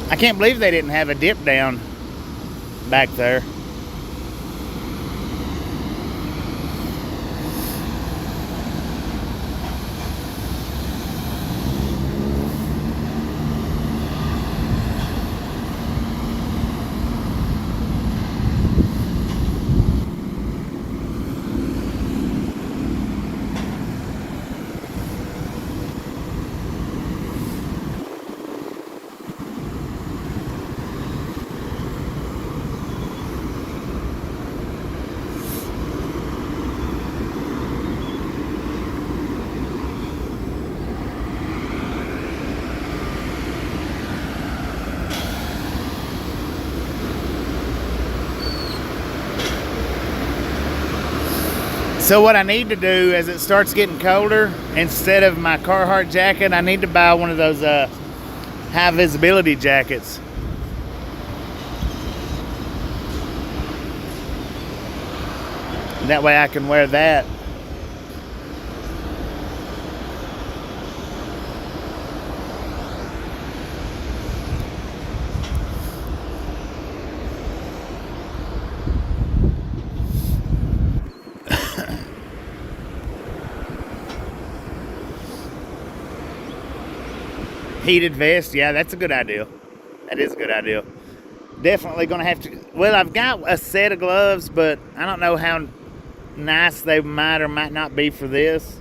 I can't believe they didn't have a dip down back there. So what I need to do as it starts getting colder, instead of my Carhartt jacket, I need to buy one of those high visibility jackets. That way I can wear that. Heated vest, yeah, that's a good idea. That is a good idea. Definitely gonna have to, well, I've got a set of gloves, but I don't know how nice they might or might not be for this.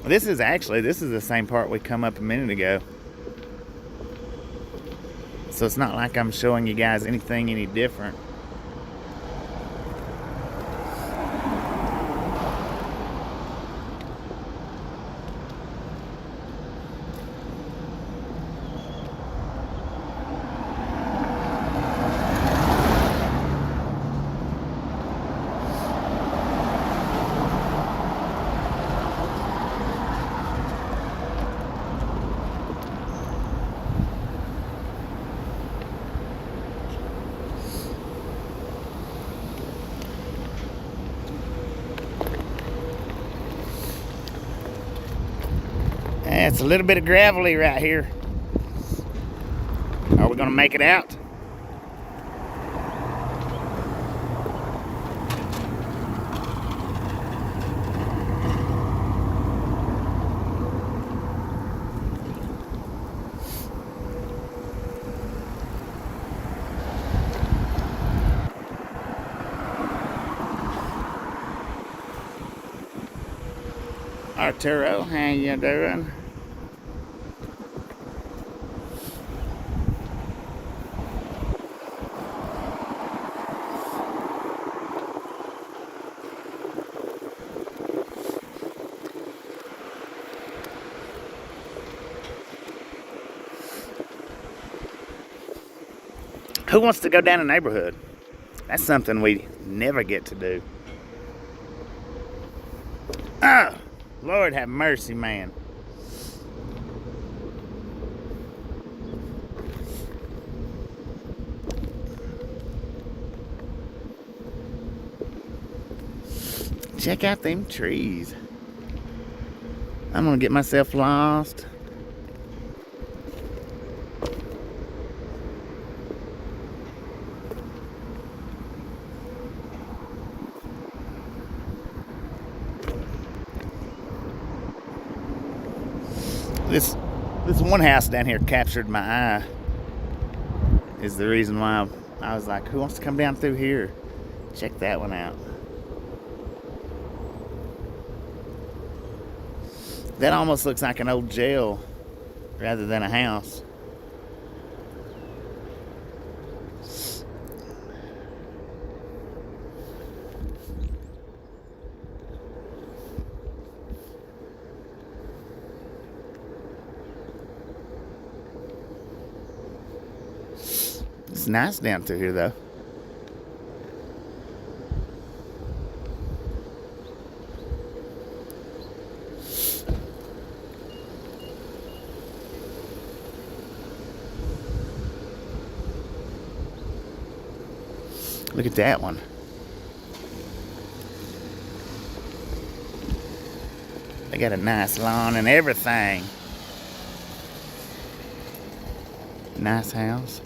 This is the same part we come up a minute ago. So it's not like I'm showing you guys anything any different. It's a little bit of gravelly right here. Are we gonna make it out? Arturo, how you doing? Who wants to go down a neighborhood? That's something we never get to do. Oh, Lord have mercy, man. Check out them trees. I'm gonna get myself lost. This one house down here captured my eye. Is the reason why I was like, who wants to come down through here? Check that one out. That almost looks like an old jail rather than a house. It's nice down through here, though. Look at that one. got a nice lawn and everything. Nice house.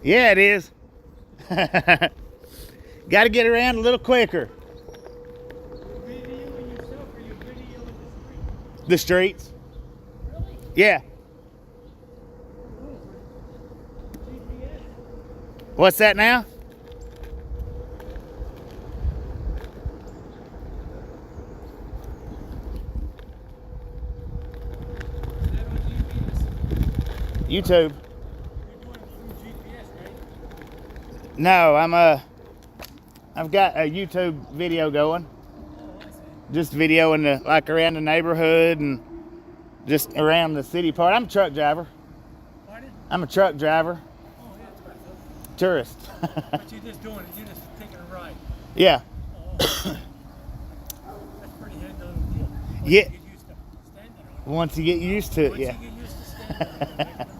Yeah, it is. Got to get around a little quicker. Videoing yourself or you videoing The streets. Really? Yeah. GPS? What's that now? Is that on GPS? YouTube. You're doing it through GPS, right? No, I've got a YouTube video going. Oh, I see. Just videoing like around the neighborhood and just around the city part. I'm a truck driver. Pardon? I'm a truck driver. Oh, yeah, that's right. Tourist. But you're just doing it. You're just taking a ride. Yeah. Oh, that's pretty handy little deal. Once Yeah. You get used to standing on it. Once you get used to it, Once yeah. you get used to standing on it, I can imagine.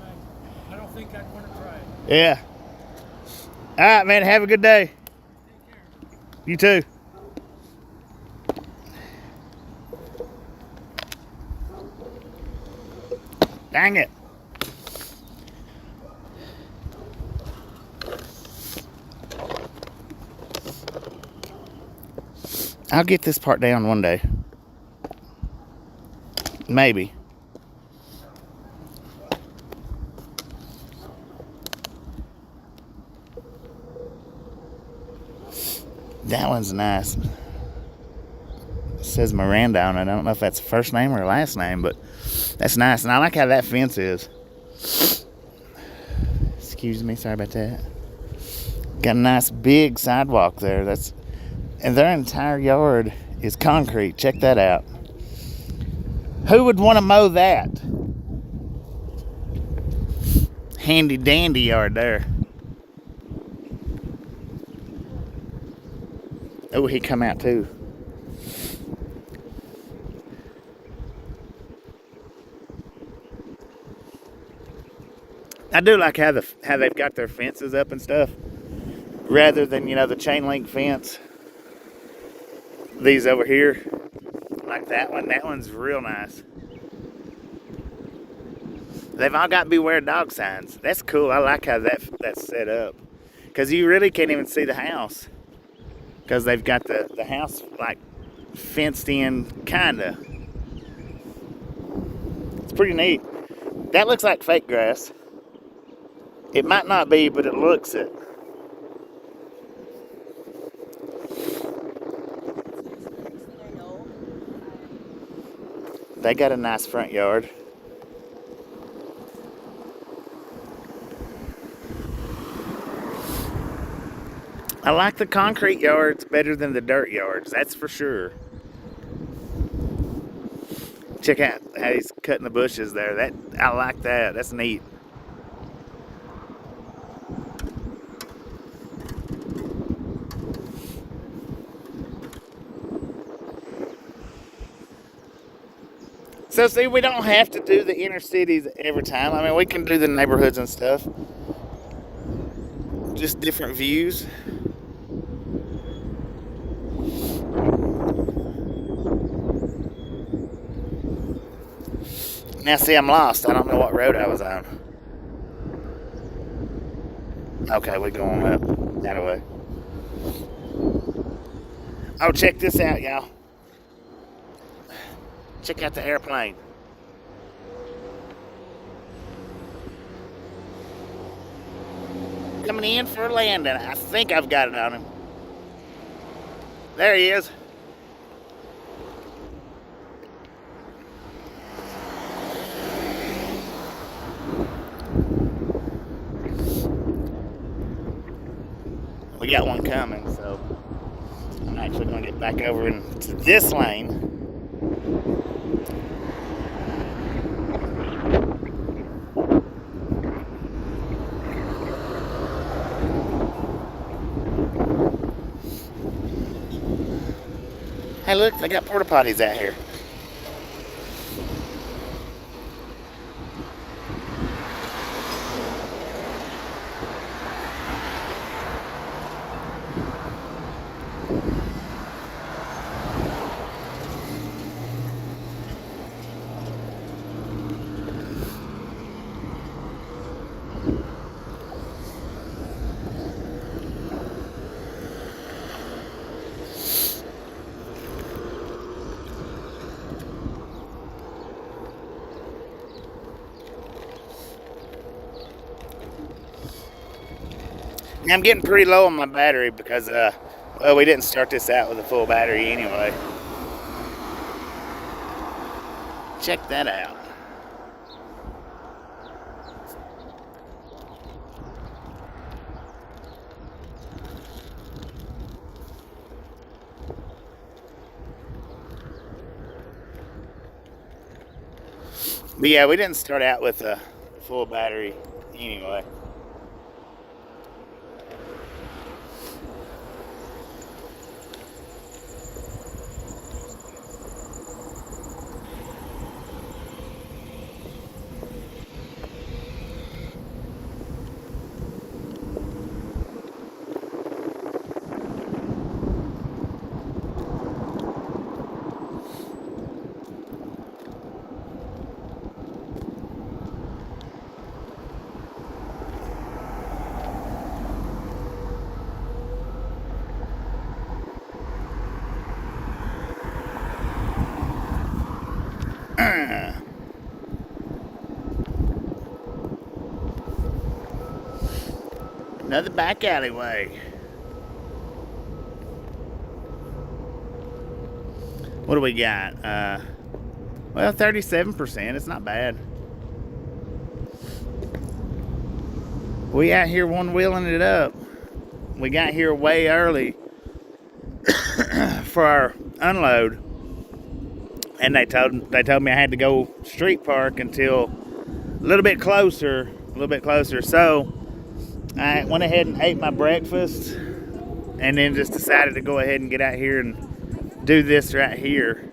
I don't think I'd want to try it. Yeah. All right, man. Have a good day. Take care. You too. Dang it. I'll get this part down one day. Maybe. That one's nice. It says Miranda on it. I don't know if that's first name or last name, but that's nice. And I like how that fence is. Excuse me, sorry about that. Got a nice big sidewalk there. And their entire yard is concrete. Check that out. Who would want to mow that? Handy dandy yard there. Oh, he come out too. I do like how they've got their fences up and stuff, rather than the chain link fence. These over here, like that one. That one's real nice. They've all got beware dog signs. That's cool. I like how that's set up, because you really can't even see the house, because they've got the house like fenced in, kinda. It's pretty neat. That looks like fake grass. It might not be, but it looks it. They got a nice front yard. I like the concrete yards better than the dirt yards, that's for sure. Check out how he's cutting the bushes there. I like that. That's neat. So see, we don't have to do the inner cities every time. I mean, we can do the neighborhoods and stuff. Just different views. Now see, I'm lost. I don't know what road I was on. Okay, we're going up that way. Oh, check this out, y'all. Check out the airplane. Coming in for a landing. I think I've got it on him. There he is. we got one coming, so I'm actually going to get back over into this lane. Hey, look, they got porta potties out here. I'm getting pretty low on my battery because, well, we didn't start this out with a full battery anyway. Check that out. But yeah, we didn't start out with a full battery anyway. Another back alleyway. What do we got? Well, 37%. It's not bad. We out here one-wheeling it up. We got here way early for our unload, and they told me I had to go street park until a little bit closer. So I went ahead and ate my breakfast, and then just decided to go ahead and get out here and do this right here.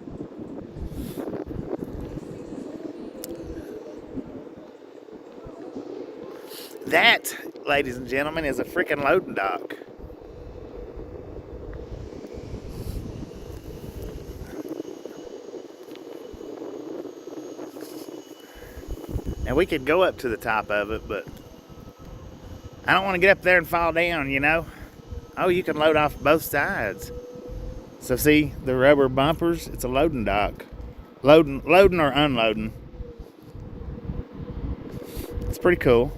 That, ladies and gentlemen, is a freaking loading dock. And we could go up to the top of it, but I don't want to get up there and fall down, you know. Oh, you can load off both sides. So see the rubber bumpers? It's a loading dock. Loading or unloading. It's pretty cool.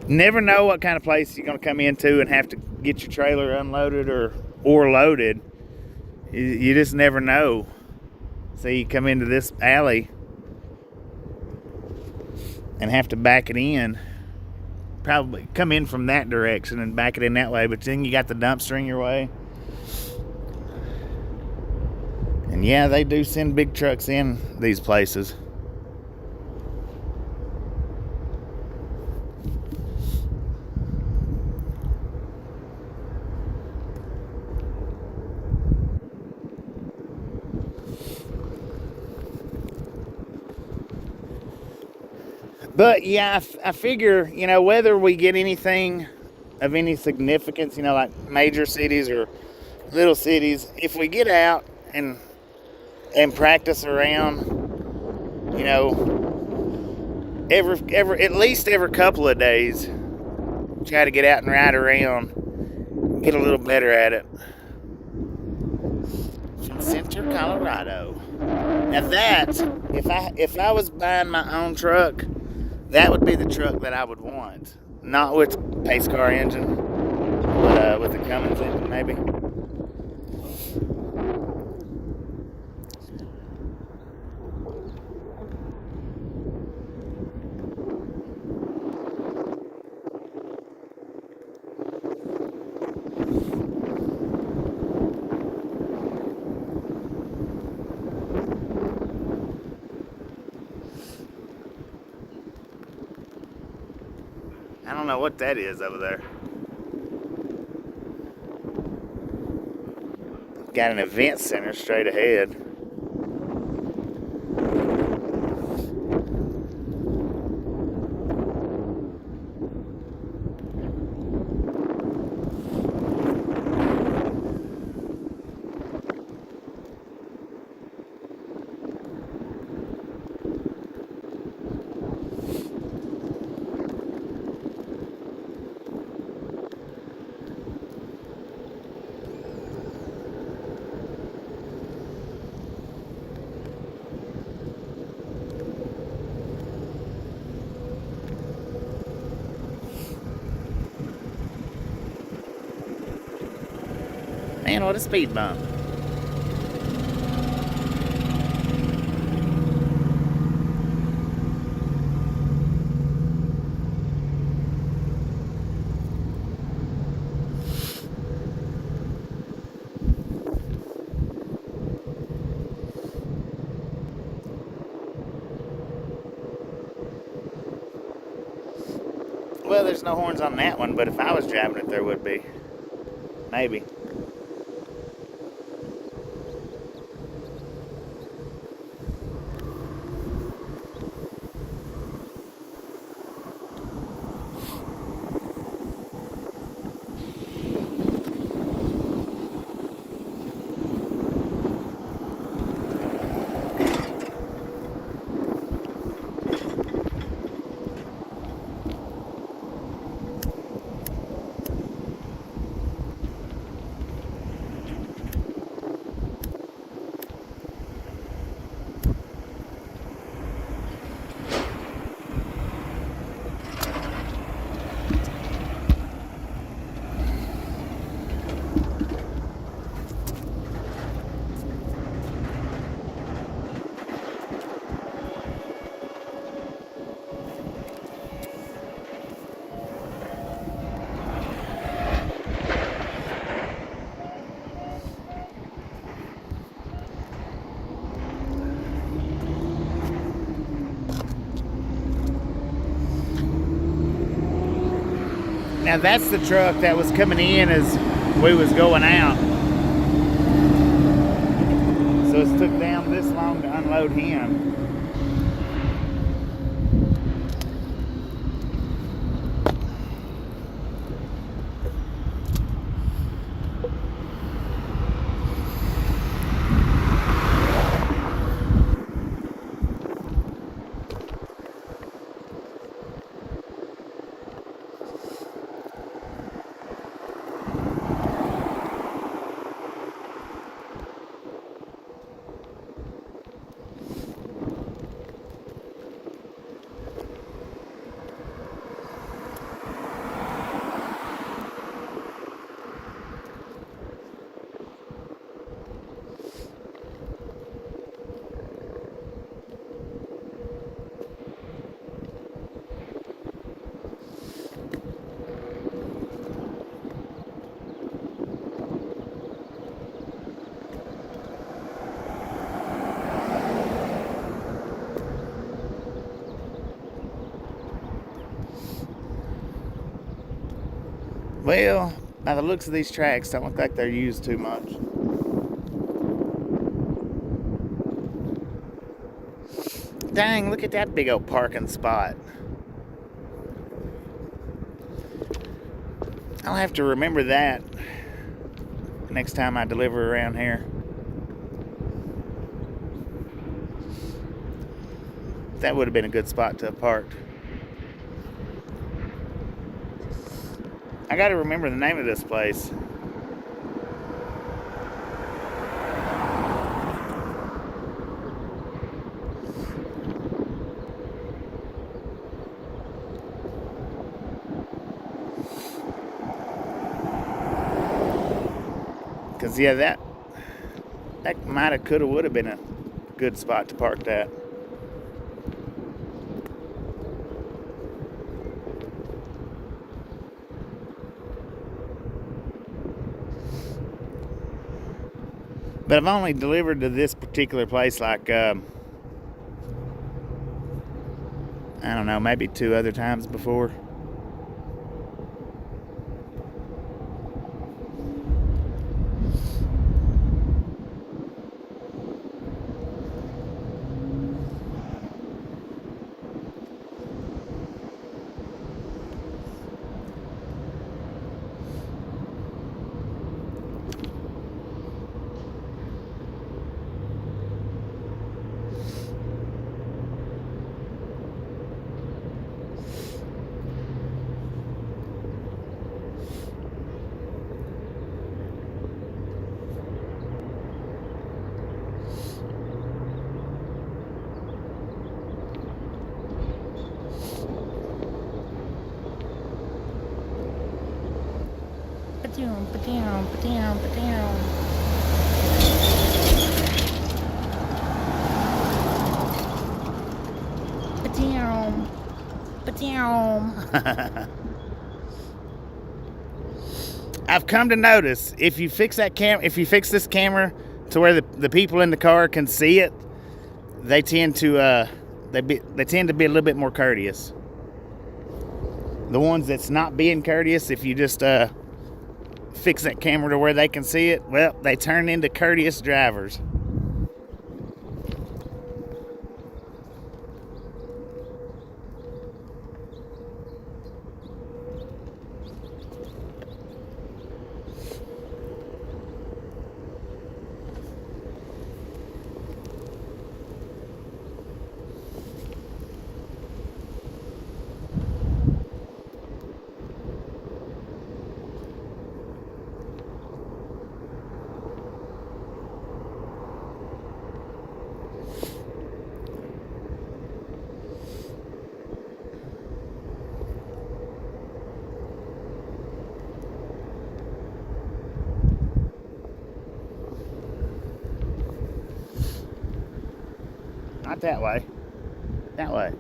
Never know what kind of place you're going to come into and have to get your trailer unloaded or loaded. You just never know. See, you come into this alley and have to back it in. Probably come in from that direction and back it in that way, but then you got the dumpster in your way. And yeah, they do send big trucks in these places. But yeah, I figure, you know, whether we get anything of any significance, you know, like major cities or little cities, if we get out and practice around, you know, at least every couple of days, try to get out and ride around, get a little better at it. From Central Colorado. Now that, if I was buying my own truck, that would be the truck that I would want. Not with pace car engine, but with the Cummins engine, maybe. I don't know what that is over there. Got an event center straight ahead. Man, what a speed bump. Well, there's no horns on that one, but if I was driving it, there would be. Maybe. Now that's the truck that was coming in as we was going out. So it took down this long to unload him. Well, by the looks of these tracks, don't look like they're used too much. Dang, look at that big old parking spot. I'll have to remember that next time I deliver around here. That would have been a good spot to have parked. I gotta remember the name of this place. Cause yeah, that might have, could have, would have been a good spot to park that. But I've only delivered to this particular place like, I don't know, maybe 2 other times before. Ba-doom, ba-doom, ba-doom, ba-doom. Ba-doom, ba-doom. I've come to notice if you fix this camera to where the people in the car can see it, they tend to they tend to be a little bit more courteous. The ones that's not being courteous, if you just fix that camera to where they can see it, well, they turn into courteous drivers. Not that way. That way.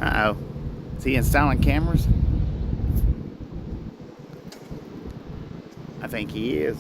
Uh-oh. Is he installing cameras? I think he is.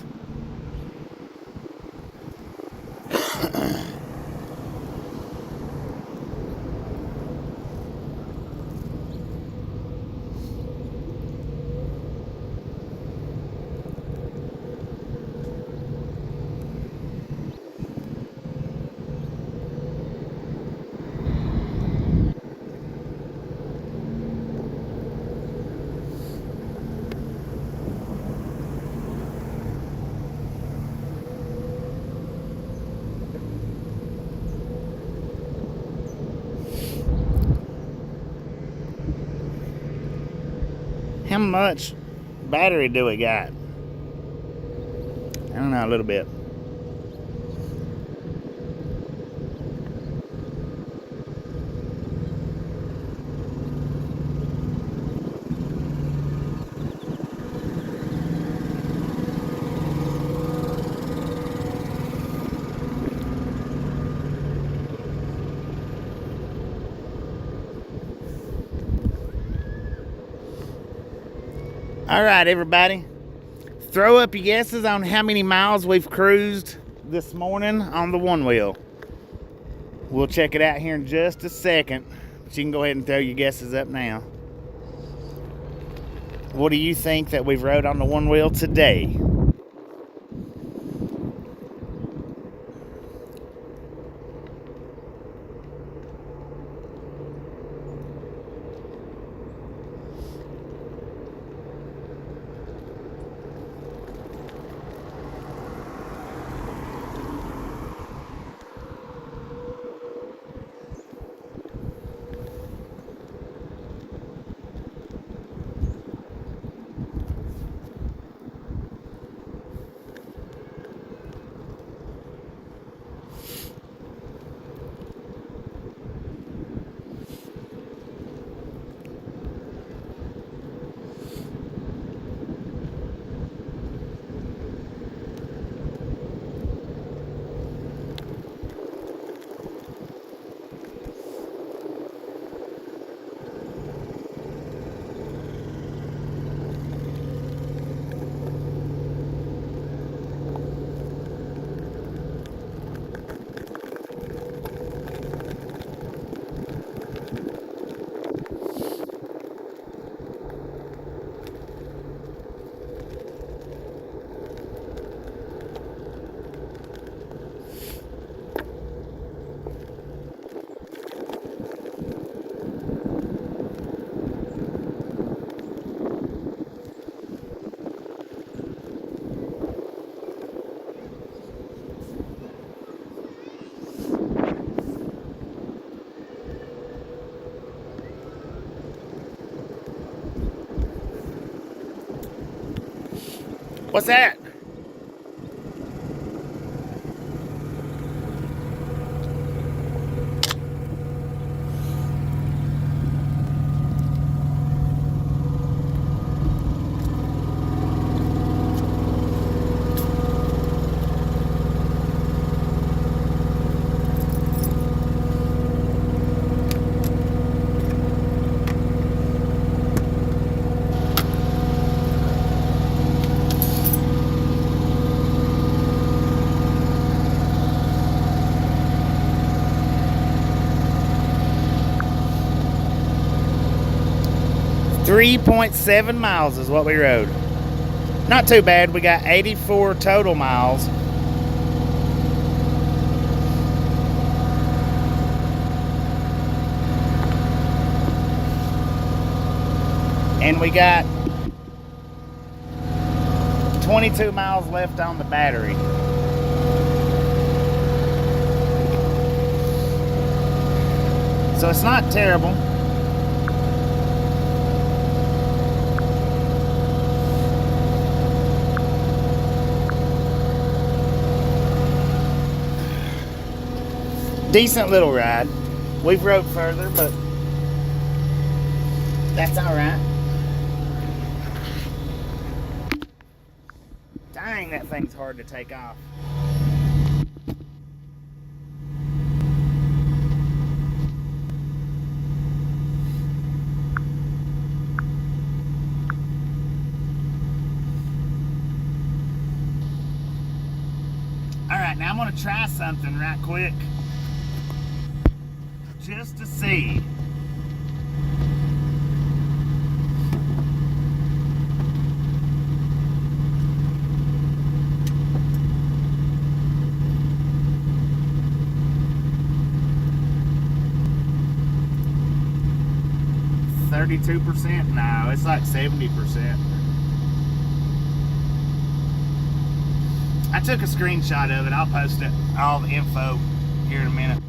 How much battery do we got? I don't know, a little bit. All right, everybody. Throw up your guesses on how many miles we've cruised this morning on the OneWheel. We'll check it out here in just a second, but you can go ahead and throw your guesses up now. What do you think that we've rode on the OneWheel today? What's that? .7 miles is what we rode. Not too bad. We got 84 total miles. And we got 22 miles left on the battery. So it's not terrible. Decent little ride. We've rode further, but that's all right. Dang, that thing's hard to take off. All right, now I'm gonna try something right quick. Just to see. %. No, it's like 70%. I took a screenshot of it. I'll post it, all the info here in a minute.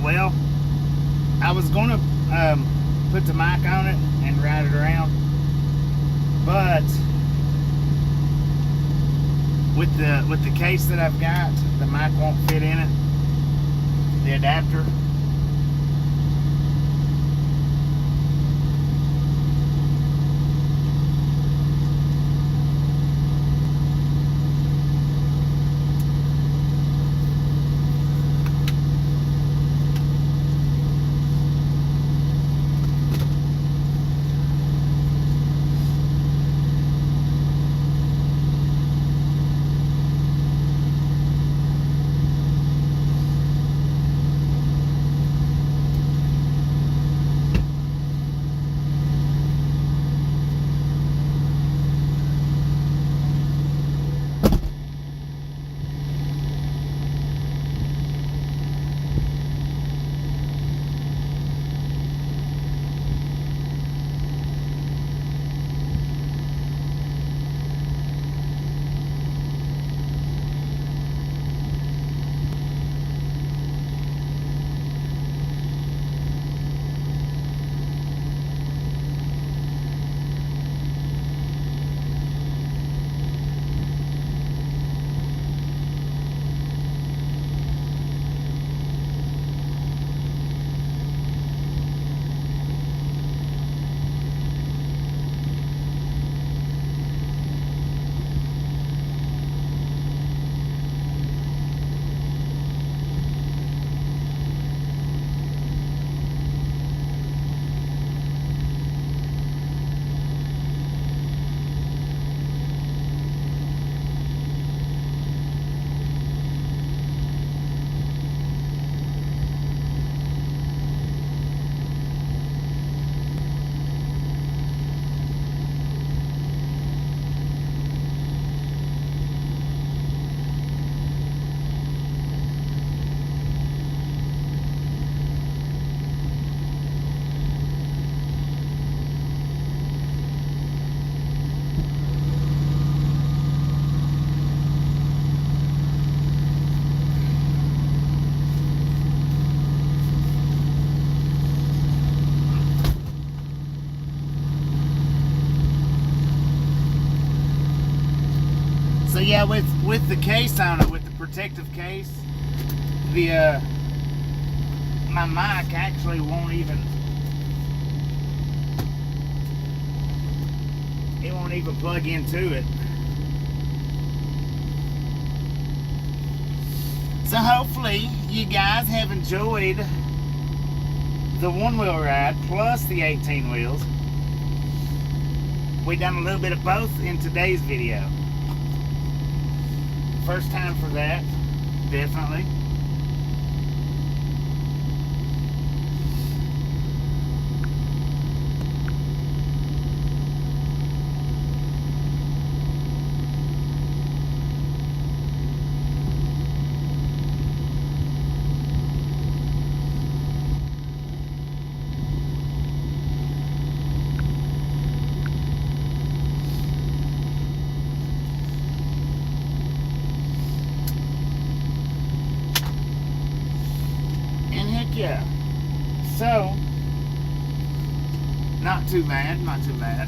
Well, I was gonna put the mic on it and ride it around, but with the case that I've got, the mic won't fit in it, the adapter. Yeah, with the case on it, with the protective case, the my mic actually won't even plug into it. So hopefully you guys have enjoyed the one-wheel ride plus the 18 wheels. We done a little bit of both in today's video. First time for that, definitely. Yeah, so not too bad, not too bad.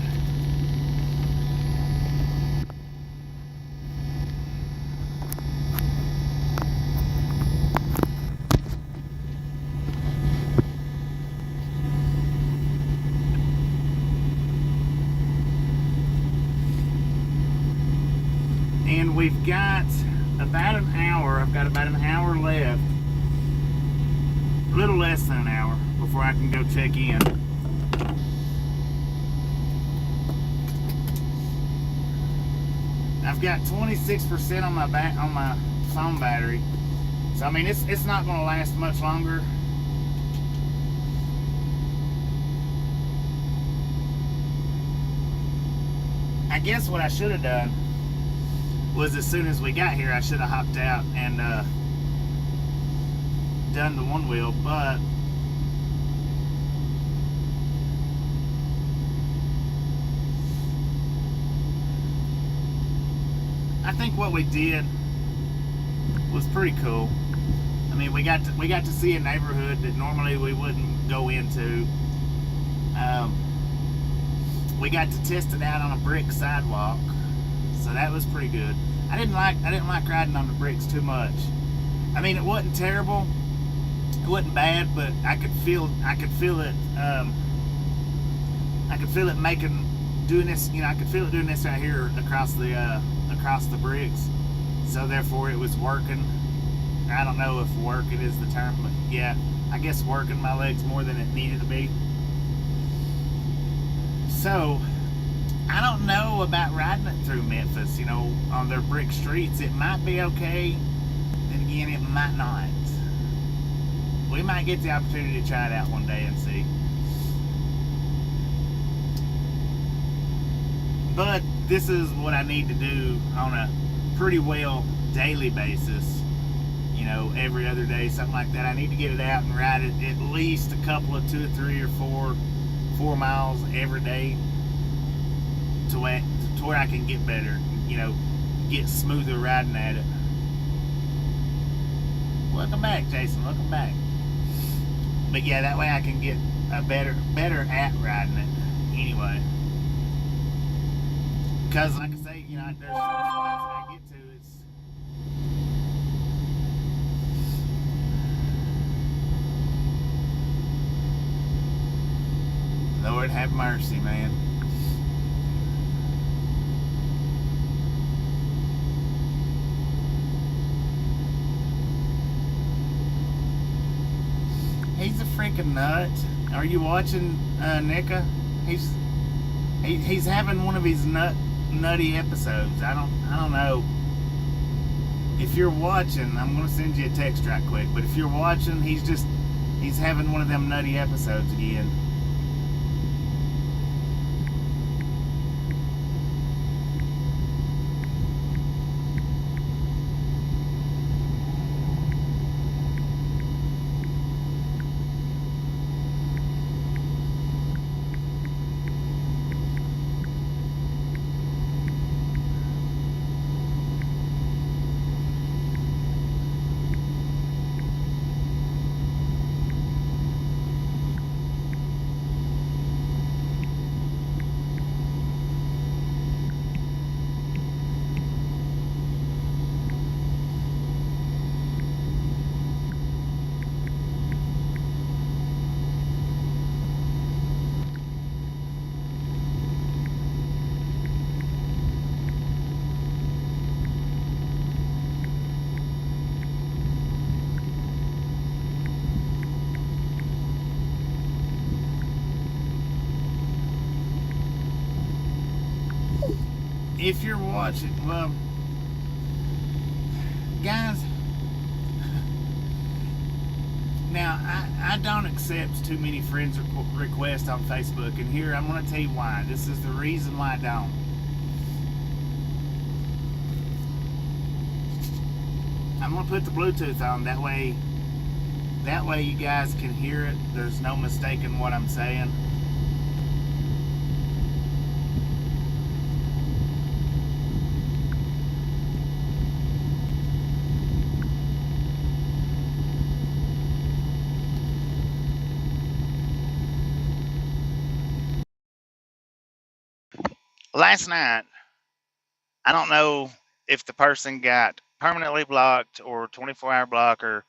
And we've got about an hour. I've got about an hour left. A little less than an hour before I can go check in. I've got 26% on my phone battery, so I mean it's not going to last much longer. I guess what I should have done was, as soon as we got here, I should have hopped out and done the one wheel, but I think what we did was pretty cool. I mean, we got to see a neighborhood that normally we wouldn't go into. We got to test it out on a brick sidewalk, so that was pretty good. I didn't like riding on the bricks too much. I mean, it wasn't terrible. It wasn't bad, but I could feel it. I could feel it doing this. You know, I could feel it doing this right here across the bricks. So therefore, it was working. I don't know if working is the term, but yeah, I guess working my legs more than it needed to be. So I don't know about riding it through Memphis. You know, on their brick streets, it might be okay. Then again, it might not. We might get the opportunity to try it out one day and see. But this is what I need to do on a pretty well daily basis. You know, every other day, something like that. I need to get it out and ride it at least a couple of 2 or 3 or 4 miles every day to where I can get better. You know, get smoother riding at it. Welcome back, Jason. Welcome back. But yeah, that way I can get a better at riding it anyway. Because like I say, you know, there's some spots that I get to, it's Lord have mercy, man. He's a freaking nut. Are you watching Nika? He's having one of his nutty episodes. I don't know. If you're watching, I'm gonna send you a text right quick. But if you're watching, he's having one of them nutty episodes again. if you're watching, well, guys, now I don't accept too many friends requests on Facebook, and here I'm going to tell you why. This is the reason why I don't. I'm going to put the Bluetooth on, that way you guys can hear it. There's no mistaking what I'm saying. Last night, I don't know if the person got permanently blocked or 24-hour blocker.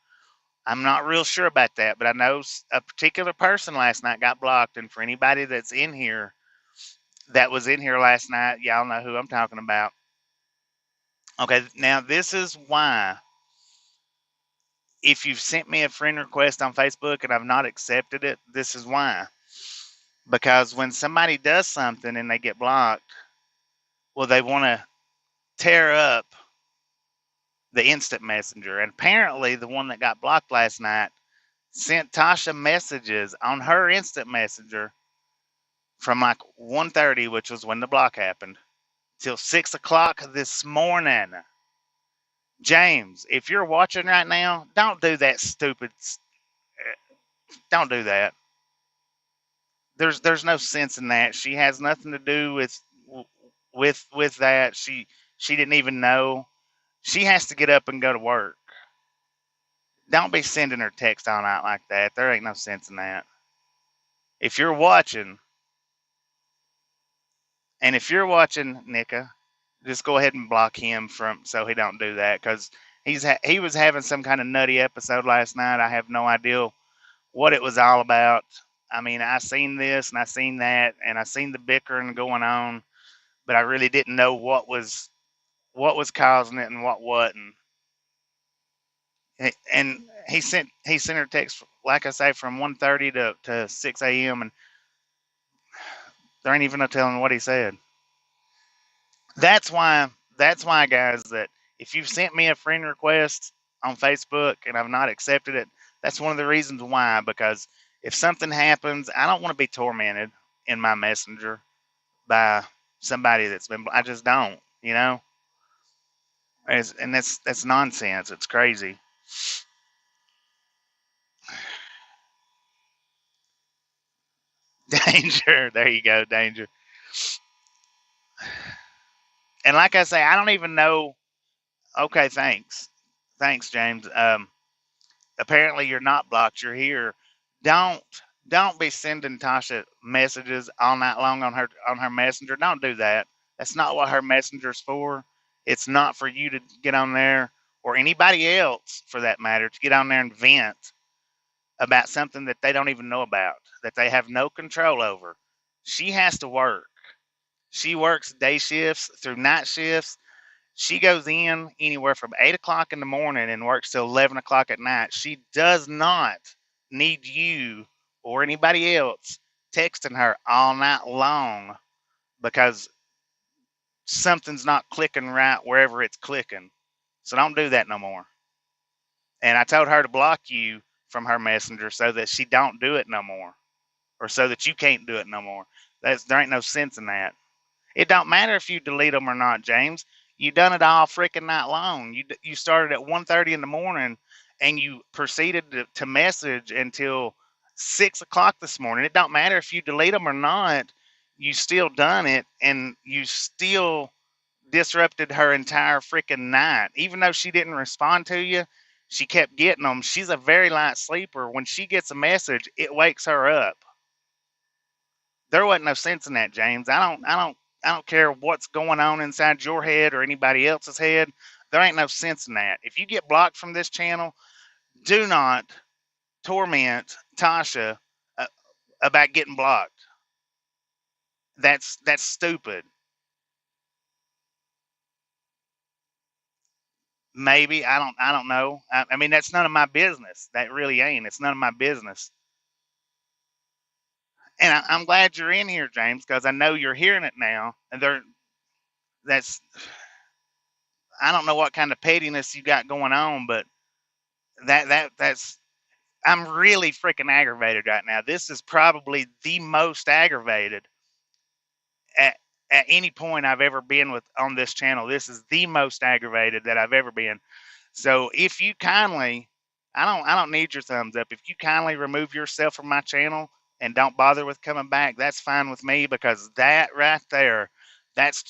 I'm not real sure about that, but I know a particular person last night got blocked. And for anybody that's in here that was in here last night, y'all know who I'm talking about. Okay, now this is why, if you've sent me a friend request on Facebook and I've not accepted it, this is why. Because when somebody does something and they get blocked, well, they want to tear up the instant messenger. And apparently the one that got blocked last night sent Tasha messages on her instant messenger from like 1:30, which was when the block happened, till 6 o'clock this morning. James, if you're watching right now, don't do that stupid. Don't do that. There's no sense in that. She has nothing to do with that. She didn't even know. She has to get up and go to work. Don't be sending her text all night like that. There ain't no sense in that. If you're watching, and if you're watching, Nika, just go ahead and block him from so he don't do that, because he was having some kind of nutty episode last night. I have no idea what it was all about. I mean, I seen this and I seen that and I seen the bickering going on, but I really didn't know what was causing it and what wasn't. And he sent her text, like I say, from 1:30 to 6 a.m. and there ain't even no telling what he said. That's why, guys, that if you've sent me a friend request on Facebook and I've not accepted it, that's one of the reasons why. Because if something happens, I don't want to be tormented in my messenger by somebody that's been. I just don't, you know. And that's nonsense. It's crazy. Danger. There you go. Danger. And like I say, I don't even know. Okay, thanks, James. Apparently you're not blocked. You're here. Don't don't be sending Tasha messages all night long on her messenger. Don't do that. That's not what her messenger's for. It's not for you to get on there, or anybody else for that matter, to get on there and vent about something that they don't even know about, that they have no control over. She has to work. She works day shifts through night shifts. She goes in anywhere from 8 o'clock in the morning and works till 11 o'clock at night. She does not need you or anybody else texting her all night long because something's not clicking right wherever it's clicking. So don't do that no more. And I told her to block you from her messenger so that she don't do it no more, or so that you can't do it no more. There ain't no sense in that. It don't matter if you delete them or not, James. You done it all freaking night long. You started at 1:30 in the morning, and you proceeded to message until 6 o'clock this morning. It don't matter if you delete them or not. You still done it, and you still disrupted her entire freaking night. Even though she didn't respond to you, she kept getting them. She's a very light sleeper. When she gets a message, it wakes her up. There wasn't no sense in that, James. I don't care what's going on inside your head or anybody else's head. There ain't no sense in that. If you get blocked from this channel, do not torment Tasha uh, about getting blocked. That's stupid. Maybe I don't know. I mean, that's none of my business. That really ain't. It's none of my business. And I'm glad you're in here, James, because I know you're hearing it now. And that's I don't know what kind of pettiness you got going on, but that's I'm really freaking aggravated right now. This is probably the most aggravated at any point I've ever been with on this channel. This is the most aggravated that I've ever been. So if you kindly, I don't need your thumbs up. If you kindly remove yourself from my channel and don't bother with coming back, that's fine with me, because that right there, that's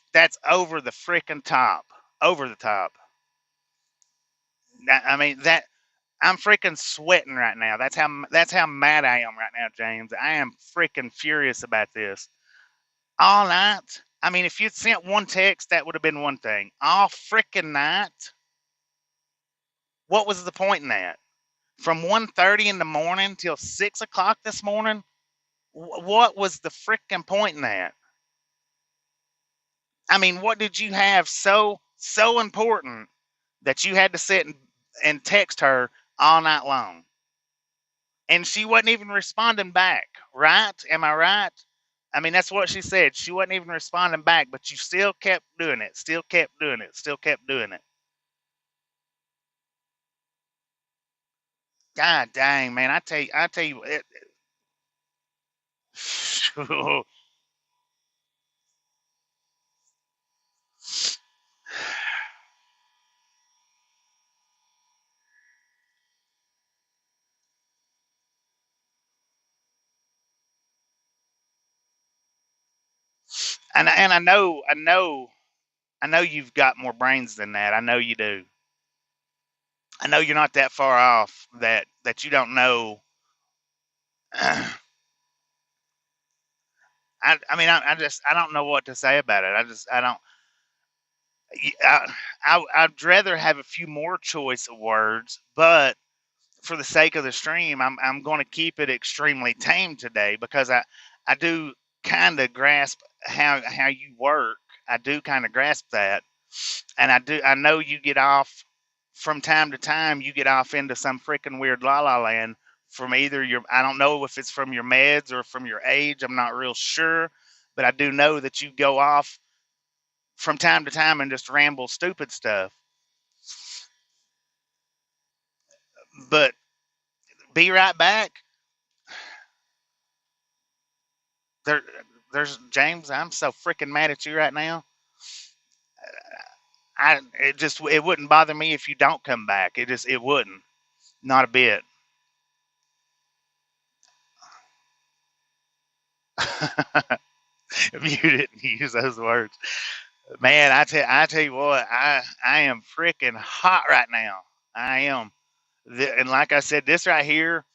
over the freaking top, over the top. I mean that I'm freaking sweating right now. That's how mad I am right now, James. I am freaking furious about this. All night. I mean, if you'd sent one text, that would have been one thing. All freaking night. What was the point in that? From 1:30 in the morning till 6 o'clock this morning. What was the freaking point in that? I mean, what did you have so important that you had to sit and text her all night long? And she wasn't even responding back, right? Am I right? I mean, that's what she said. She wasn't even responding back, but you still kept doing it, still kept doing it, still kept doing it. God dang, man! I tell you, and I know you've got more brains than that. I know you do. I know you're not that far off that you don't know. I don't know what to say about it. I don't. I'd rather have a few more choice of words, but for the sake of the stream, I'm going to keep it extremely tame today, because I do kind of grasp how you work. I do kind of grasp that, and I know you get off from time to time. You get off into some freaking weird la la land from either your, I don't know if it's from your meds or from your age. I'm not real sure, but I do know that you go off from time to time and just ramble stupid stuff. But be right back. There, there's James. I'm so freaking mad at you right now. It wouldn't bother me if you don't come back. It wouldn't, not a bit. You didn't use those words, man. I tell you what, I am freaking hot right now. I am, and like I said, this right here,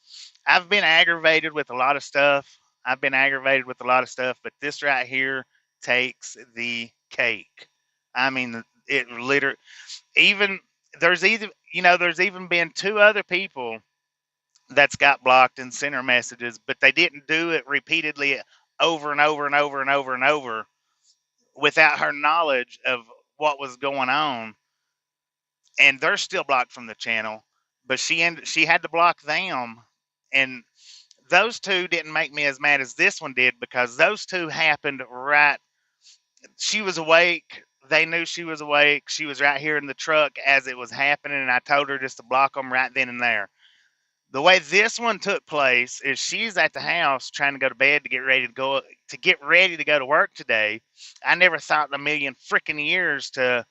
I've been aggravated with a lot of stuff. I've been aggravated with a lot of stuff, but this right here takes the cake. I mean, it literally, even there's even been two other people that's got blocked and sent her messages, but they didn't do it repeatedly over and over and over and over and over without her knowledge of what was going on, and they're still blocked from the channel. But she had to block them, and those two didn't make me as mad as this one did, because those two happened right. She was awake. They knew she was awake. She was right here in the truck as it was happening, and I told her just to block them right then and there. The way this one took place is she's at the house trying to go to bed to get ready to go to work today. I never thought in a million freaking years to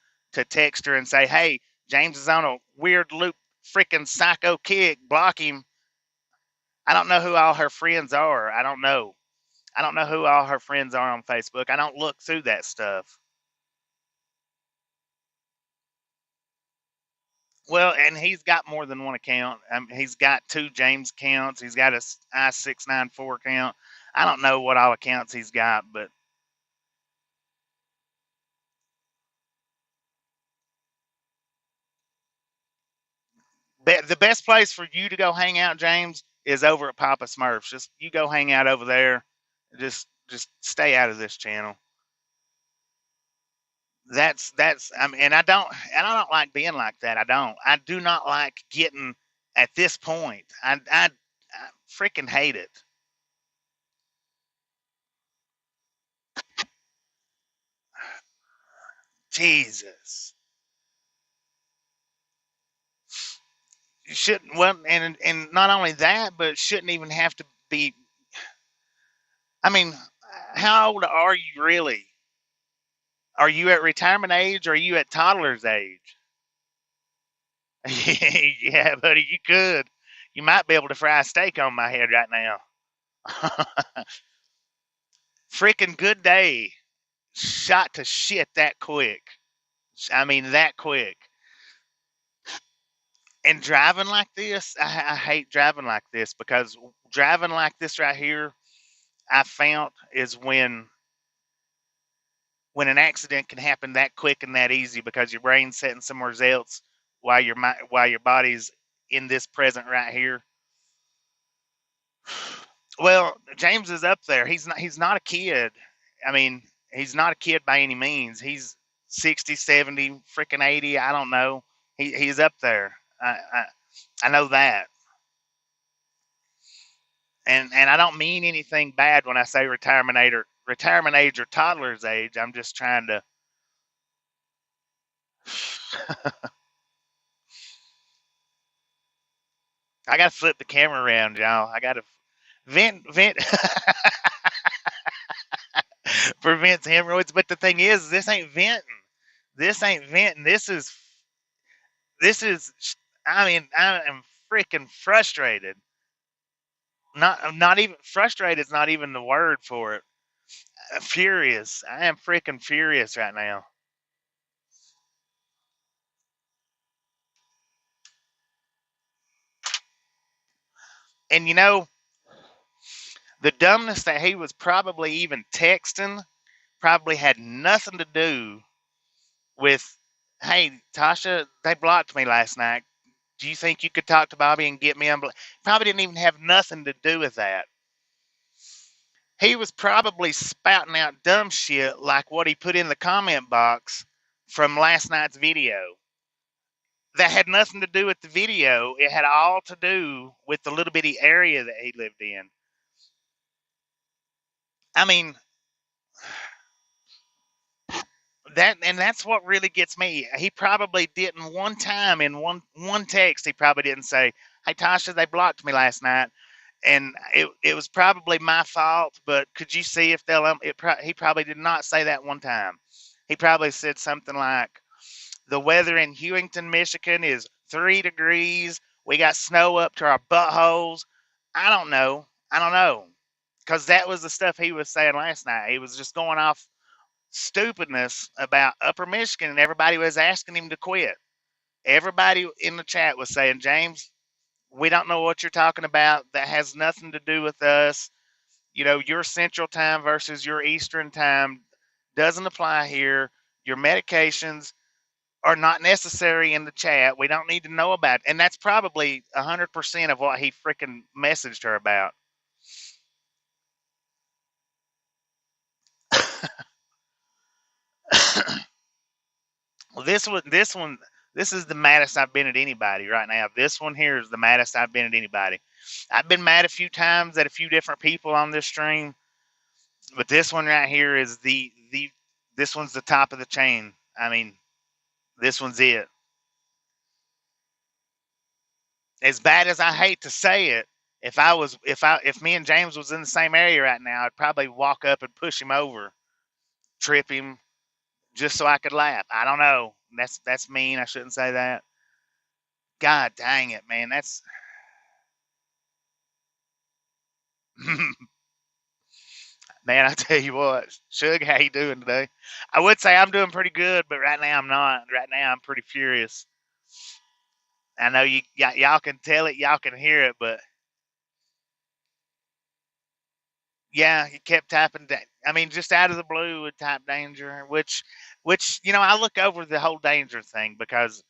text her and say, "Hey, James is on a weird loop, freaking psycho kick. Block him." I don't know who all her friends are. I don't know. I don't know who all her friends are on Facebook. I don't look through that stuff. Well, and he's got more than one account. He's got two James accounts. He's got a I694 account. I don't know what all accounts he's got, but the best place for you to go hang out, James, is over at Papa Smurfs. Just you go hang out over there. Just stay out of this channel. That's I mean, and I don't like being like that. I do not like getting at this point. I freaking hate it. Jesus. You shouldn't, well, and not only that, but it shouldn't even have to be. I mean, how old are you really? Are you at retirement age or are you at toddler's age? Yeah, buddy, you could. You might be able to fry a steak on my head right now. Freaking good day. Shot to shit that quick. I mean, that quick. And driving like this, I hate driving like this because driving like this right here, I found is when an accident can happen that quick and that easy because your brain's setting somewhere else while your body's in this present right here. Well, James is up there. He's not a kid. I mean, he's not a kid by any means. He's 60, 70, freaking 80, I don't know. He's up there. I know that. And I don't mean anything bad when I say retirement age or toddler's age. I'm just trying to I got to flip the camera around, y'all. I got to vent prevents hemorrhoids. But the thing is, this ain't venting. This ain't venting. This is. I mean, I am freaking frustrated. Not even frustrated is not even the word for it. Furious. I am freaking furious right now. And the dumbness that he was probably even texting probably had nothing to do with, hey, Tasha, they blocked me last night. Do you think you could talk to Bobby and get me unblocked? Probably didn't even have nothing to do with that. He was probably spouting out dumb shit like what he put in the comment box from last night's video. That had nothing to do with the video. It had all to do with the little bitty area that he lived in. I mean, that's what really gets me. He probably didn't one time in one text. He probably didn't say, "Hey Tasha, they blocked me last night," and it was probably my fault. But could you see if they'll? He probably did not say that one time. He probably said something like, "The weather in Hewington, Michigan is 3 degrees. We got snow up to our buttholes." I don't know. I don't know. Because that was the stuff he was saying last night. He was just going off stupidness about Upper Michigan, and everybody was asking him to quit. Everybody in the chat was saying, James, we don't know what you're talking about. That has nothing to do with us. Your Central Time versus your Eastern Time doesn't apply here. Your medications are not necessary in the chat. We don't need to know about it. And that's probably 100% of what he freaking messaged her about. Well, this is the maddest I've been at anybody right now. This one here is the maddest I've been at anybody. I've been mad a few times at a few different people on this stream, but this one right here is this one's the top of the chain. I mean, this one's it. As bad as I hate to say it, if me and James was in the same area right now, I'd probably walk up and push him over, trip him, just so I could laugh. I don't know. That's mean. I shouldn't say that. God dang it, man. That's man, I tell you what, Shug, how you doing today? I would say I'm doing pretty good, but right now I'm not. Right now I'm pretty furious. I know y'all can tell it, y'all can hear it, but yeah, he kept typing. I mean, just out of the blue, would type danger, which I look over the whole danger thing because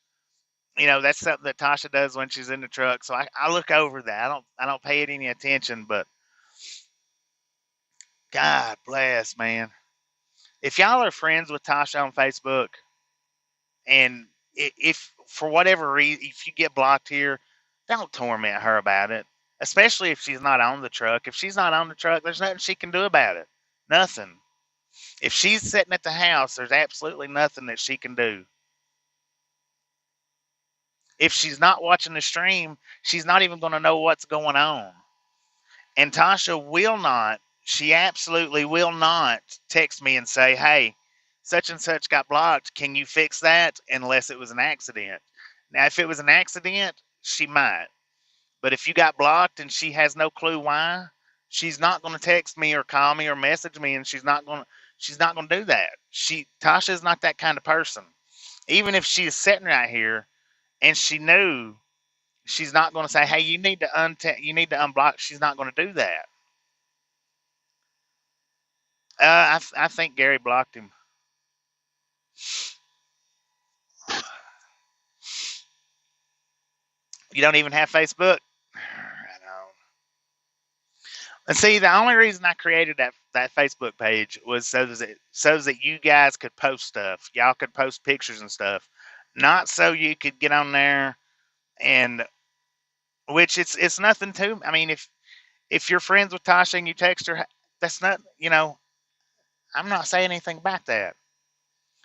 that's something that Tasha does when she's in the truck. So I look over that. I don't pay it any attention, but God bless, man. If y'all are friends with Tasha on Facebook, and if for whatever reason, if you get blocked here, don't torment her about it. Especially if she's not on the truck. If she's not on the truck, there's nothing she can do about it. Nothing. If she's sitting at the house, there's absolutely nothing that she can do. If she's not watching the stream, she's not even going to know what's going on. And Tasha will not, she absolutely will not text me and say, hey, such and such got blocked. Can you fix that? Unless it was an accident. Now, if it was an accident, she might. But if you got blocked and she has no clue why, she's not going to text me or call me or message me, and she's not going to do that. Tasha is not that kind of person. Even if she is sitting right here and she knew, she's not going to say, "Hey, you need to unblock." She's not going to do that. I think Gary blocked him. You don't even have Facebook. I know. And see, the only reason I created that Facebook page was so that you guys could post stuff. Y'all could post pictures and stuff, not so you could get on there and which it's nothing to. I mean, if you're friends with Tasha and you text her, that's not. I'm not saying anything about that.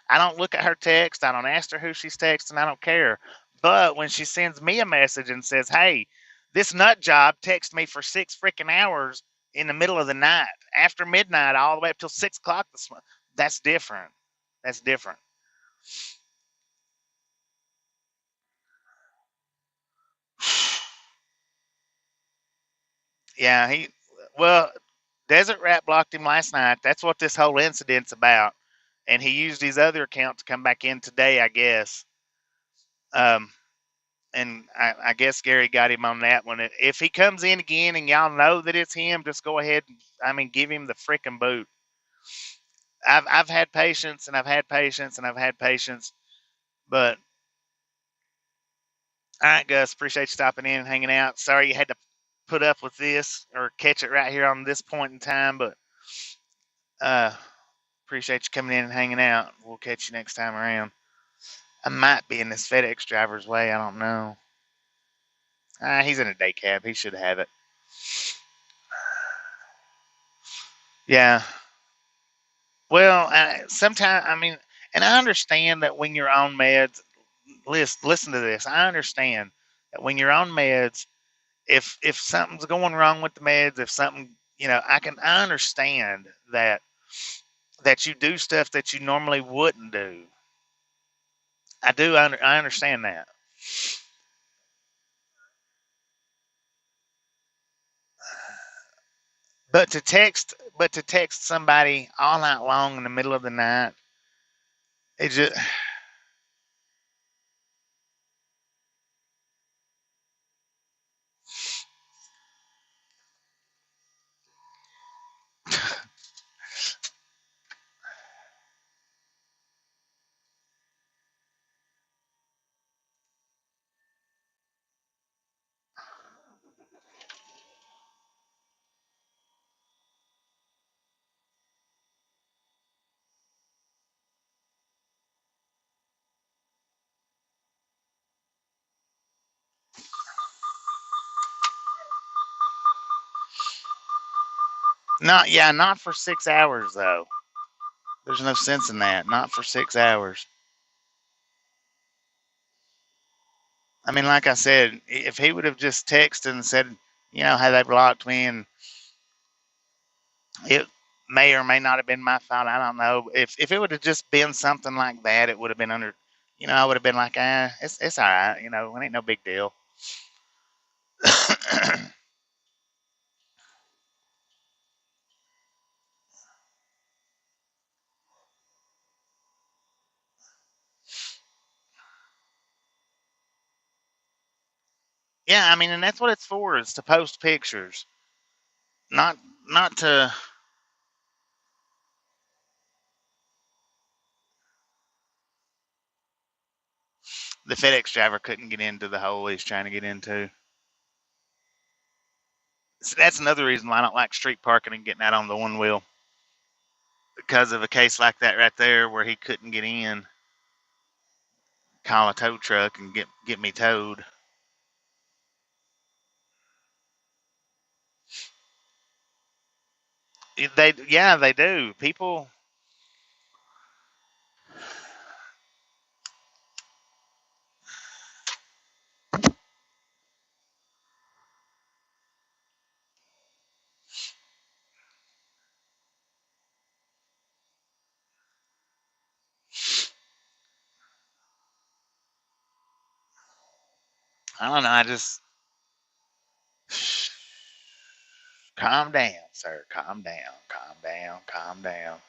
I don't look at her text. I don't ask her who she's texting. I don't care. But when she sends me a message and says, "Hey, this nut job texted me for 6 freaking hours in the middle of the night, after midnight, all the way up till 6 o'clock this month," that's different. That's different. Yeah, well, Desert Rat blocked him last night. That's what this whole incident's about. And he used his other account to come back in today, I guess. Um, and I guess Gary got him on that one. If he comes in again and y'all know that it's him, just go ahead and give him the freaking boot. I've had patience and I've had patience and I've had patience, but all right, Gus, appreciate you stopping in and hanging out. Sorry you had to put up with this or catch it right here on this point in time, but uh, appreciate you coming in and hanging out. We'll catch you next time around. I might be in this FedEx driver's way. I don't know. He's in a day cab. He should have it. Yeah. Well, sometimes, and I understand that when you're on meds, listen to this. I understand that when you're on meds, if something's going wrong with the meds, if something, I understand that you do stuff that you normally wouldn't do. I understand that. But to text somebody all night long in the middle of the night, it just not for 6 hours though. There's no sense in that. Not for 6 hours. Like I said, if he would have just texted and said, hey, they blocked me, and it may or may not have been my fault. I don't know. If it would have just been something like that, it would have been under. I would have been like, it's all right. It ain't no big deal. Yeah, and that's what it's for, is to post pictures, not not to. The FedEx driver couldn't get into the hole he's trying to get into. So that's another reason why I don't like street parking and getting out on the one wheel, because of a case like that right there where he couldn't get in. Call a tow truck and get me towed. They do. People I don't know. I just calm down, sir. Calm down. Calm down. Calm down.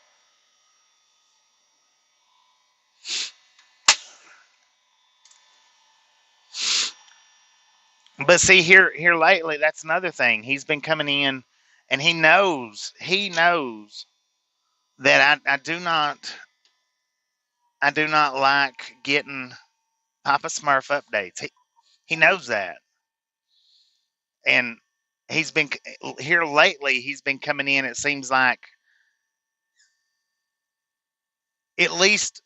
But see here lately, that's another thing. He's been coming in, and he knows that I do not like getting Papa Smurf updates. He knows that, and he's been here lately. He's been coming in. It seems like at least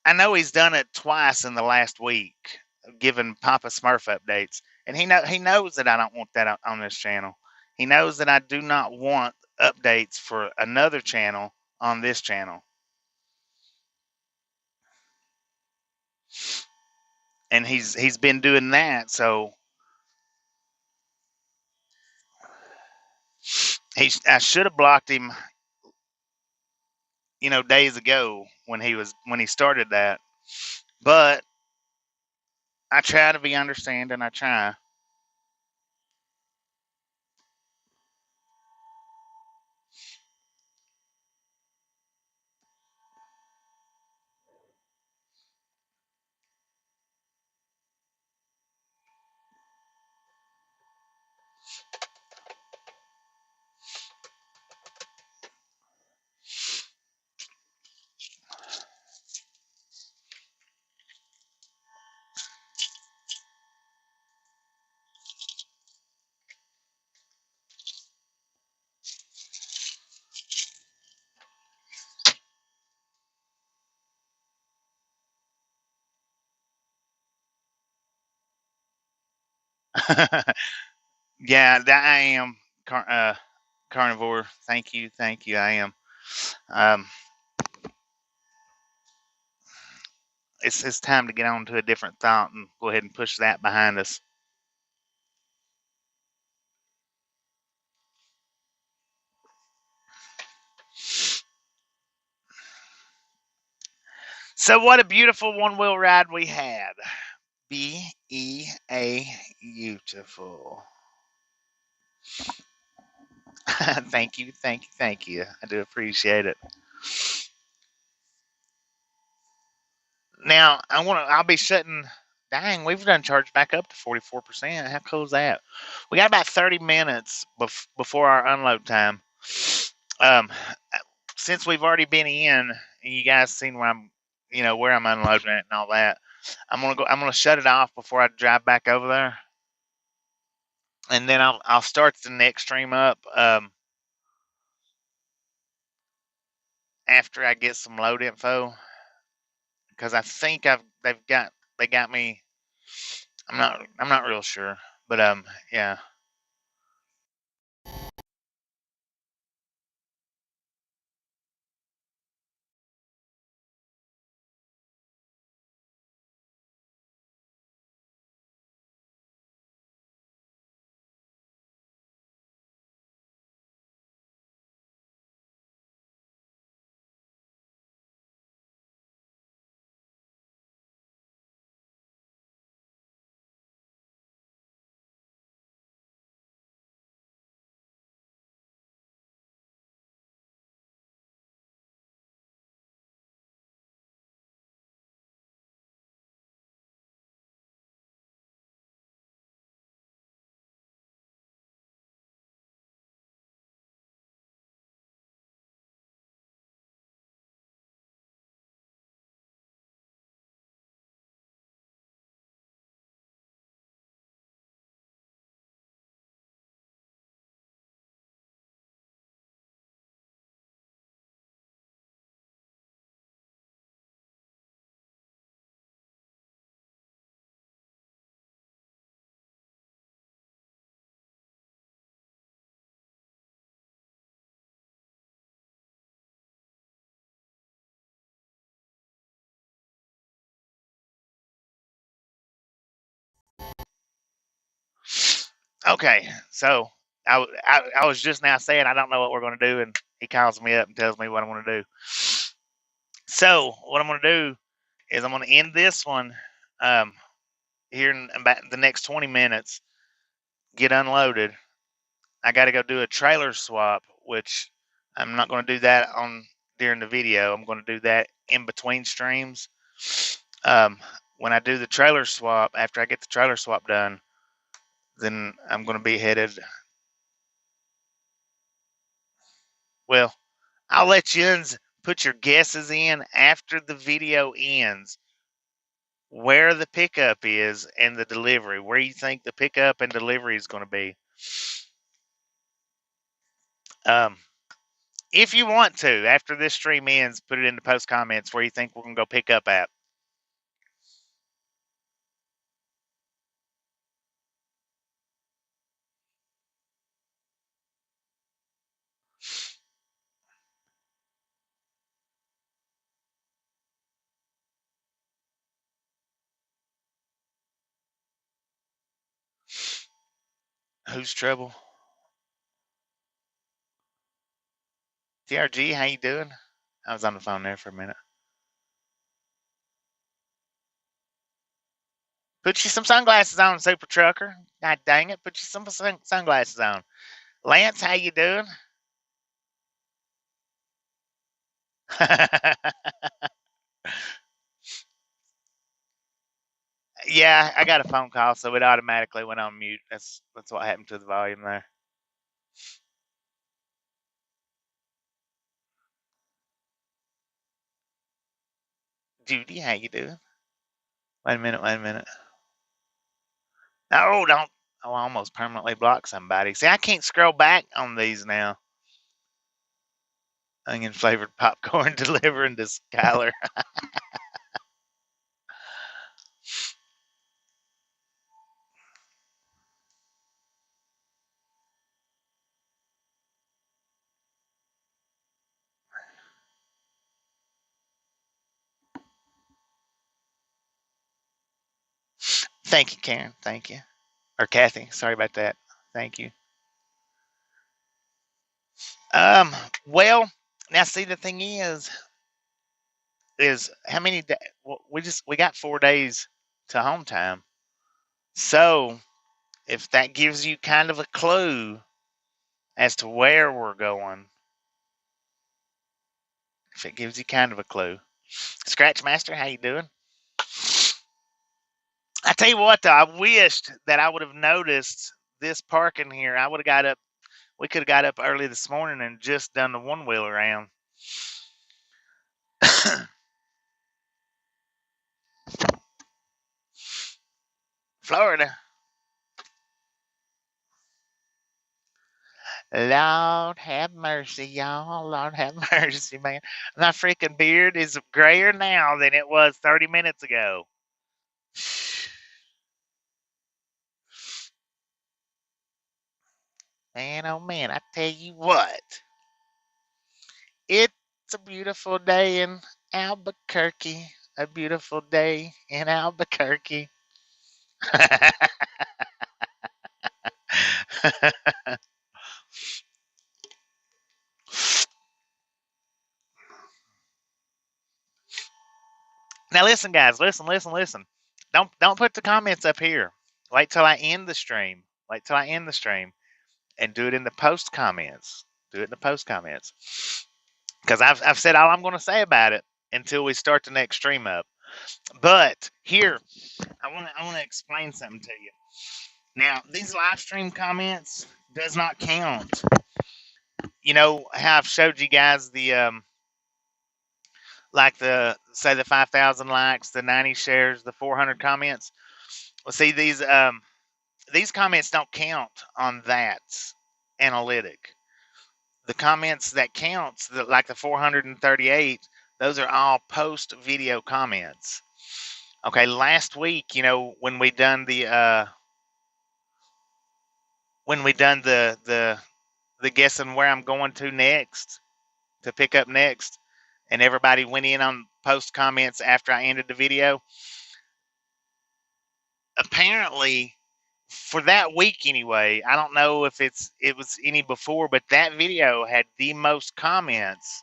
I know he's done it twice in the last week, giving Papa Smurf updates, and he knows that I don't want that on this channel. He knows that I do not want updates for another channel on this channel, and he's been doing that. So I should have blocked him, days ago when he started that. But I try to be understanding. I try. Yeah, that I am carnivore. Thank you, thank you. I am. Um, it's time to get on to a different thought and go ahead and push that behind us. So what a beautiful one wheel ride we had. Beautiful. Thank you, thank you, thank you. I do appreciate it. Now I'll be shutting. Dang, we've done charged back up to 44%. How cool is that? We got about 30 minutes before our unload time. Um, since we've already been in, and you guys seen where I'm unloading it and all that. I'm gonna shut it off before I drive back over there, and then I'll start the next stream up after I get some load info, because I think they got me. I'm not real sure, but yeah. Okay, so I was just now saying I don't know what we're going to do, and he calls me up and tells me what I'm going to do. So what I'm going to do is I'm going to end this one. Um, here in about the next 20 minutes, get unloaded. I got to go do a trailer swap, which I'm not going to do that on during the video. I'm going to do that in between streams. When I do the trailer swap, after I get the trailer swap done, then I'm going to be headed. Well, I'll let you put your guesses in after the video ends, where the pickup is and the delivery, where you think the pickup and delivery is going to be. If you want to, after this stream ends, put it in the post comments where you think we're going to go pick up at. Who's trouble? TRG, how you doing? I was on the phone there for a minute. Put you some sunglasses on, Super Trucker. God dang it, put you some sunglasses on. Lance, how you doing? Yeah, I got a phone call, so it automatically went on mute. That's what happened to the volume there. Judy, how you doing? Wait a minute. Oh, don't. Oh, I almost permanently blocked somebody. See, I can't scroll back on these now. Onion flavored popcorn delivering to Skylar. Thank you, Karen. Thank you. Or Kathy. Sorry about that. Thank you. Well, now see, the thing is how many days? We got 4 days to home time. So if that gives you kind of a clue as to where we're going, if it gives you kind of a clue. Scratch Master, how you doing? I tell you what, though, I wished that I would have noticed this parking here. I would have got up. We could have got up early this morning and just done the one wheel around. Florida. Lord have mercy, y'all. Lord have mercy, man. My freaking beard is grayer now than it was 30 minutes ago. Man, oh man, I tell you what. It's a beautiful day in Albuquerque. A beautiful day in Albuquerque. Now listen, guys, listen. Don't put the comments up here. Wait till I end the stream. Wait till I end the stream and do it in the post comments. Do it in the post comments. Because I've said all I'm going to say about it until we start the next stream up. But here, I want to explain something to you. Now, these live stream comments does not count. You know how I've showed you guys the like the 5,000 likes, the 90 shares, the 400 comments. Well, see, these comments don't count on that analytic. The comments that counts, like the 438, those are all post video comments. Okay, last week, you know, when we done the guessing where I'm going to next to pick up next, and everybody went in on post comments after I ended the video. Apparently, for that week anyway, I don't know if it was any before, but that video had the most comments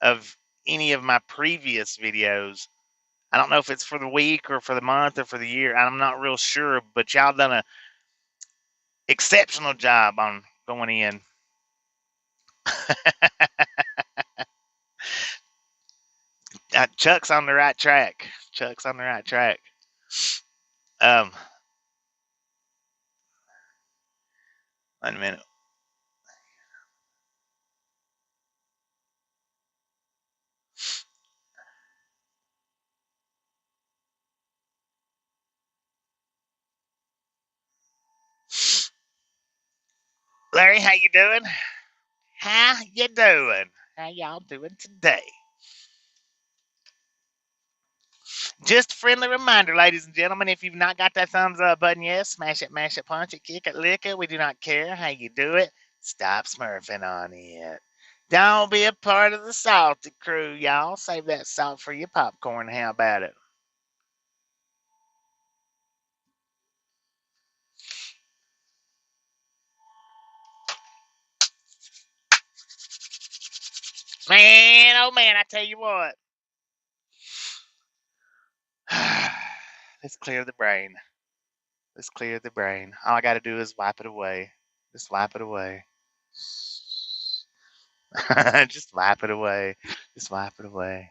of any of my previous videos I don't know if it's for the week or for the month or for the year. I'm not real sure, but y'all done a exceptional job on going in. Chuck's on the right track. Chuck's on the right track. Um, Wait a minute. Larry, how you doing? How you doing? How y'all doing today? Just a friendly reminder, ladies and gentlemen, if you've not got that thumbs up button yet, smash it, mash it, punch it, kick it, lick it. We do not care how you do it. Stop smurfing on it. Don't be a part of the salty crew, y'all. Save that salt for your popcorn. How about it? Man, oh man, I tell you what. Let's clear the brain. Let's clear the brain. All I got to do is wipe it away. Just wipe it away. Just wipe it away. Just wipe it away.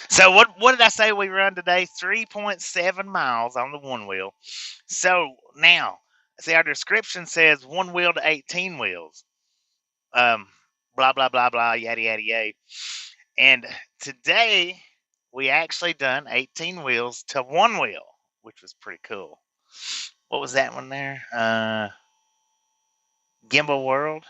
So what did I say we run today? 3.7 miles on the one wheel. So now, see, our description says one wheel to 18 wheels. Blah blah blah blah yada yada yada. And today we actually done 18 wheels to one wheel, which was pretty cool. What was that one there? Gimbal World.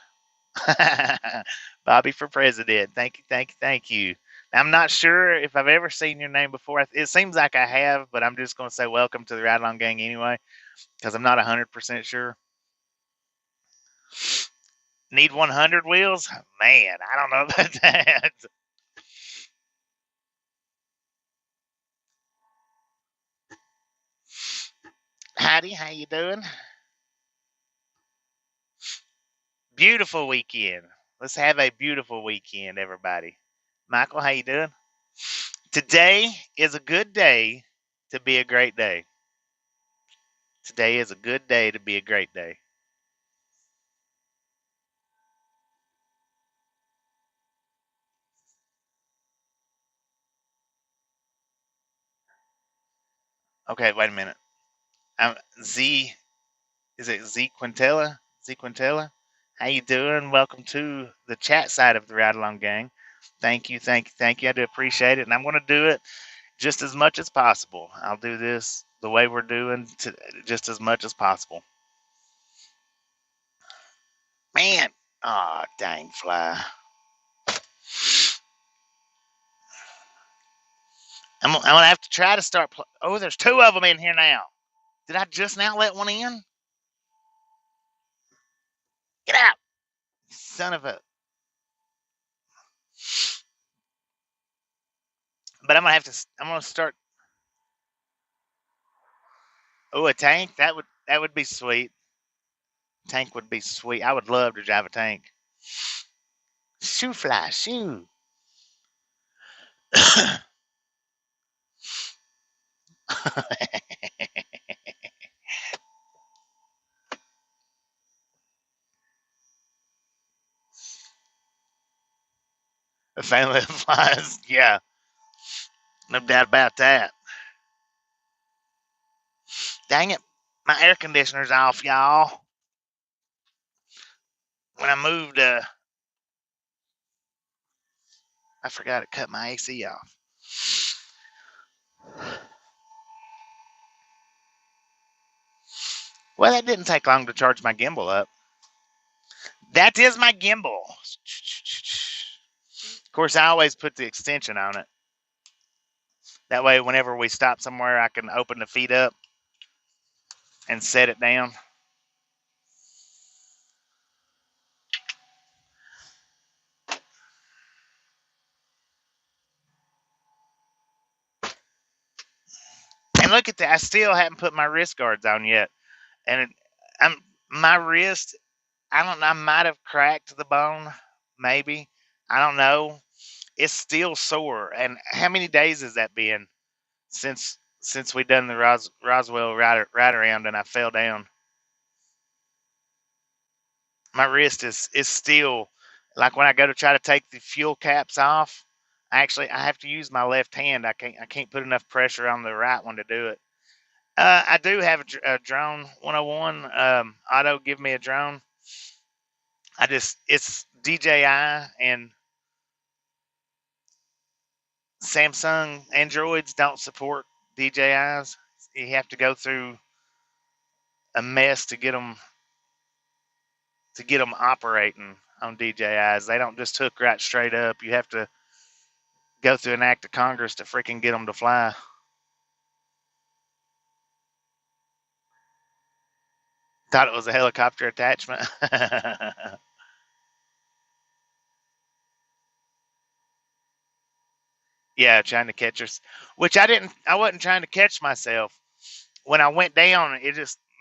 Bobby for president. Thank you, thank you, thank you. I'm not sure if I've ever seen your name before. It seems like I have, but I'm just going to say welcome to the Ride Along Gang anyway, because I'm not 100% sure. Need 100 wheels? Man, I don't know about that. Howdy, how you doing? Beautiful weekend. Let's have a beautiful weekend, everybody. Michael, how you doing? Today is a good day to be a great day. Today is a good day to be a great day. Okay, wait a minute. Z, is it Z Quintella? Z Quintella? How you doing? Welcome to the chat side of the Ride Along Gang. Thank you, thank you, thank you. I do appreciate it, and I'm going to do it just as much as possible. I'll do this the way we're doing just as much as possible. Man, oh dang fly. I'm gonna have to try to start. Oh, there's two of them in here now. Did I just now let one in? Get out, son of a. But I'm gonna have to. I'm gonna start. Oh, a tank. That would be sweet. Tank would be sweet. I would love to drive a tank. Shoo fly, shoo. A family of flies. Yeah, no doubt about that. Dang it, my air conditioner's off, y'all. When I moved, I forgot to cut my AC off. Well, that didn't take long to charge my gimbal up. That is my gimbal. Of course, I always put the extension on it. That way, whenever we stop somewhere, I can open the feet up and set it down. And look at that. I still haven't put my wrist guards on yet. And my wrist, I don't know, I might have cracked the bone, maybe. I don't know. It's still sore. And how many days has that been since we done the Roswell ride around and I fell down? My wrist is still like when I go to try to take the fuel caps off. I have to use my left hand. I can't put enough pressure on the right one to do it. I do have a drone 101. Otto give me a drone. It's DJI and Samsung Androids don't support DJIs. You have to go through a mess to get them operating on DJIs. They don't just hook right straight up. You have to go through an act of Congress to freaking get them to fly. Thought it was a helicopter attachment. Yeah, trying to catch us, which I didn't. I wasn't trying to catch myself. When I went down,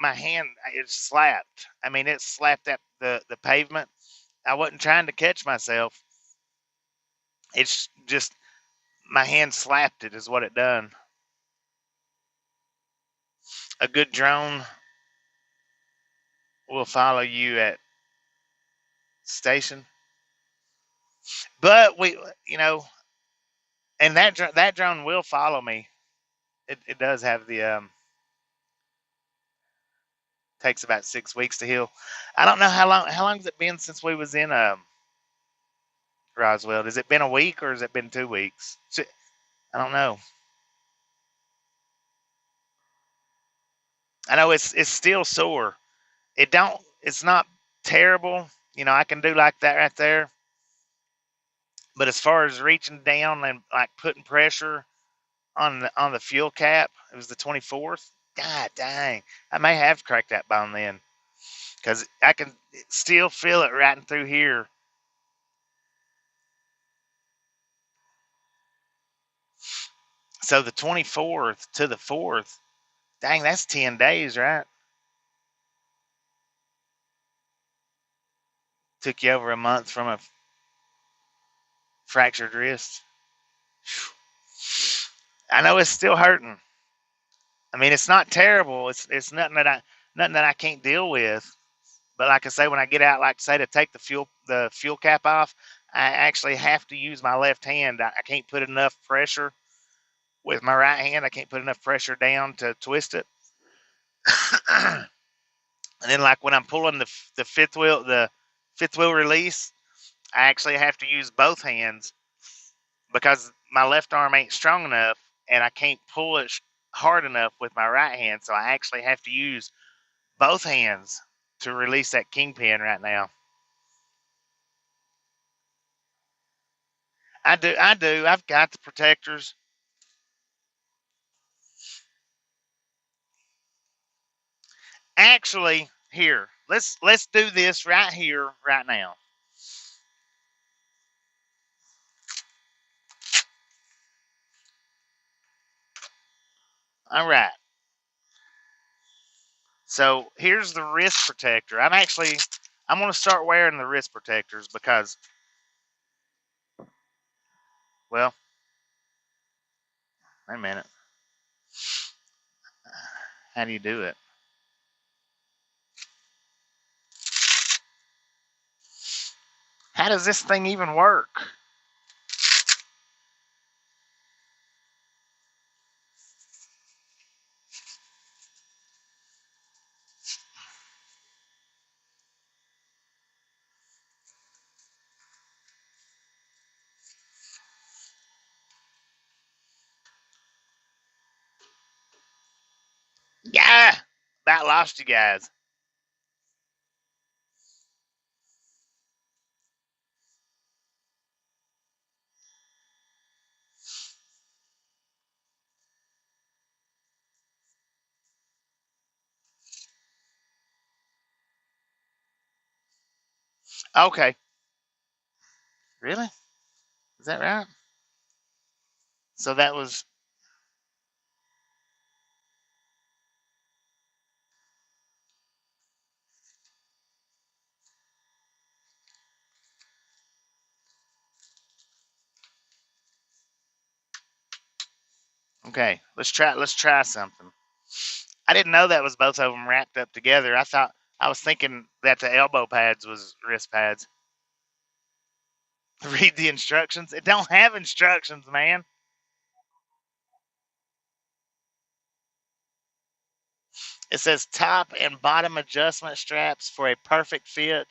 my hand it slapped. I mean, it slapped at the pavement. I wasn't trying to catch myself. It's just my hand slapped it is what it done. A good drone will follow you at station, but and that drone will follow me. It does have the takes about 6 weeks to heal. I don't know how long has it been since we was in Roswell. Has it been a week or has it been 2 weeks? I don't know. I know it's still sore. It's not terrible. I can do like that right there. But as far as reaching down and like putting pressure on the fuel cap, it was the 24th. God dang, I may have cracked that bone then, because I can still feel it right through here. So the 24th to the 4th, dang, that's 10 days, right? Took you over a month from a fractured wrist. I know it's still hurting. I mean, it's not terrible. It's nothing that I can't deal with. But like I say, when I get out, like say to take the fuel cap off, I actually have to use my left hand. I can't put enough pressure with my right hand. I can't put enough pressure down to twist it. And then like when I'm pulling the fifth wheel release, I actually have to use both hands because my left arm ain't strong enough and I can't pull it hard enough with my right hand. So I actually have to use both hands to release that kingpin right now. I do. I do. I've got the protectors. Actually, here, let's do this right here, right now. All right. So here's the wrist protector. I'm going to start wearing the wrist protectors because, well, wait a minute. How do you do it? How does this thing even work? Yeah, about lost you guys. Okay. Really? Is that right? So that was Okay, let's try something. I didn't know that was both of them wrapped up together. I was thinking that the elbow pads was wrist pads. Read the instructions. It don't have instructions, man. It says top and bottom adjustment straps for a perfect fit,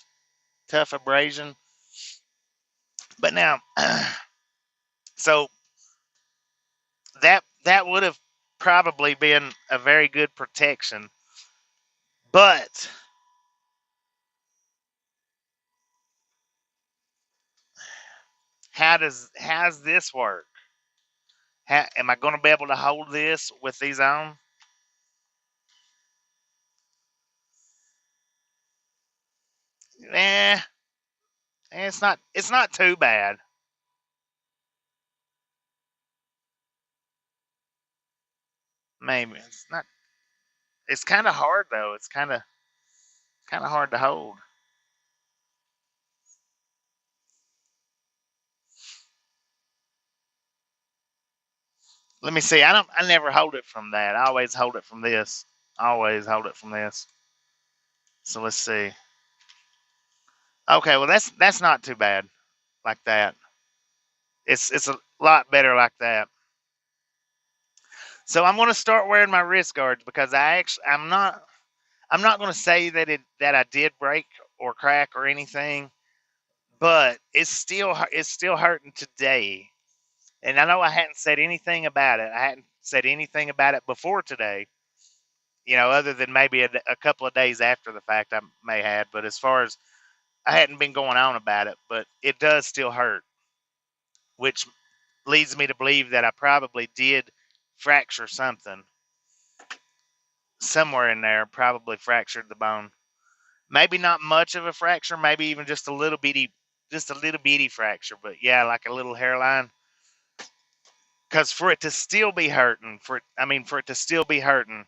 tough abrasion. But now, so that would have probably been a very good protection. But how's this work? Am I going to be able to hold this with these on? Eh, it's not too bad. Maybe it's not. It's kind of hard though. It's kind of hard to hold. Let me see. I never hold it from that. I always hold it from this. Always hold it from this. So let's see. Okay, well that's not too bad like that. It's a lot better like that. So I'm going to start wearing my wrist guards because I'm not going to say that I did break or crack or anything, but it's still hurting today. And I know I hadn't said anything about it. I hadn't said anything about it before today. Other than maybe a couple of days after the fact, I may have. But as far as I hadn't been going on about it, but it does still hurt, which leads me to believe that I probably did fracture something somewhere in there. Probably fractured the bone. Maybe not much of a fracture. Maybe even just a little bitty fracture. But yeah, like a little hairline. Because for it to still be hurting, for it to still be hurting.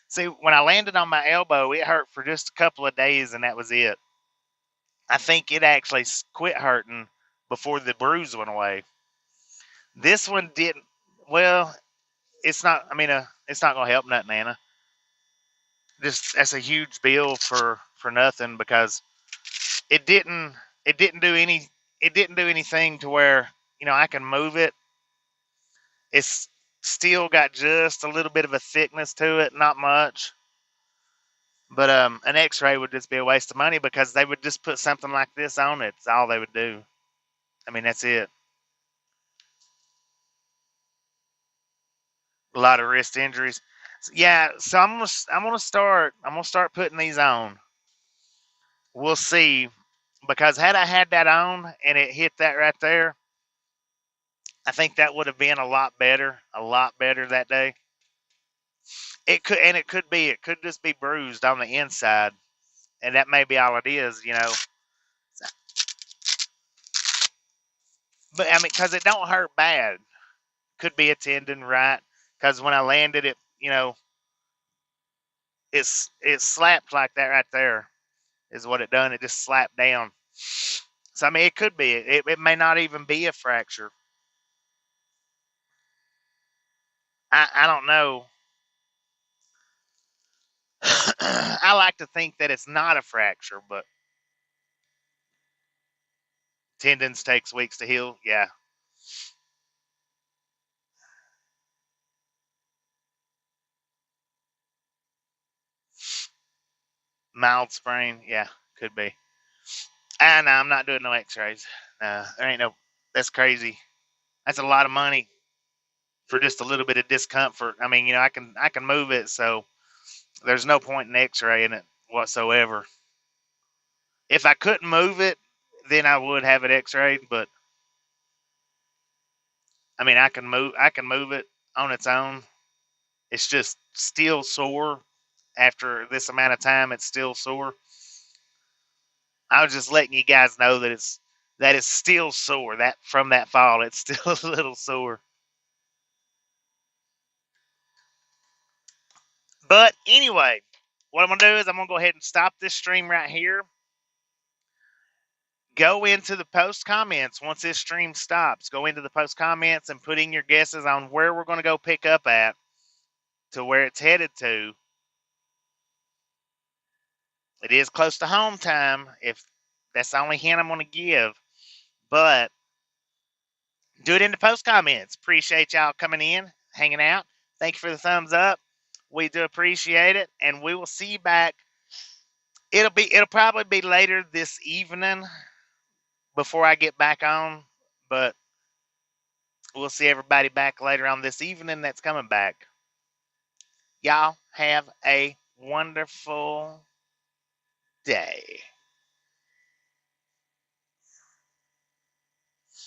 See, when I landed on my elbow, it hurt for just a couple of days, and that was it. I think it actually quit hurting before the bruise went away. This one didn't. Well, it's not. It's not gonna help nothing, Anna. Just that's a huge bill for nothing because it didn't. It didn't do any. It didn't do anything to where I can move it. It's still got just a little bit of a thickness to it, not much. But an X-ray would just be a waste of money because they would just put something like this on it. It's all they would do. That's it. A lot of wrist injuries. Yeah, so I'm gonna start putting these on. We'll see, because had I had that on and it hit that right there, I think that would have been a lot better that day. It could just be bruised on the inside, and that may be all it is. But because it don't hurt bad, could be a tendon, right? Because when I landed it, it slapped like that right there is what it done. It just slapped down. So it could be. It may not even be a fracture. I don't know. I like to think that it's not a fracture, but tendons takes weeks to heal. Yeah, mild sprain. Yeah, could be. No, I'm not doing no X-rays. There ain't no. That's crazy. That's a lot of money for just a little bit of discomfort. I can move it, so there's no point in X-raying it whatsoever. If I couldn't move it, then I would have it X-rayed. But I can move it on its own. It's just still sore after this amount of time. It's still sore. I was just letting you guys know that it's still sore. That from that fall, it's still a little sore. But anyway, what I'm gonna do is I'm gonna go ahead and stop this stream right here. go into the post comments once this stream stops. Go into the post comments and put in your guesses on where we're going to go pick up at to where it's headed to. It is close to home time, if that's the only hint I'm going to give. But do it in the post comments. Appreciate y'all coming in, hanging out. Thank you for the thumbs up. We do appreciate it, and we will see you back. It'll probably be later this evening before I get back on, but we'll see everybody back later on this evening that's coming back. Y'all have a wonderful day.